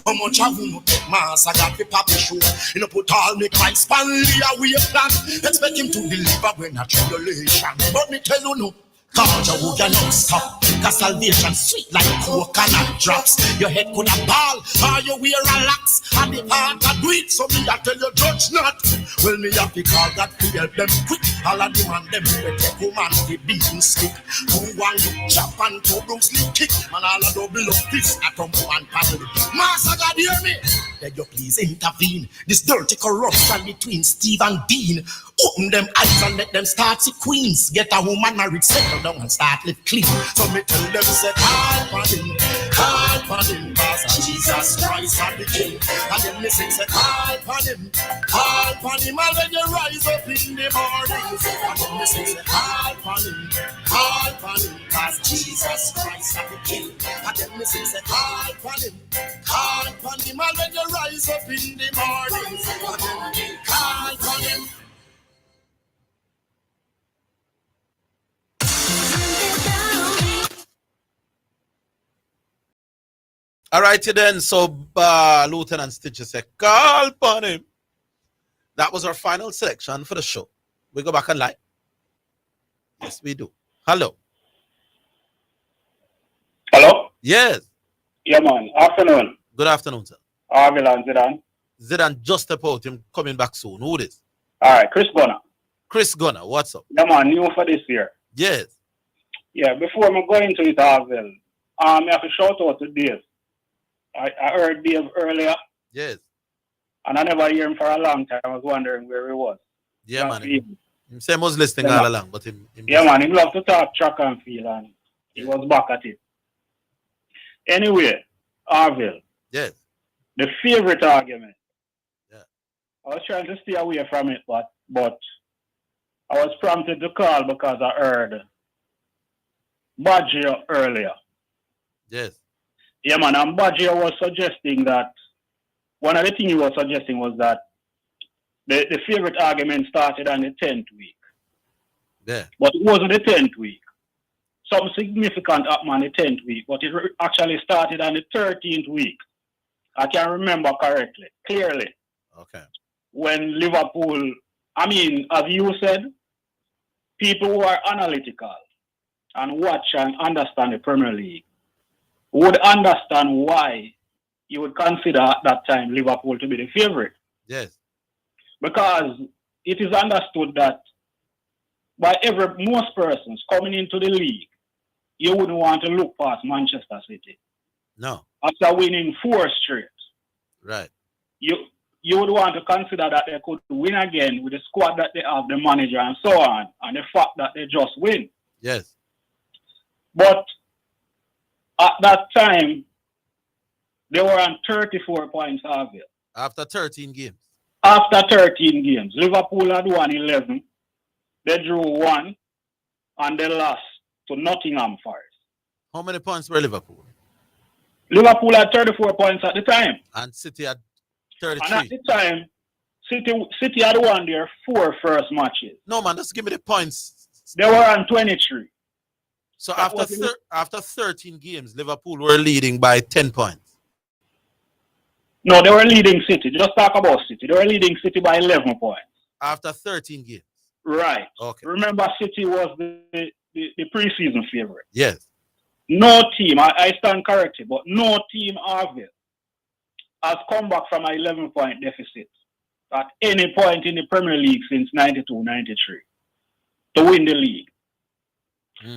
How much I want to take mass? I got the papi show. You know, put all me Christ family away plan. Expect him to deliver when a tribulation. But me tell you no. Cause you don't stop. Cause salvation sweet like coconut drops. Your head could have ball, or you wear a lax. And the heart a do it, so me I tell you judge not. Well, me have to call God to help them quick. All of them and them will take woman the beating stick. Who want to chop and two Bruce Lee kick. Man, all a double up this at a man family. Master God, hear me? Then you please intervene. This dirty corruption between Steve and Dean. Open them eyes and let them start see queens. Get a woman married, settle down and start live clean. So me tell them, say, call upon him, cause Jesus Christ is the King. And then me say, call upon him, and then you rise up in the morning. And then me say, call upon him, cause Jesus Christ is the King. And then me say, call upon him, and then you rise up in the morning. And then me call upon him. All righty then. So Lieutenant Stitcher said, call upon him. That was our final selection for the show. We go back and live. Yes, we do. Hello. Hello? Yes. Yeah, man. Afternoon. Good afternoon, sir. Orville and Zidane. Zidane just step out. Him coming back soon. Who this? All right, Chris Gunner. Chris Gunner. What's up? Yeah, man. New for this year. Yes. Yeah, before I go into it, Orville, I have to shout out to Dave. I heard Dave earlier. Yes. And I never hear him for a long time. I was wondering where he was. Yeah, man. Him say was listening all along, but him yeah, man. He loved to talk track and field, and he was back at it. Anyway, Orville. Yes. The favorite argument. Yeah. I was trying to stay away from it, but I was prompted to call because I heard Badger earlier. Yes. Yeah, man, and Badger was suggesting that one of the things he was suggesting was that the favorite argument started on the 10th week. Yeah. But it wasn't the 10th week. Something significant happened on the 10th week, but it actually started on the 13th week. I can remember correctly, clearly. Okay. When Liverpool, I mean, as you said, people who are analytical and watch and understand the Premier League would understand why you would consider at that time Liverpool to be the favorite. Yes. Because it is understood that by most persons coming into the league, you wouldn't want to look past Manchester City. No. After winning 4 straight. Right. You would want to consider that they could win again with the squad that they have, the manager and so on, and the fact that they just win. Yes. But at that time, they were on 34 points, Orville. After 13 games. After 13 games. Liverpool had won 11. They drew 1, and they lost to Nottingham Forest. How many points were Liverpool? Liverpool had 34 points at the time. And City had 33. And at the time, City had won their 4 first matches. No, man, just give me the points. They were on 23. So after 13 games, Liverpool were leading by 10 points. No, they were leading City. Just talk about City. They were leading City by 11 points. After 13 games. Right. Okay. Remember, City was the preseason favorite. Yes. No team, I stand corrected, but no team, Orville, has come back from an 11-point deficit at any point in the Premier League since 92-93 to win the league.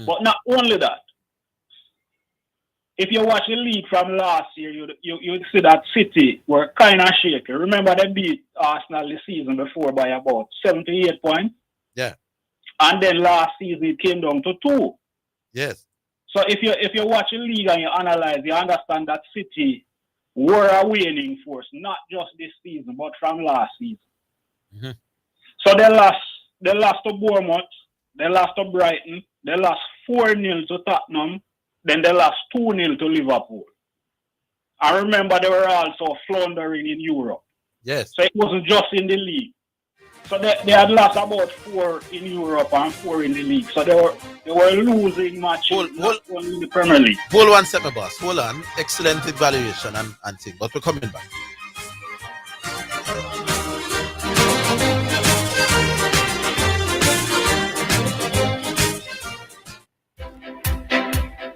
But not only that, if you watch the league from last year, you'd see that City were kind of shaky. Remember, they beat Arsenal the season before by about 78 points. Yeah. And then last season it came down to 2. Yes. So if you watch the league and you analyze, you understand that City were a winning force, not just this season, but from last season. Mm-hmm. So they lost to Bournemouth, they lost to Brighton, they lost 4-0 to Tottenham, then they lost 2-0 to Liverpool. I remember they were also floundering in Europe. Yes. So it wasn't just in the league. So they had lost about 4 in Europe and 4 in the league. So they were losing matches not only in the Premier League. Hold one second, boss. Hold on. Excellent evaluation and thing. But we're coming back.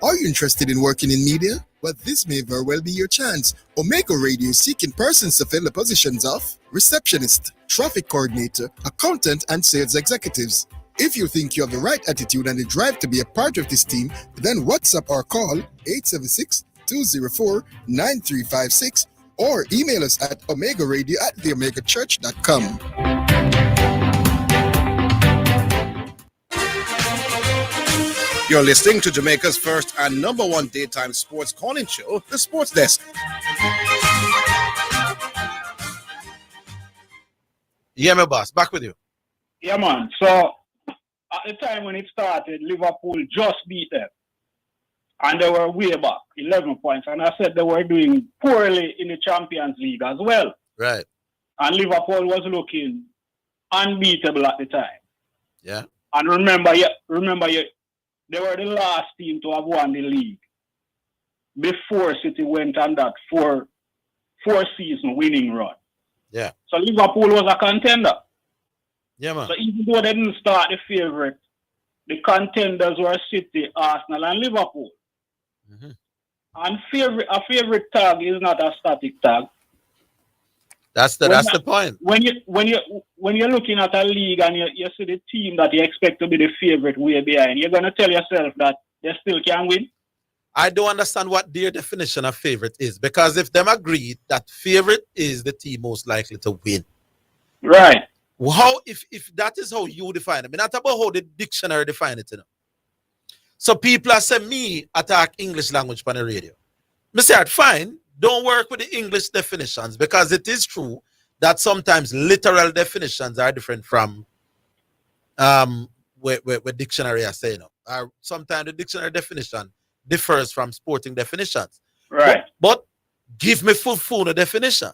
Are you interested in working in media? Well, this may very well be your chance. Omega Radio is seeking persons to fill the positions of receptionist, traffic coordinator, accountant, and sales executives. If you think you have the right attitude and the drive to be a part of this team, then WhatsApp or call 876-204-9356 or email us at omegaradio@theomegachurch.com. You're listening to Jamaica's first and number one daytime sports calling show, The Sports Desk. Yeah, my boss. Back with you. Yeah, man. So, at the time when it started, Liverpool just beat them. And they were way back, 11 points. And I said they were doing poorly in the Champions League as well. Right. And Liverpool was looking unbeatable at the time. Yeah. And remember, they were the last team to have won the league before City went on that four-season winning run. Yeah. So Liverpool was a contender. Yeah, man. So even though they didn't start the favorite, the contenders were City, Arsenal, and Liverpool. Mm-hmm. And a favorite tag is not a static tag. That's the point. When you're looking at a league and you see the team that you expect to be the favorite way behind, you're gonna tell yourself that they still can win. I don't understand what their definition of favorite is, because if them agreed that favorite is the team most likely to win, right? How if that is how you define it? I mean, not about how the dictionary define it, you know. So people are saying me attack English language on the radio. Me say, fine. Don't work with the English definitions, because it is true that sometimes literal definitions are different from what dictionary are saying. Or sometimes the dictionary definition differs from sporting definitions. Right. But give me full definition.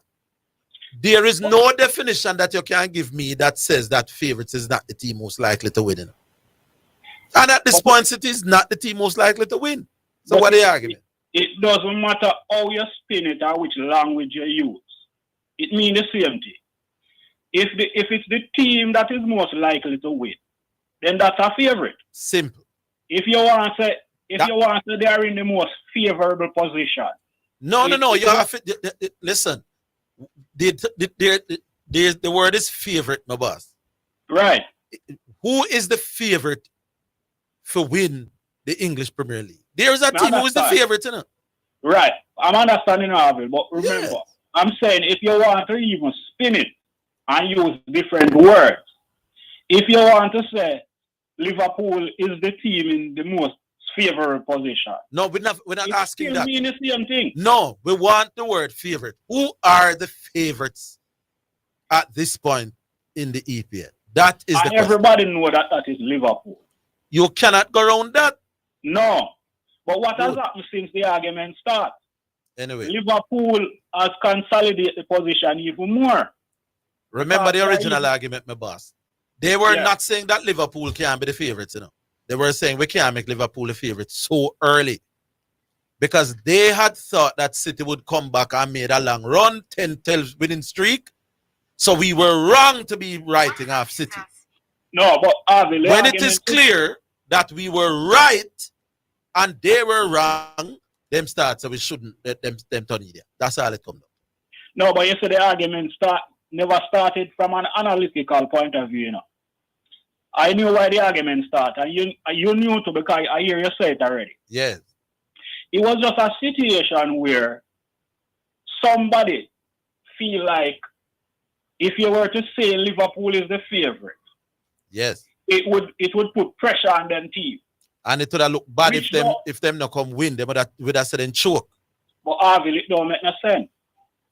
There is no definition that you can give me that says that favorites is not the team most likely to win. And at this point, it is not the team most likely to win. So what are the argument? It doesn't matter how you spin it or which language you use. It means the same thing. If it's the team that is most likely to win, then that's a favorite. Simple. If you want to say they are in the most favorable position. No. You have to listen. The word is favorite, my boss. Right. Who is the favorite for win the English Premier League? There is a team who is the favorite, you know. Right. I'm understanding, Orville, but remember, I'm saying if you want to even spin it and use different words, if you want to say Liverpool is the team in the most favorable position. No, we're not asking that. It mean the same thing. No, we want the word favorite. Who are the favorites at this point in the EPL? That is the question. Everybody know that is Liverpool. You cannot go around that. No. But what has happened since the argument started? Anyway. Liverpool has consolidated the position even more. Remember the original argument, my boss. They were not saying that Liverpool can be the favorites, you know. They were saying we can't make Liverpool the favorites so early. Because they had thought that City would come back and made a long run, 10-12 winning streak. So we were wrong to be writing off City. No, but when it is clear that we were right and they were wrong, them start, so we shouldn't let them turn idiot. That's all it comes up. No, but you see the argument never started from an analytical point of view, you know. I knew why the argument started, and you knew too, because I hear you say it already. Yes. It was just a situation where somebody feel like if you were to say Liverpool is the favorite, yes, it would put pressure on them team. And it would have looked bad if them not come win. They would have said then choke. But Orville, it don't make no sense.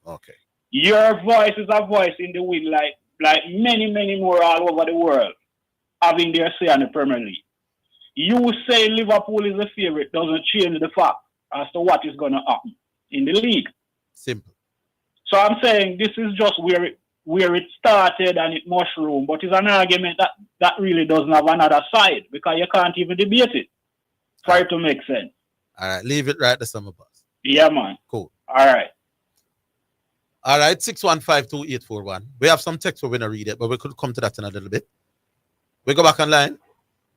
Okay. Your voice is a voice in the wind, like many more all over the world having their say on the Premier League. You say Liverpool is the favorite doesn't change the fact as to what is going to happen in the league. Simple. So I'm saying this is just where it started and it mushroomed, but it's an argument that really doesn't have another side because you can't even debate it for it to make sense. All right, leave it right the summer bus. Yeah, man. Cool. All right. All right, 6152841. We have some text we're going to read it, but we could come to that in a little bit. We go back online.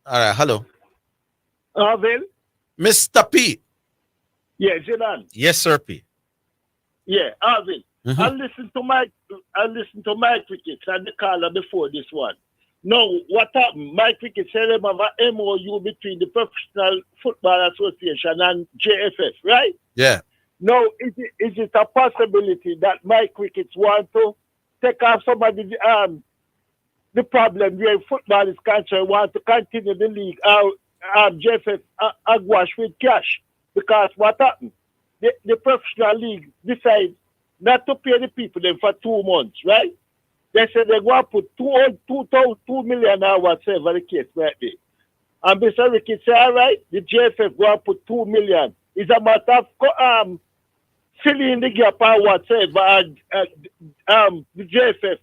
All right, hello. Orville? Mr. P. Yeah, Zidane. Yes, sir, P. Yeah, Orville. Mm-hmm. I listened to my cricket and the caller before this one. Now, what happened? My cricket said them have an MOU between the Professional Football Association and JFF, right? Yeah. Now, is it a possibility that my crickets want to take off some of the problem where football is concerned, want to continue the league, JFF agwash with cash? Because what happened? The professional league decide not to pay the people them for 2 months, right? They said they're going to put 2 million or whatever the case might be. And Mr. Ricky said, all right, the JFF going to put 2 million. It's a matter of filling the gap or whatever. The JFF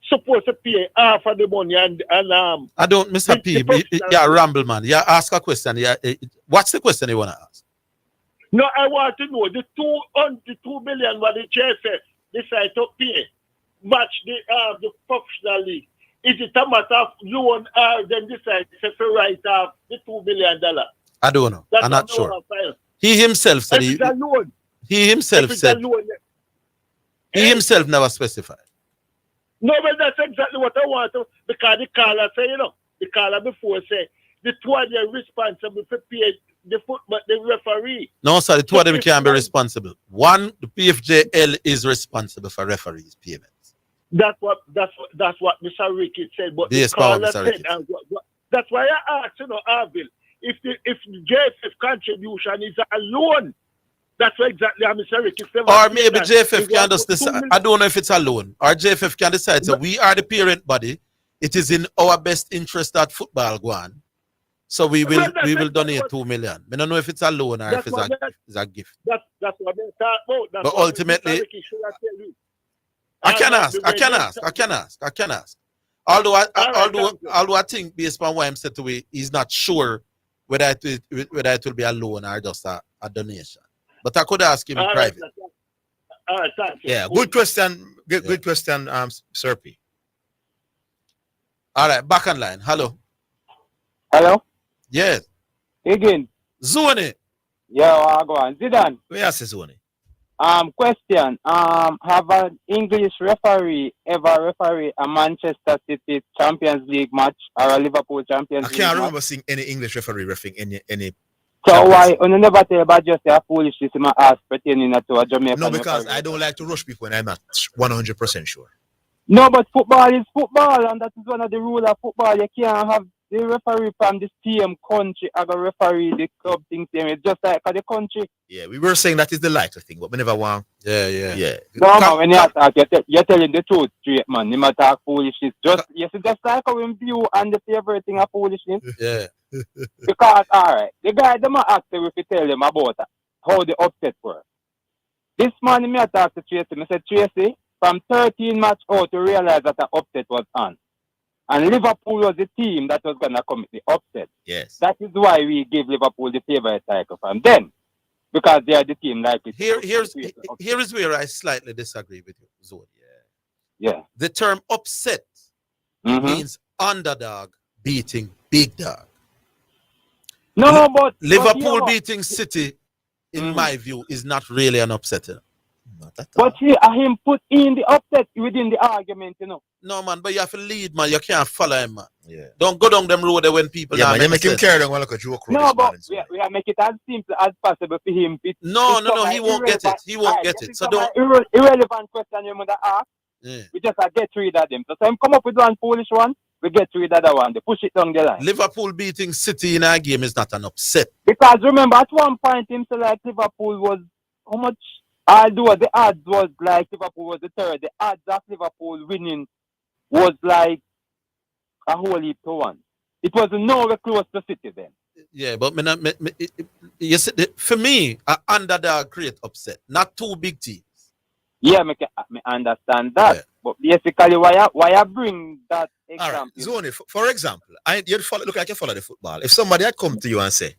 supposed to pay half of the money and I don't, Mr. P. Yeah, ramble, man. Yeah, ask a question. Yeah, what's the question you want to ask? No, I want to know the 2 million what the JFF decide to pay match the professional league. Is it a matter of loan or then decide to write off the $2 million? I don't know. I'm not sure. He himself said he himself said he himself never specified. No, but that's exactly what I want to, because the caller say, the caller before say the two of them responsible for pay the referee. No, sir, the two of them can't be responsible. One, the PFJL is responsible for referees' payments. That's what Mr. Ricky said. But yes, the caller Mr. said, that's why I asked, Orville, if the JFF contribution is a loan, that's what exactly Mr. Ricky said. Or maybe JFF can just decide. I don't know if it's a loan. Or JFF can decide. So we are the parent body. It is in our best interest that football go on. So we will donate 2 million. I don't know if it's a loan or if it's a gift. That's what they talk about. But ultimately, I can ask. Although I think based on what I'm said to me, he's not sure whether it will be a loan or just a donation. But I could ask him in private. All right, thank you. Yeah, good question. Good question, Sir P. All right, back on line. Hello. Hello? Yes. Higgins. Zone. Yeah, I go on. Zidane. Yes, Zone. Question. Have an English referee ever referee a Manchester City Champions League match or a Liverpool Champions League match? I can't remember seeing any English referee refereeing any. So why you never tell about just a foolishness in my ass pertaining to a Jamaican? No, because I don't like to rush people and I'm not 100% sure. No, but football is football, and that is one of the rules of football. You can't have the referee from the same country as a referee the club things same. It's just like the country. Yeah, we were saying that is the likely thing, but we never want. Yeah. No, man, when you talk, you're telling the truth straight, man. You might talk foolishness. Just like how we view and the favorite thing of foolishness. Yeah. Because, all right, the guy, them are active if you tell them about how the upset were. This morning, I talked to Tracy. I said, Tracy, from 13 match out to realize that the upset was on. And Liverpool was the team that was going to commit the upset. Yes. That is why we give Liverpool the favorite cycle from them. Because they are the team like it. Here is where I slightly disagree with you, Zone. Yeah. The term upset means underdog beating big dog. No, but Liverpool beating City, in my view, is not really an upset. But him put in the upset within the argument, No, man, but you have to lead, man. You can't follow him, man. Yeah. Don't go down them road when people. Yeah, man, you make him carry on like a joke. No, but we have make it as simple as possible for him. No, he won't get it. He won't get it. So don't. Irrelevant question you must ask. Yeah. We just get rid of them. So him come up with one foolish one. We get rid of that one. They push it down the line. Liverpool beating City in our game is not an upset. Because remember, at one point, him said like Liverpool was how much? Although the odds was like Liverpool was the third, the odds of Liverpool winning was like a whole heap to one. It was nowhere close to City then. Yeah, but you see, for me, an underdog create upset, not two big teams. Yeah, me understand that. Yeah. But basically, why I bring that All right, example? Zoni, for example, look like you follow the football. If somebody had come to you and say,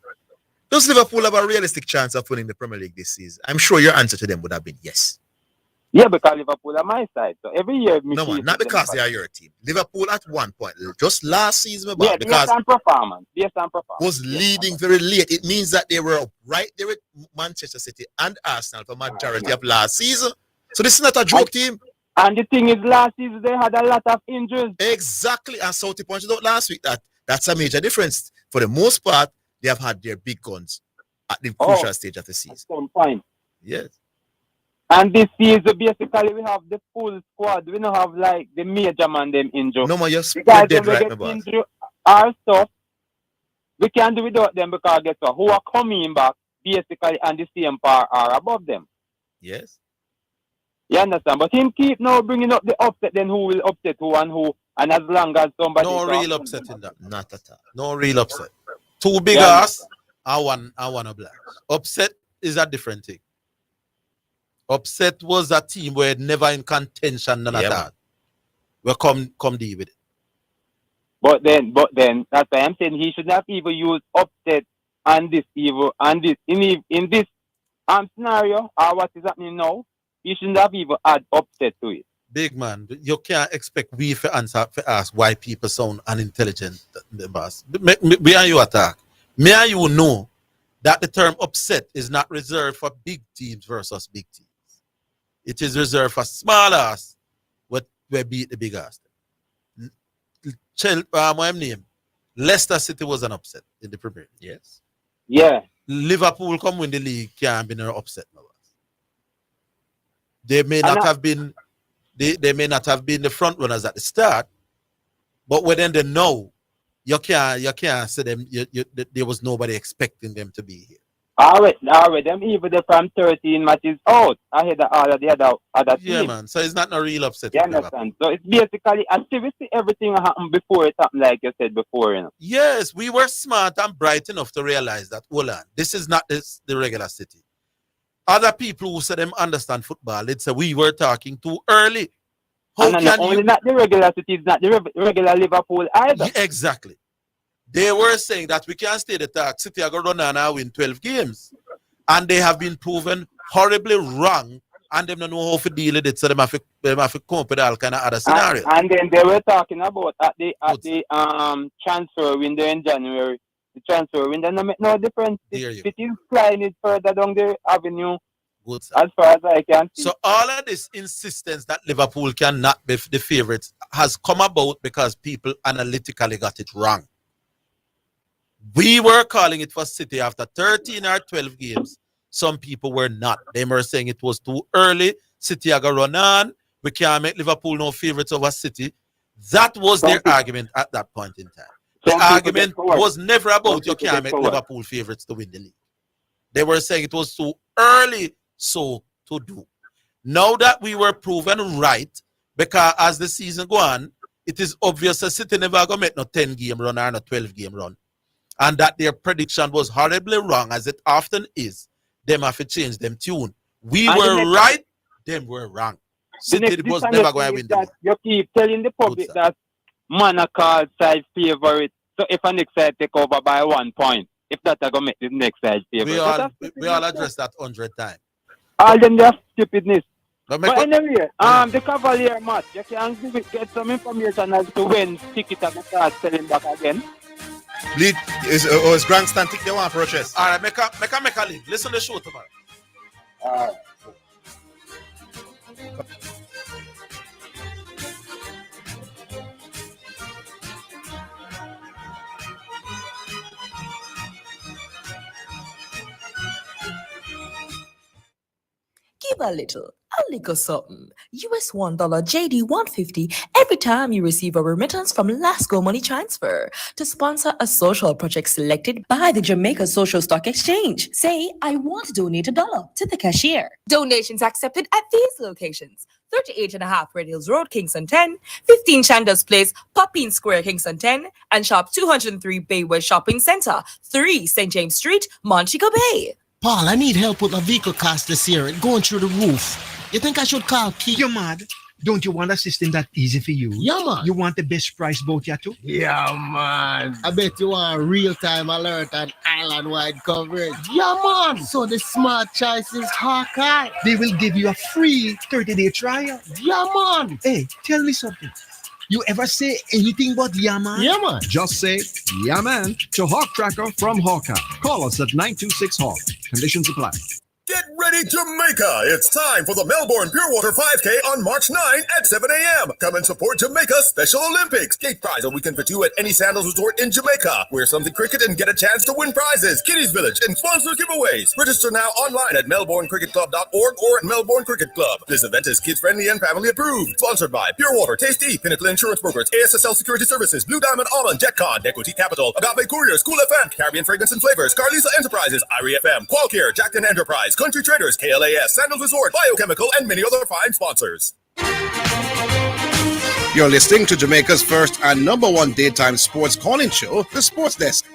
does Liverpool have a realistic chance of winning the Premier League this season? I'm sure your answer to them would have been yes. Yeah, because Liverpool are my side. So every year, No, man, not because they are your team. Liverpool at one point, just last season, yeah, because based on performance. was leading very late. It means that they were right there with Manchester City and Arsenal for majority of last season. So this is not a joke team. And the thing is, last season they had a lot of injuries. Exactly, and Southie pointed out last week that that's a major difference. For the most part, they have had their big guns at the crucial stage of the season. At some point. Yes. And this season, basically, we have the full squad. We don't have, like, the major man them injured. No more, you're when dead we right, get my boss. injured, our stuff, we can't do without them because, guess what, who are coming back, basically, on the same par are above them. Yes. You understand? But him keep now bringing up the upset, then who will upset who, and as long as somebody... No real upset in that. Not at all. No real upset. Two big ass, I want a black. Upset is a different thing. Upset was a team where never in contention, none of that. We come deal with it. But then, that's why I'm saying he should not even use upset and this evil and this in this scenario or what is happening now. He shouldn't have even add upset to it. Big man, you can't expect we to answer for ask why people sound unintelligent, the boss. Me and you attack. Me and you know that the term upset is not reserved for big teams versus big teams. It is reserved for small ass where beat the big ass. My name, Leicester City was an upset in the Premier League. Yes. Yeah. Liverpool come win the league can't be no upset. No. They may not have been they may not have been the front runners at the start, but when they know you can't say them there was nobody expecting them to be here. All right, them even from 13 matches out ahead of all of the other teams. Yeah, man. So it's not a real upset. You understand? So it's basically activity, everything happened before it happened, like you said before, you know. Yes, we were smart and bright enough to realize that, hold on, this is not the regular City. Other people who say them understand football, they'd say we were talking too early. How can only not the regular City, it's not the regular Liverpool either. Yeah, exactly. They were saying that we can't stay the talk. City are going to run and win 12 games. And they have been proven horribly wrong. And they don't know how to deal with it. So they have to come up with all kind of other scenarios. And then they were talking about at the transfer window in January. The transfer window no make no difference. It is flying it further down the avenue. Good, as far as I can see. So all of this insistence that Liverpool cannot be the favorites has come about because people analytically got it wrong. We were calling it for City after 13 or 12 games. Some people were not. They were saying it was too early. City are going to run on. We can't make Liverpool no favorites over City. That was their argument at that point in time. The argument was never about you can't make Liverpool favorites to win the league. They were saying it was too early so to do. Now that we were proven right, because as the season go on, it is obvious that City never going to make no 10-game run or no 12-game run. And that their prediction was horribly wrong, as it often is. Them have to change them tune. We were right, them were wrong. City was never going to win the league. You keep telling the public that man are called side favorite. So if a next side take over by 1 point, if that are going to make the next side favorite. We all address that 100 times. All them their stupidness. But anyway, the Cavalier match, you can get some information as to when tickets are going to start selling back again. Lead is grandstand ticket they want for a chest. All right, make a link. Listen to the show tomorrow. All right. Give a little something. US $1 JD 150 every time you receive a remittance from Lasco Money Transfer to sponsor a social project selected by the Jamaica Social Stock Exchange. Say, I want to donate $1 to the cashier. Donations accepted at these locations: 38.5 Red Hills Road, Kingston 10, 15 Chandos Place, Poppin Square, Kingston 10, and Shop 203 Bayway Shopping Center, 3 St. James Street, Montego Bay. Paul, I need help with my vehicle cost this year. It's going through the roof. You think I should call Keith? You're mad. Don't you want a system that easy for you? Yeah, man. You want the best price boat here too? Yeah, man. I bet you want real-time alert and island-wide coverage. Yeah, man. So the smart choice is Hawkeye. They will give you a free 30-day trial. Yeah, man. Hey, tell me something. You ever say anything but yeah, man? Yeah, man. Just say yeah, man to Hawk Tracker from Hawkeye. Call us at 926 Hawk. Conditions apply. Get ready, Jamaica! It's time for the Melbourne Pure Water 5K on March 9 at 7 a.m. Come and support Jamaica's Special Olympics. Gate prize a weekend for two at any Sandals resort in Jamaica. Wear something cricket and get a chance to win prizes, Kiddies Village, and sponsor giveaways. Register now online at melbournecricketclub.org or at Melbourne Cricket Club. This event is kids-friendly and family-approved. Sponsored by Pure Water, Tasty, Pinnacle Insurance Brokers, ASSL Security Services, Blue Diamond Almond, Jetcon, Equity Capital, Agave Courier, School FM, Caribbean Fragrance and Flavors, Carlisa Enterprises, Irie FM, Qualcare, Jackton Enterprise, Country Traders, KLAS, Sandals Resort, Biochemical, and many other fine sponsors. You're listening to Jamaica's first and number one daytime sports calling show, The Sports Desk.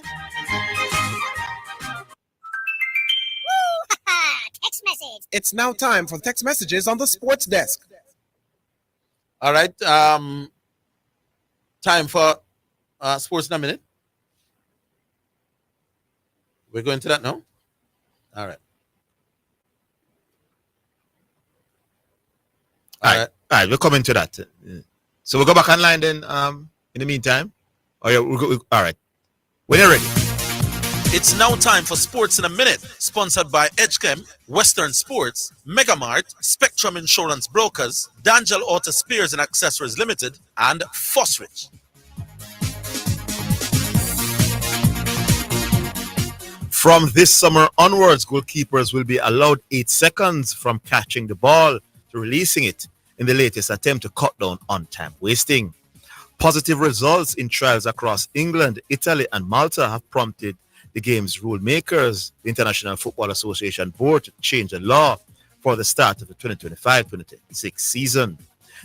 Text message. It's now time for text messages on the Sports Desk. All right. Time for Sports in a Minute. We're going to that now? All right. All right, we're coming to that. So we'll go back online then in the meantime. Oh, yeah, all right. When you're ready. It's now time for Sports in a Minute, sponsored by Edgechem, Western Sports, Megamart, Spectrum Insurance Brokers, D'Angelo Auto Spears and Accessories Limited, and Fosrich. From this summer onwards, goalkeepers will be allowed 8 seconds from catching the ball to releasing it in the latest attempt to cut down on time wasting. Positive results in trials across England, Italy, and Malta have prompted the game's rule makers, the International Football Association Board, to change the law for the start of the 2025-2026 season.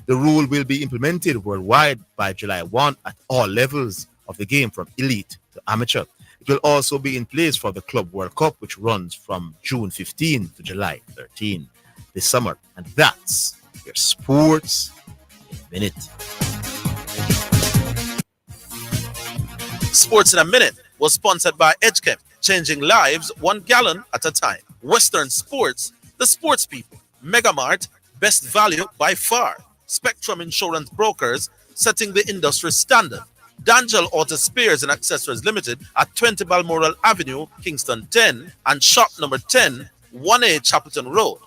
The rule will be implemented worldwide by July 1 at all levels of the game, from elite to amateur. It will also be in place for the Club World Cup, which runs from June 15 to July 13 this summer. And that's your Sports in a Minute. Sports in a Minute was sponsored by Edgechem, changing lives 1 gallon at a time. Western Sports, the sports people. Megamart, best value by far. Spectrum Insurance Brokers, setting the industry standard. D'Angelo Auto Spears and Accessories Limited at 20 Balmoral Avenue, Kingston 10, and shop number 10, 1A Chapelton Road.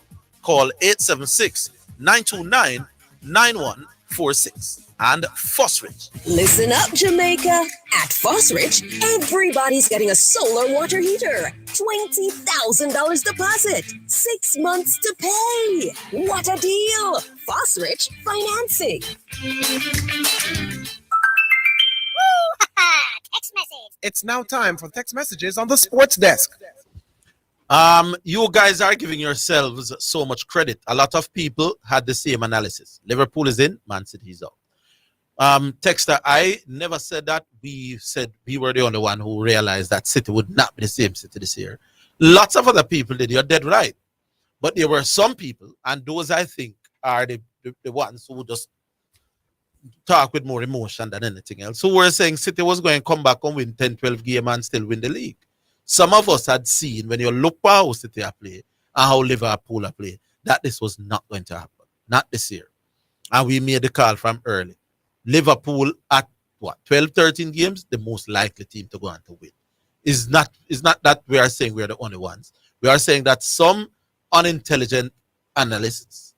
Call 876-929-9146. And Fosrich. Listen up, Jamaica. At Fosrich, everybody's getting a solar water heater. $20,000 deposit. 6 months to pay. What a deal. Fosrich Financing. Text message. It's now time for text messages on the Sports Desk. You guys are giving yourselves so much credit. A lot of people had the same analysis. Liverpool is in, Man City is out. Texter, I never said that. We said we were the only one who realized that City would not be the same City this year. Lots of other people did. You're dead right. But there were some people, and those I think are the ones who just talk with more emotion than anything else, who were saying City was going to come back and win 10, 12 games and still win the league. Some of us had seen, when you look at how City are playing and how Liverpool are playing, that this was not going to happen. Not this year. And we made the call from early. Liverpool at 12, 13 games, the most likely team to go on to win. It's not that we are saying we are the only ones. We are saying that some unintelligent analysts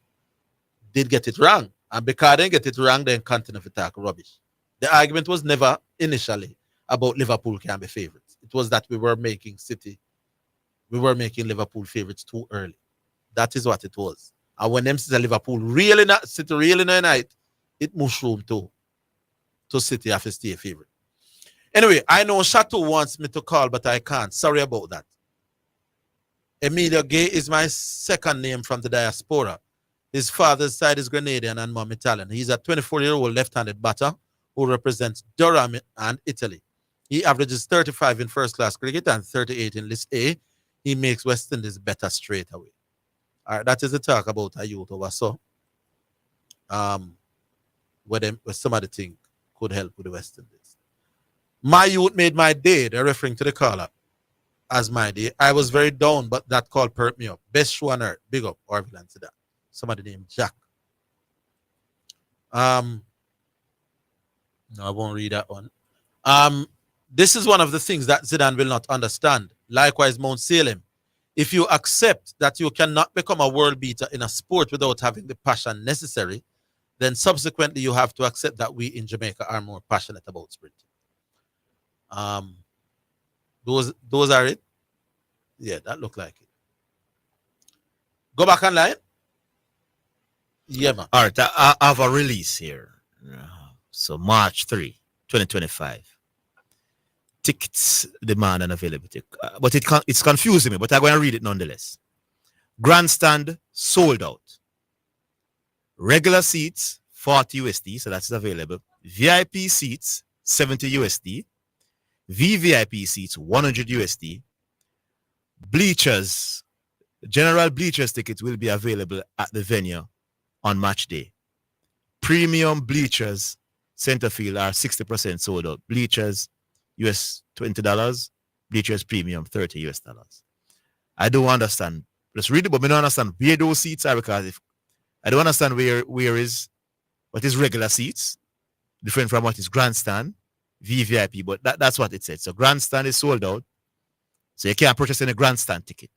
did get it wrong. And because they get it wrong, they continue to talk rubbish. The argument was never initially about Liverpool can be favorites. It was that we were making Liverpool favorites too early. That is what it was. And when them said Liverpool City really night, it mushroomed to City have to stay a favorite. Anyway, I know Chateau wants me to call, but I can't. Sorry about that. Emilio Gay is my second name from the diaspora. His father's side is Grenadian and mom Italian. He's a 24-year-old left-handed batter who represents Durham and Italy. He averages 35 in first-class cricket and 38 in List A. He makes West Indies better straight away. All right, that is the talk about a youth over so. Where some of the thing could help with the West Indies. My youth made my day. They're referring to the caller as my day. I was very down, but that call perked me up. Best show on earth. Big up, Orville and Zidane. Somebody named Jack. No, I won't read that one. This is one of the things that Zidane will not understand. Likewise, Mount Salem. If you accept that you cannot become a world beater in a sport without having the passion necessary, then subsequently you have to accept that we in Jamaica are more passionate about sprinting. Those are it. Yeah, that look like it. Go back online. Yeah, man. All right, I have a release here. So March 3, 2025. Tickets demand and availability. But it's confusing me, but I'm going to read it nonetheless. Grandstand sold out. Regular seats, 40 USD, so that's available. VIP seats, 70 USD. VVIP seats, 100 USD. Bleachers, general bleachers tickets will be available at the venue on match day. Premium bleachers, center field are 60% sold out. Bleachers, US $20. Bleachers premium, $30 US. I don't understand. Let's read it, but I don't understand where those seats are because if I don't understand what is regular seats, different from what is grandstand, VVIP, but that's what it said. So grandstand is sold out. So you can't purchase any grandstand ticket.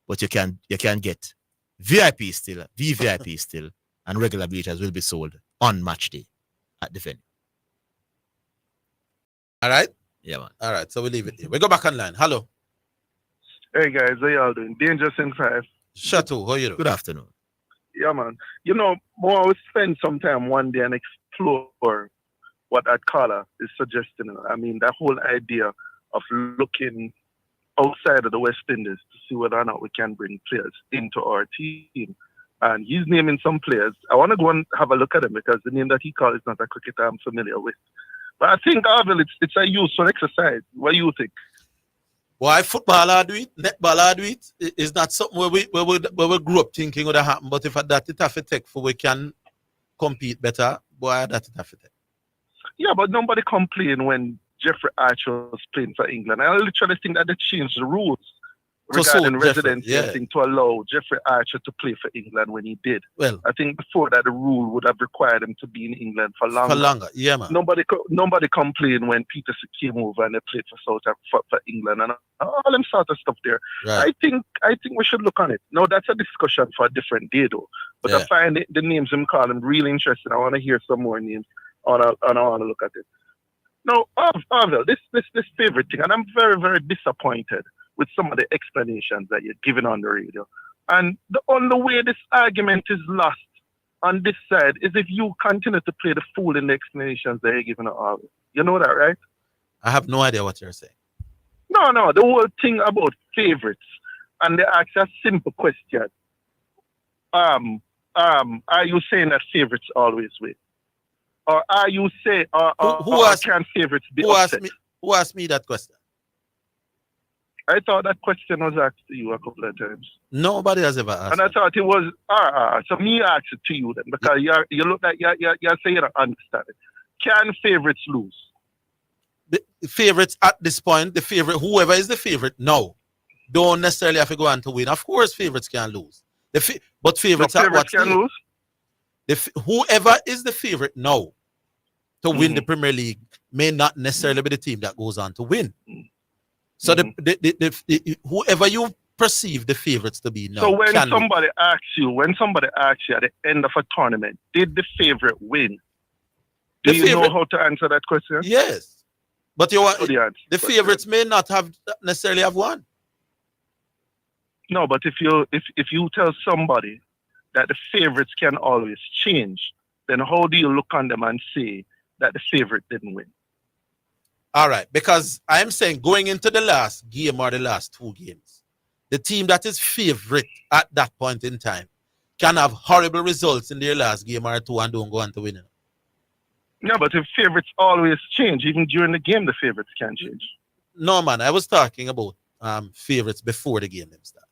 But you can get VIP still, VVIP still, and regular bleachers will be sold on match day at the venue. All right? Yeah, man. All right, so we leave it here. We go back online. Hello. Hey, guys. How y'all doing? Dangerous in 5. Chateau, how you doing? Good afternoon. Yeah, man. You know, more I would spend some time one day and explore what that caller is suggesting. I mean, that whole idea of looking outside of the West Indies to see whether or not we can bring players into our team. And he's naming some players. I want to go and have a look at him because the name that he called is not a cricketer I'm familiar with. But I think, Orville, it's a useful exercise. What do you think? Why footballer do it, netballer do it? It's not something where we grew up thinking would have happened. But if that it have to take for we can compete better, boy, that it have to take. Yeah, but nobody complained when Jeffrey Archer was playing for England. I literally think that they changed the rules regarding residency to allow Jeffrey Archer to play for England when he did. Well, I think before that the rule would have required him to be in England for longer. For longer, yeah, man. Nobody complained when Peterson came over and they played for South Africa, for England, and all them sort of stuff there. Right. I think we should look on it. No, that's a discussion for a different day, though. But I find the names I'm calling really interesting. I want to hear some more names. And I want to look at it. Now, Orville, this favorite thing, and I'm very, very disappointed with some of the explanations that you're giving on the radio. And the only way this argument is lost on this side is if you continue to play the fool in the explanations that you're giving to Orville. You know that, right? I have no idea what you're saying. No, the whole thing about favorites. And they ask a simple question. Are you saying that favorites always win? Or are you saying, can favorites be upset? Who asked me that question? I thought that question was asked to you a couple of times. Nobody has ever asked. And I thought it was, so me asked it to you then, because you look like you're saying you don't understand it. Can favorites lose? The favorites at this point, whoever is the favorite, no. Don't necessarily have to go on to win. Of course, favorites can lose. But favorites at what can lose? Whoever is the favorite now to win the Premier League may not necessarily be the team that goes on to win. So whoever you perceive the favorites to be now. So when somebody asks you at the end of a tournament, did the favorite win? Do you know how to answer that question? Yes. But the favorites may not have necessarily have won. No, but if you tell somebody that the favorites can always change, then how do you look on them and say that the favorite didn't win? All right, because I'm saying going into the last game or the last 2 games, the team that is favorite at that point in time can have horrible results in their last game or 2 and don't go on to win it. No, but if favorites always change, even during the game, the favorites can change. No, man, I was talking about favorites before the game started.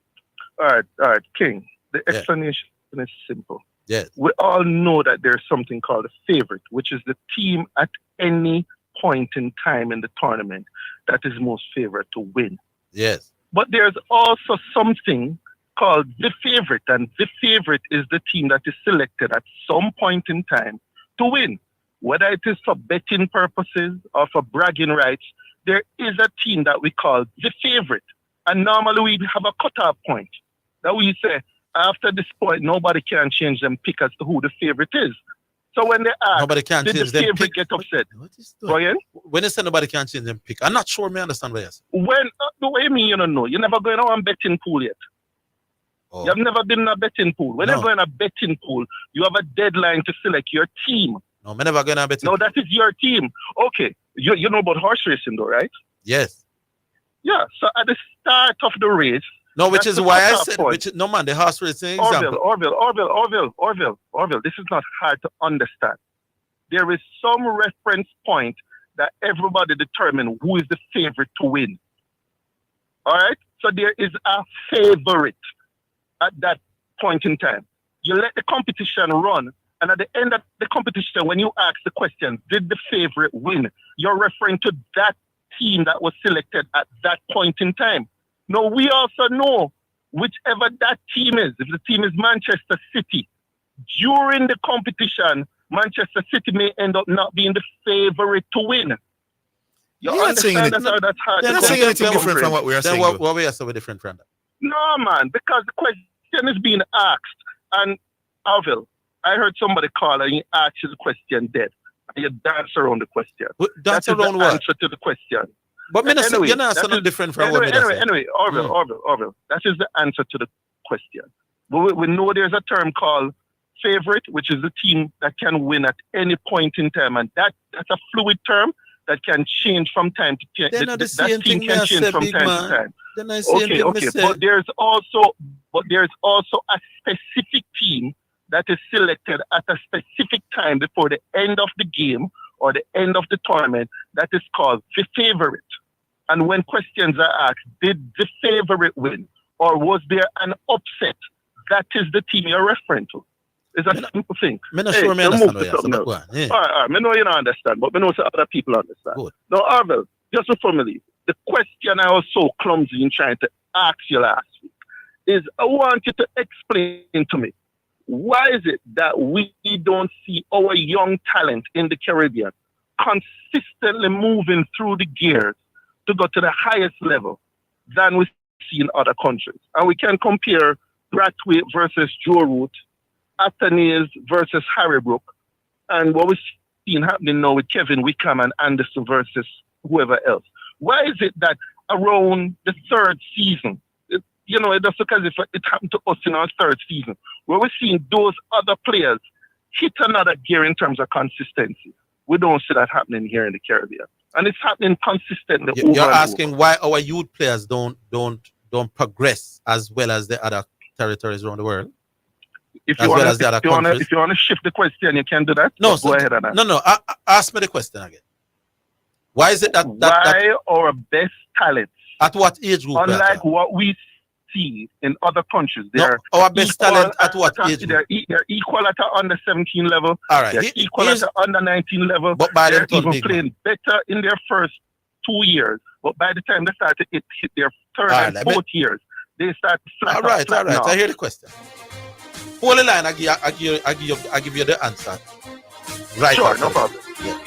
All right, King. The explanation is simple. Yes. We all know that there's something called a favorite, which is the team at any point in time in the tournament that is most favored to win. Yes. But there's also something called the favorite, and the favorite is the team that is selected at some point in time to win. Whether it is for betting purposes or for bragging rights, there is a team that we call the favorite. And normally we have a cutoff point that we say, after this point, nobody can change them pick as to who the favorite is. So when they ask, nobody can did change the them favorite pick? get upset? Brian? When they say nobody can change them pick, I'm not sure I understand what you're saying. When, the way you mean you don't know, you're never going on a betting pool yet. Oh. You have never been in a betting pool. When you go in a betting pool, you have a deadline to select your team. No, I'm never going to betting No, that is your team. Okay, you know about horse racing though, right? Yes. Yeah, so at the start of the race, no, which is why I said, no man, the horse racing example. Orville, this is not hard to understand. There is some reference point that everybody determine who is the favorite to win. All right? So there is a favorite at that point in time. You let the competition run, and at the end of the competition, when you ask the question, did the favorite win? You're referring to that team that was selected at that point in time. No, we also know whichever that team is, if the team is Manchester City, during the competition, Manchester City may end up not being the favorite to win. You understand that's how that's hard. They're not saying anything different from what we are saying. What we are so different from that? No, man, because the question is being asked. And, Orville, I heard somebody call and he asked you the question dead. And you dance around the question. Dance around what? Answer to the question. But anyway, you're not something different from what we are saying. Anyway, Orville, that is the answer to the question. We know there's a term called favorite, which is the team that can win at any point in time. And that's a fluid term that can change from time to time. That team can change from time to time. Okay. But there's also a specific team that is selected at a specific time before the end of the game or the end of the tournament that is called the favorite. And when questions are asked, did the favorite win or was there an upset? That is the team you're referring to. It's a simple thing. I'm not sure I understand what you're saying. All right. I know you don't understand, but I know other people understand. Good. Now, Orville, just before me leave, the question I was so clumsy in trying to ask you last week is I want you to explain to me, why is it that we don't see our young talent in the Caribbean consistently moving through the gears to go to the highest level than we see in other countries? And we can compare Brathwaite versus Joe Root, Athanaze versus Harry Brook, and what we've seen happening now with Kevin Wickham and Anderson versus whoever else. Why is it that around the third season, it does look as if it happened to us in our third season, where we're seeing those other players hit another gear in terms of consistency? We don't see that happening here in the Caribbean. And it's happening consistently. You're asking why our youth players don't progress as well as the other territories around the world? If you want to shift the question, you can do that. No, go ahead and ask. No. Ask me the question again. Why is it that our best talents, at what age group? Unlike what we see in other countries, our best talent at what age group? They're equal at the under 17 level. All right. They're equal at the under 19 level. But by they're even playing better in their first 2 years. But by the time they start to hit their third and fourth years, they start to flat. All right. I hear the question. Hold the line. I give you the answer. Right. Sure, no problem. Yeah.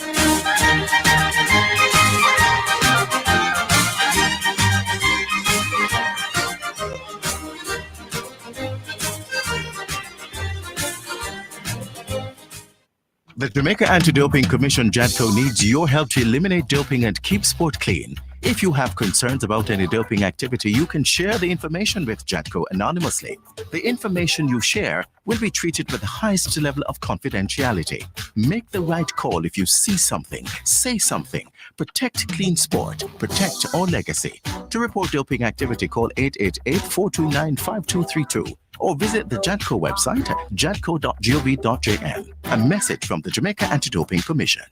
The Jamaica Anti-Doping Commission, JADCO, needs your help to eliminate doping and keep sport clean. If you have concerns about any doping activity, you can share the information with JADCO anonymously. The information you share will be treated with the highest level of confidentiality. Make the right call if you see something, say something. Protect clean sport. Protect our legacy. To report doping activity, call 888-429-5232 or visit the JADCO website at jadco.gov.jn. A message from the Jamaica Anti-Doping Commission.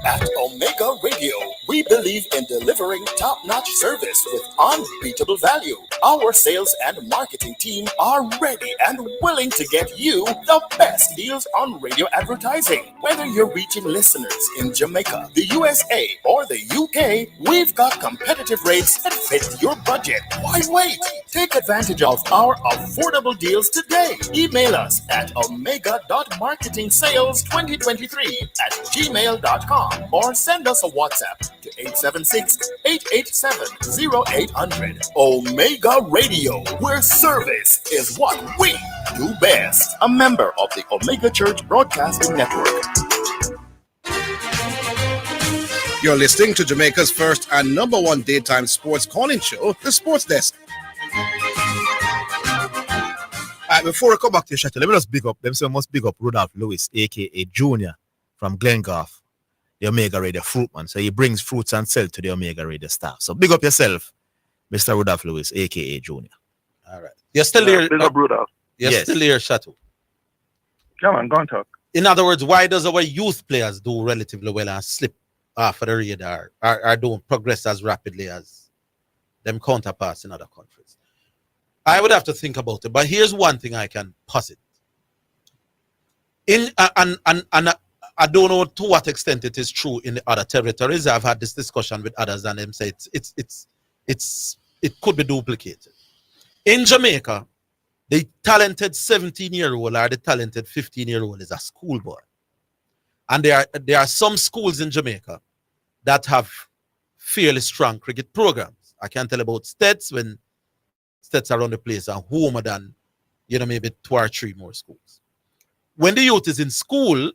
At Omega Radio, we believe in delivering top-notch service with unbeatable value. Our sales and marketing team are ready and willing to get you the best deals on radio advertising. Whether you're reaching listeners in Jamaica, the USA, or the UK, we've got competitive rates that fit your budget. Why wait? Take advantage of our affordable deals today. Email us at omega.marketingsales2023@gmail.com or send us a WhatsApp to 876-887-0800. Omega Radio, where service is what we do best. A member of the Omega Church Broadcasting Network. You're listening to Jamaica's first and number one daytime sports calling show, The Sports Desk. Before I come back to your shuttle, let me just big up them. So I must big up Rudolph Lewis, aka Junior, from Glengarth, the Omega Radio fruitman. So he brings fruits and sell to the Omega Radio staff. So big up yourself, Mr. Rudolph Lewis, aka Junior. All right. You're still here. Big up, Rudolph. You're still here, Chateau. Come on, go and talk. In other words, why does our youth players do relatively well and slip off of the radar, are don't progress as rapidly as them counterparts in other countries? I would have to think about it, but here's one thing I can posit. And I don't know to what extent it is true in the other territories. I've had this discussion with others, and them say it could be duplicated. In Jamaica, the talented 17-year-old or the talented 15-year-old is a schoolboy. And there are some schools in Jamaica that have fairly strong cricket programs. I can tell about States when States around the place are warmer than, maybe 2 or 3 more schools. When the youth is in school,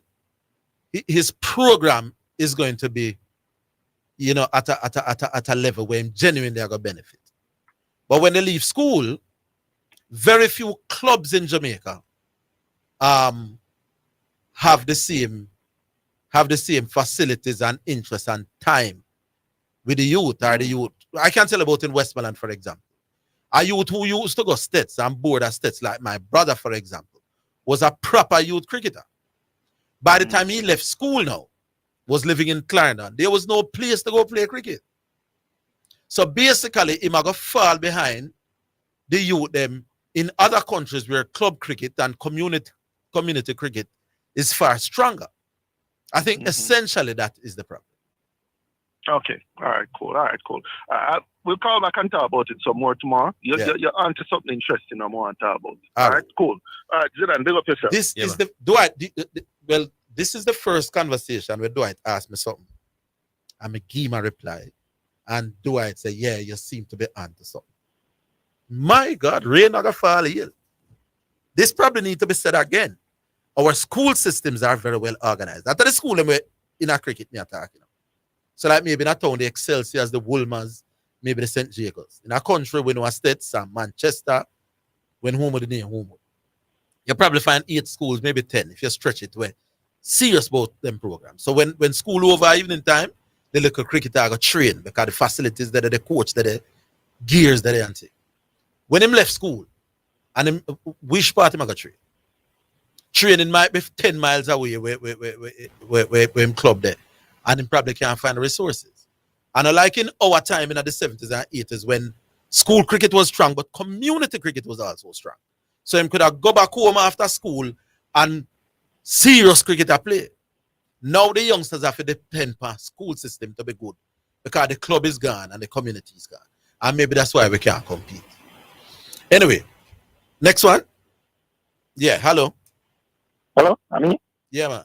his program is going to be, at a level where him genuinely are going to benefit. But when they leave school, very few clubs in Jamaica have the same facilities and interest and time with the youth or the youth. I can tell about in Westmoreland, for example. A youth who used to go States and board at States, like my brother, for example, was a proper youth cricketer. By the time he left school now, was living in Clarendon, there was no place to go play cricket. So basically, he might go fall behind the youth them in other countries where club cricket and community cricket is far stronger. I think essentially that is the problem. Okay. All right, cool. We'll call back and talk about it some more tomorrow. You're onto something interesting I want to talk about. All right, cool. All right, Zidane, big up yourself. This is the first conversation where Dwight asked me something. And I give him a reply. And Dwight said, yeah, you seem to be onto something. My God, rain not gonna fall here. This probably need to be said again. Our school systems are very well organized. After the school, in a cricket, me talking. So like maybe in a town, the Excelsiors, the Woolmers, maybe the St. Jacobs. In a country, we know a States and Manchester, when home of the name home. You probably find 8 schools, maybe 10, if you stretch it way. Serious about them programs. So when school over evening time, the little cricketer go train because the facilities that the coach, that the gears that they anti. When him left school, and him, which part him go train? Training might be 10 miles away where him club there. And him probably can't find the resources. And like in our time in the 70s and 80s when school cricket was strong, but community cricket was also strong. So him could have go back home after school and serious cricket play. Now the youngsters have to depend on school system to be good because the club is gone and the community is gone. And maybe that's why we can't compete. Anyway, next one. Yeah, hello. Hello, Ami? Yeah, man.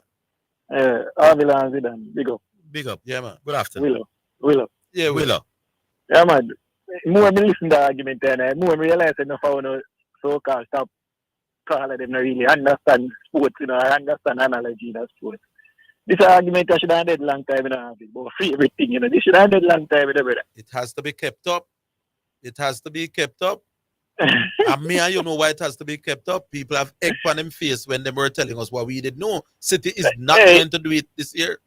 Orville and Zidane, big up. Big up. Yeah, man. Good afternoon. Willow. Yeah, Willow. Yeah, man. More me listen to the argument and more me realize enough how so-called stop calling them not really understand sports, I understand analogy in sports. This argument I should have ended long time, but everything, this should have ended long time, brother. It has to be kept up. It has to be kept up. And me and you know why it has to be kept up. People have egg on them face when they were telling us what we didn't know. City is not going to do it this year.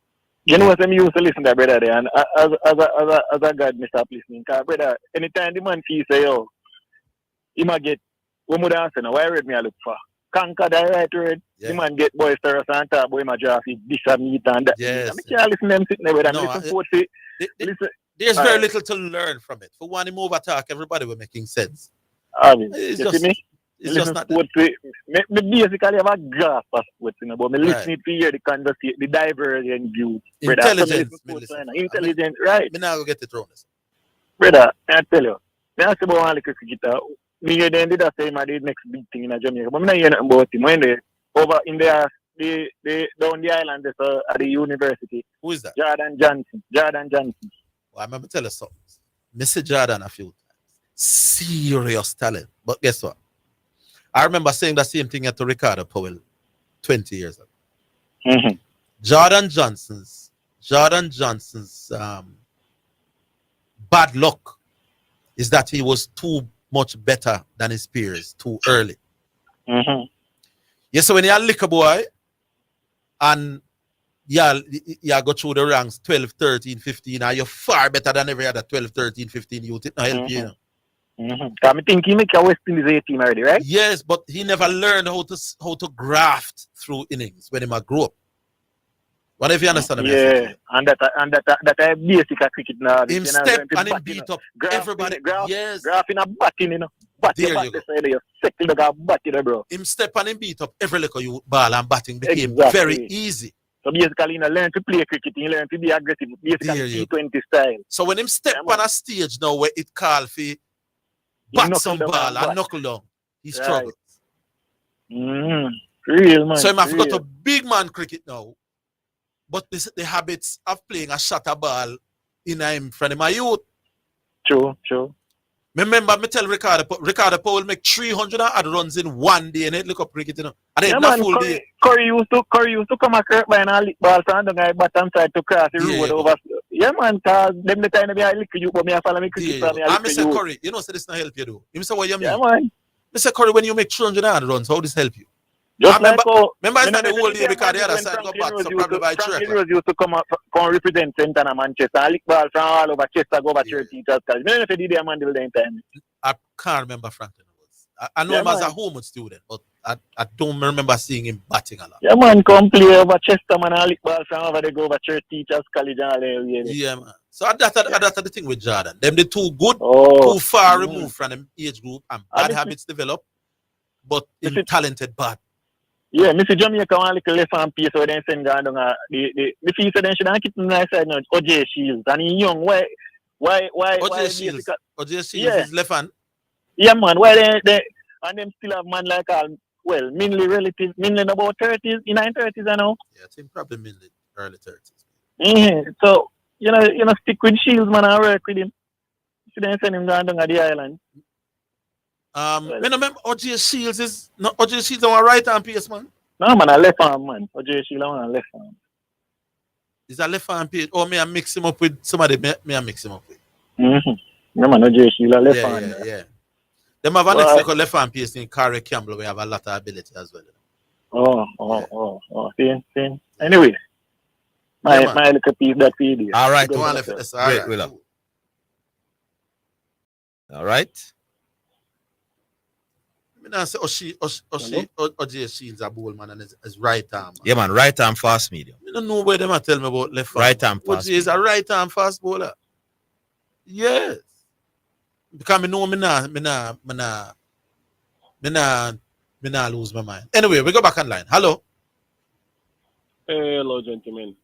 You know what I'm used to listen to, brother, there, and as a God, me stop listening. Because, brother, anytime the man feel say, he might get, what would I say now? Why read me I look for? conquer the right word. The man get boisterous and talk about him a draft this a meat and that. Yes. I can't listen to them sitting there with them. No, Listen sports it. There's very little to learn from it. For one move attack, everybody will making sense. I mean, It's you just, see me? it's just not sports it. Me basically have a grasp of sports, you know, but me listen to hear the conversation, the divergent view. intelligence. Intelligent, right? Me now go get it wrong. Brother, I tell you, me ask about one little cricketer. Me hear them did say my the next big thing in Jamaica, but me not hear nothing about him. When they over in there, they down the island at the university. Who is that? Jordan Johnson. Well, I remember tell you something. Mr. Jordan a few times. Serious talent. But guess what? I remember saying the same thing to Ricardo Powell 20 years ago. Mm-hmm. Jordan Johnson's bad luck is that he was too much better than his peers too early. Mm-hmm. Yeah, so when you're a liquor boy and you go through the ranks 12, 13, 15, and you're far better than every other 12, 13, 15 youth, it not help you, you know. I think he make a West Indies 18 already, right? Yes, but he never learned how to graft through innings when he grew up. What if you understand? Yeah, and that basic cricket now. Him step and him beat up everybody. Yes. Graphing a batting, you know. There you go. You second the batting, bro. Him step and him beat up every little you ball and batting became very easy. So basically, you know, learn to play cricket, you learn to be aggressive, basically T20 style. So when him step on a stage now where it call for bat some ball and knuckle down, he struggles. Real man. So him have got a big man cricket now. But the habits of playing a shatter ball in him from my youth. True. Remember, me tell Ricardo Powell make 300 odd runs in one day and it look up cricket, you know. And then not full day. Curry used to come across by an lick ball from the guy bottom side to cross the road over. Yeah, man, cause them the time I lick you, but me I follow me cricket from me. I say Curry, you know, say this not help you do. You say what you mean? Yeah, man. I say Curry, when you make 300 odd runs, how this help you? Just remember it's not the whole day because the other side go back, so probably by Franklin Rose used to come represent Centre and Manchester and lick ball from all over Chester go over church teachers college. I don't know if he did a man the time. I can't remember Franklin Rose. I know him as a home student, but I don't remember seeing him batting a lot. Yeah, man, come play over Chester, man, and lick ball from over they go over church teachers college and all that. Yeah, man. So that's the thing with Jordan. Them they too good, too far removed from them age group and bad habits develop, but talented bad. Yeah, Mr. Jamaica want like a left hand piece so then send down the feel so then should I keep him nice side now OJ Shields and he young why OJ Shields is left hand. Yeah man, why they and them still have man like mainly about 30s, in 30s I know. Yeah, I think probably mainly early 30s. Yeah. So you know stick with Shields man and work with him. So then send him down at the island. When I remember OJ Shields is on right hand piece, man. No man, a left hand man. OJ Shields on a left hand. Is a left hand piece? Or may I mix him up with somebody? May I mix him up with? No man, OJ Shields a left hand. Yeah. Them have an next left hand piece in Carrie Campbell. We have a lot of ability as well. Oh. See. Anyway, my little piece that video. All right, go on. All right. I say OJ Shields a bowl man and his right arm. Yeah, man, right arm fast medium. I don't know where them tell me about left arm. Right arm fast. OJ is a right arm fast bowler. Yes. Because I know me nah lose my mind. Anyway, we go back online. Hello. Hello, gentlemen.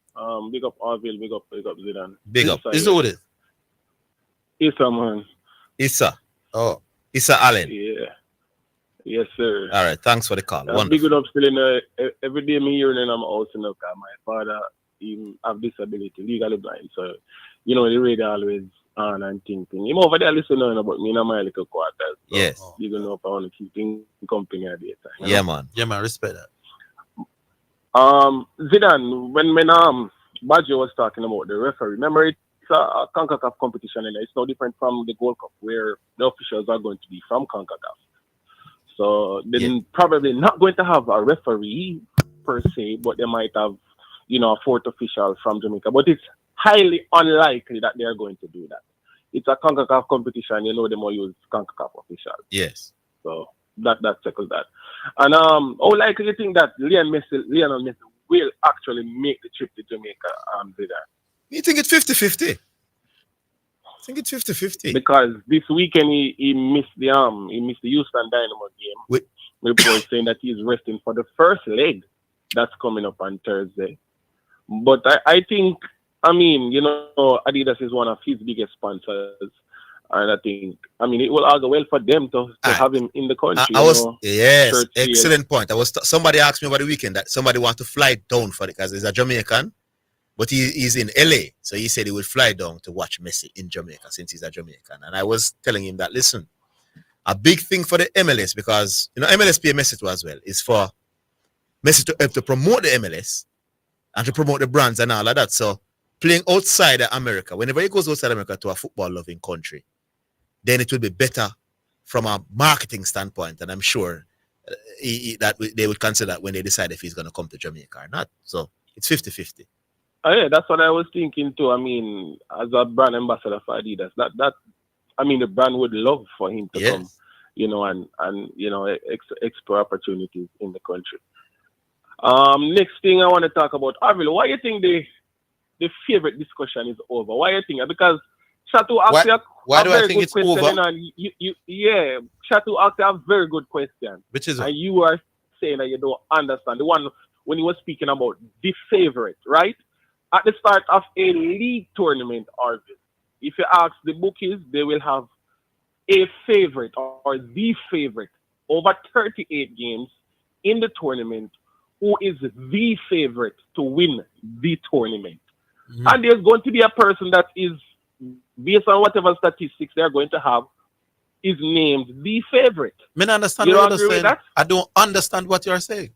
Big up Orville, big up Zidane. Big up. Is who it is? Issa, man. Issa. Oh, Issa Allen. Yeah. Yes, sir. All right. Thanks for the call. Big up still in every day me hearing in my house in the car. My father he have disability, legally blind. So, you know, the radio always on and thinking. Him over there listening about me in my little quarters. So yes. You don't know if I want to keep in company at the time. Yeah, man. Yeah, man. Respect that. Zidane, when Badger was talking about the referee, remember it's a CONCACAF competition and it's no different from the Gold Cup where the officials are going to be from CONCACAF. So they're probably not going to have a referee per se, but they might have, a fourth official from Jamaica. But it's highly unlikely that they are going to do that. It's a CONCACAF competition, they more use CONCACAF officials. Yes. So that settles that. And how likely you think that Lionel Messi will actually make the trip to Jamaica, Zidane? You think it's 50-50? I think it's 50-50. Because this weekend he missed the Houston Dynamo game. With reports saying that he's resting for the first leg that's coming up on Thursday. But I think, Adidas is one of his biggest sponsors. And I think, it will all go well for them to have him in the country. Yes, excellent point. Somebody asked me over the weekend that somebody wants to fly down for it because he's a Jamaican, but he's in LA. So he said he would fly down to watch Messi in Jamaica since he's a Jamaican. And I was telling him that, listen, a big thing for the MLS, because, MLS pay Messi too as well, is for Messi to help to promote the MLS and to promote the brands and all of that. So playing outside of America, whenever he goes outside America to a football-loving country, then it will be better from a marketing standpoint. And I'm sure that they would consider that when they decide if he's going to come to Jamaica or not. So it's 50-50. Oh, yeah, that's what I was thinking too. As a brand ambassador for Adidas, the brand would love for him to come, and explore opportunities in the country. Next thing I want to talk about, Orville, why do you think the favorite discussion is over? Why do you think? Because Shatu asked why do I think it's over? Shatu asked a very good question. Which is and you are saying that you don't understand. The one when he was speaking about the favorite, right? At the start of a league tournament, Orville, if you ask the bookies, they will have a favorite or the favorite over 38 games in the tournament who is the favorite to win the tournament. Mm-hmm. And there's going to be a person that is, based on whatever statistics they're going to have, is named the favorite. I understand what you're saying. I don't understand what you're saying.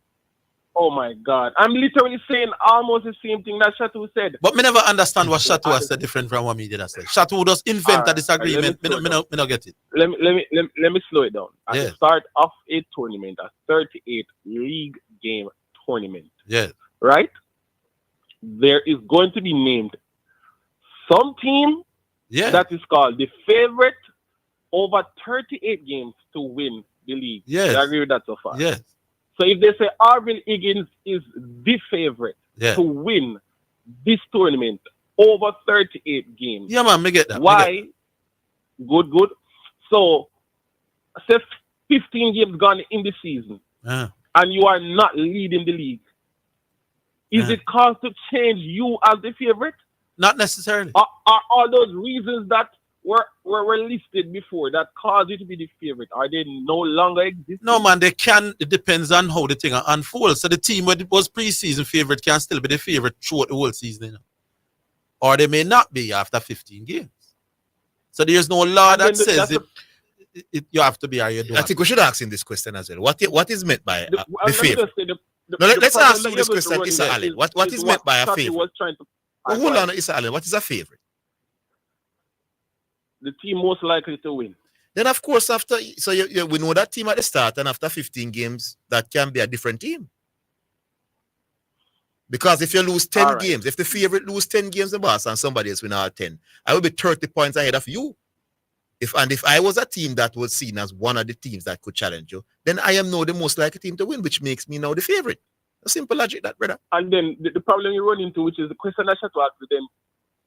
Oh my God. I'm literally saying almost the same thing that Shatu said. But me never understand what Shatu has said different from what me did I say. Shatu just invent a disagreement. Me not get it. Let me slow it down. At the start of a tournament, a 38 league game tournament. Yeah. Right? There is going to be named some team that is called the favorite over 38 games to win the league. Yes. I agree with that so far. Yes. So if they say Orville Higgins is the favorite to win this tournament over 38 games. Yeah, man, me get that. Why? Good. So, say 15 games gone in the season and you are not leading the league. Is it cause to change you as the favorite? Not necessarily. Are all those reasons that were listed before that caused you to be the favorite, are they no longer exist? No, man, they can. It depends on how the thing unfolds. So the team that was preseason favorite can still be the favorite throughout the whole season. Or they may not be after 15 games. So there's no law that says you have to be or you don't. I think we should ask him this question as well. What is meant by the favorite? Let's ask you this question, Issa Allen. What is meant by a favorite? Hold on, Issa Allen. What is a favorite? The team most likely to win. Then, of course, we know that team at the start, and after 15 games, that can be a different team. Because if you lose 10 games, if the favorite lose 10 games in boss and somebody else win all 10, I will be 30 points ahead of you. If I was a team that was seen as one of the teams that could challenge you, then I am now the most likely team to win, which makes me now the favorite. A simple logic, that, brother. And then the problem you run into, which is the question I should ask them,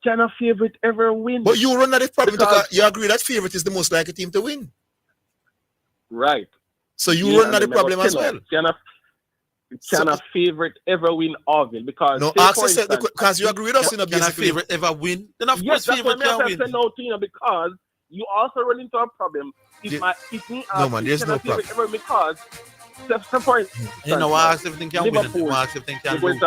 can a favorite ever win? But you run at the problem because you agree that favorite is the most likely team to win. Right. So you run at the problem as well. Can a favorite ever win Orville? Because no, ask yourself because you agree with us. Can a favorite ever win? Then of course favorite can win. No, because you also run into a problem. No man, there's no problem. Ever because for instance, you know, ask if they can win. Ask if they can win.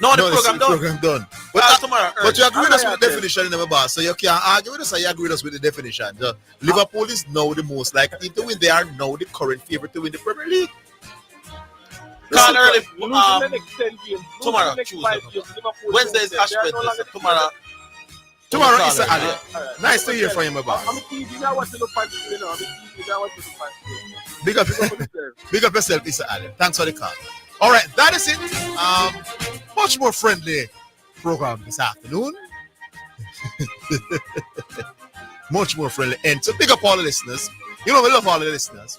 No, the program done. But you agree with us with the definition in the boss, so you can't argue with us, or you agree with us with the definition. Liverpool is now the most likely team to win. They are now the current favorite to win the Premier League. Call early tomorrow, Tuesday. Wednesday is Ash Wednesday. Tomorrow is Ali. Nice to hear from you, my boss. Big up yourself, Issa Ali. Thanks for the call. All right, that is it. Much more friendly program this afternoon. Much more friendly. And so big up all the listeners. You know, we love all the listeners.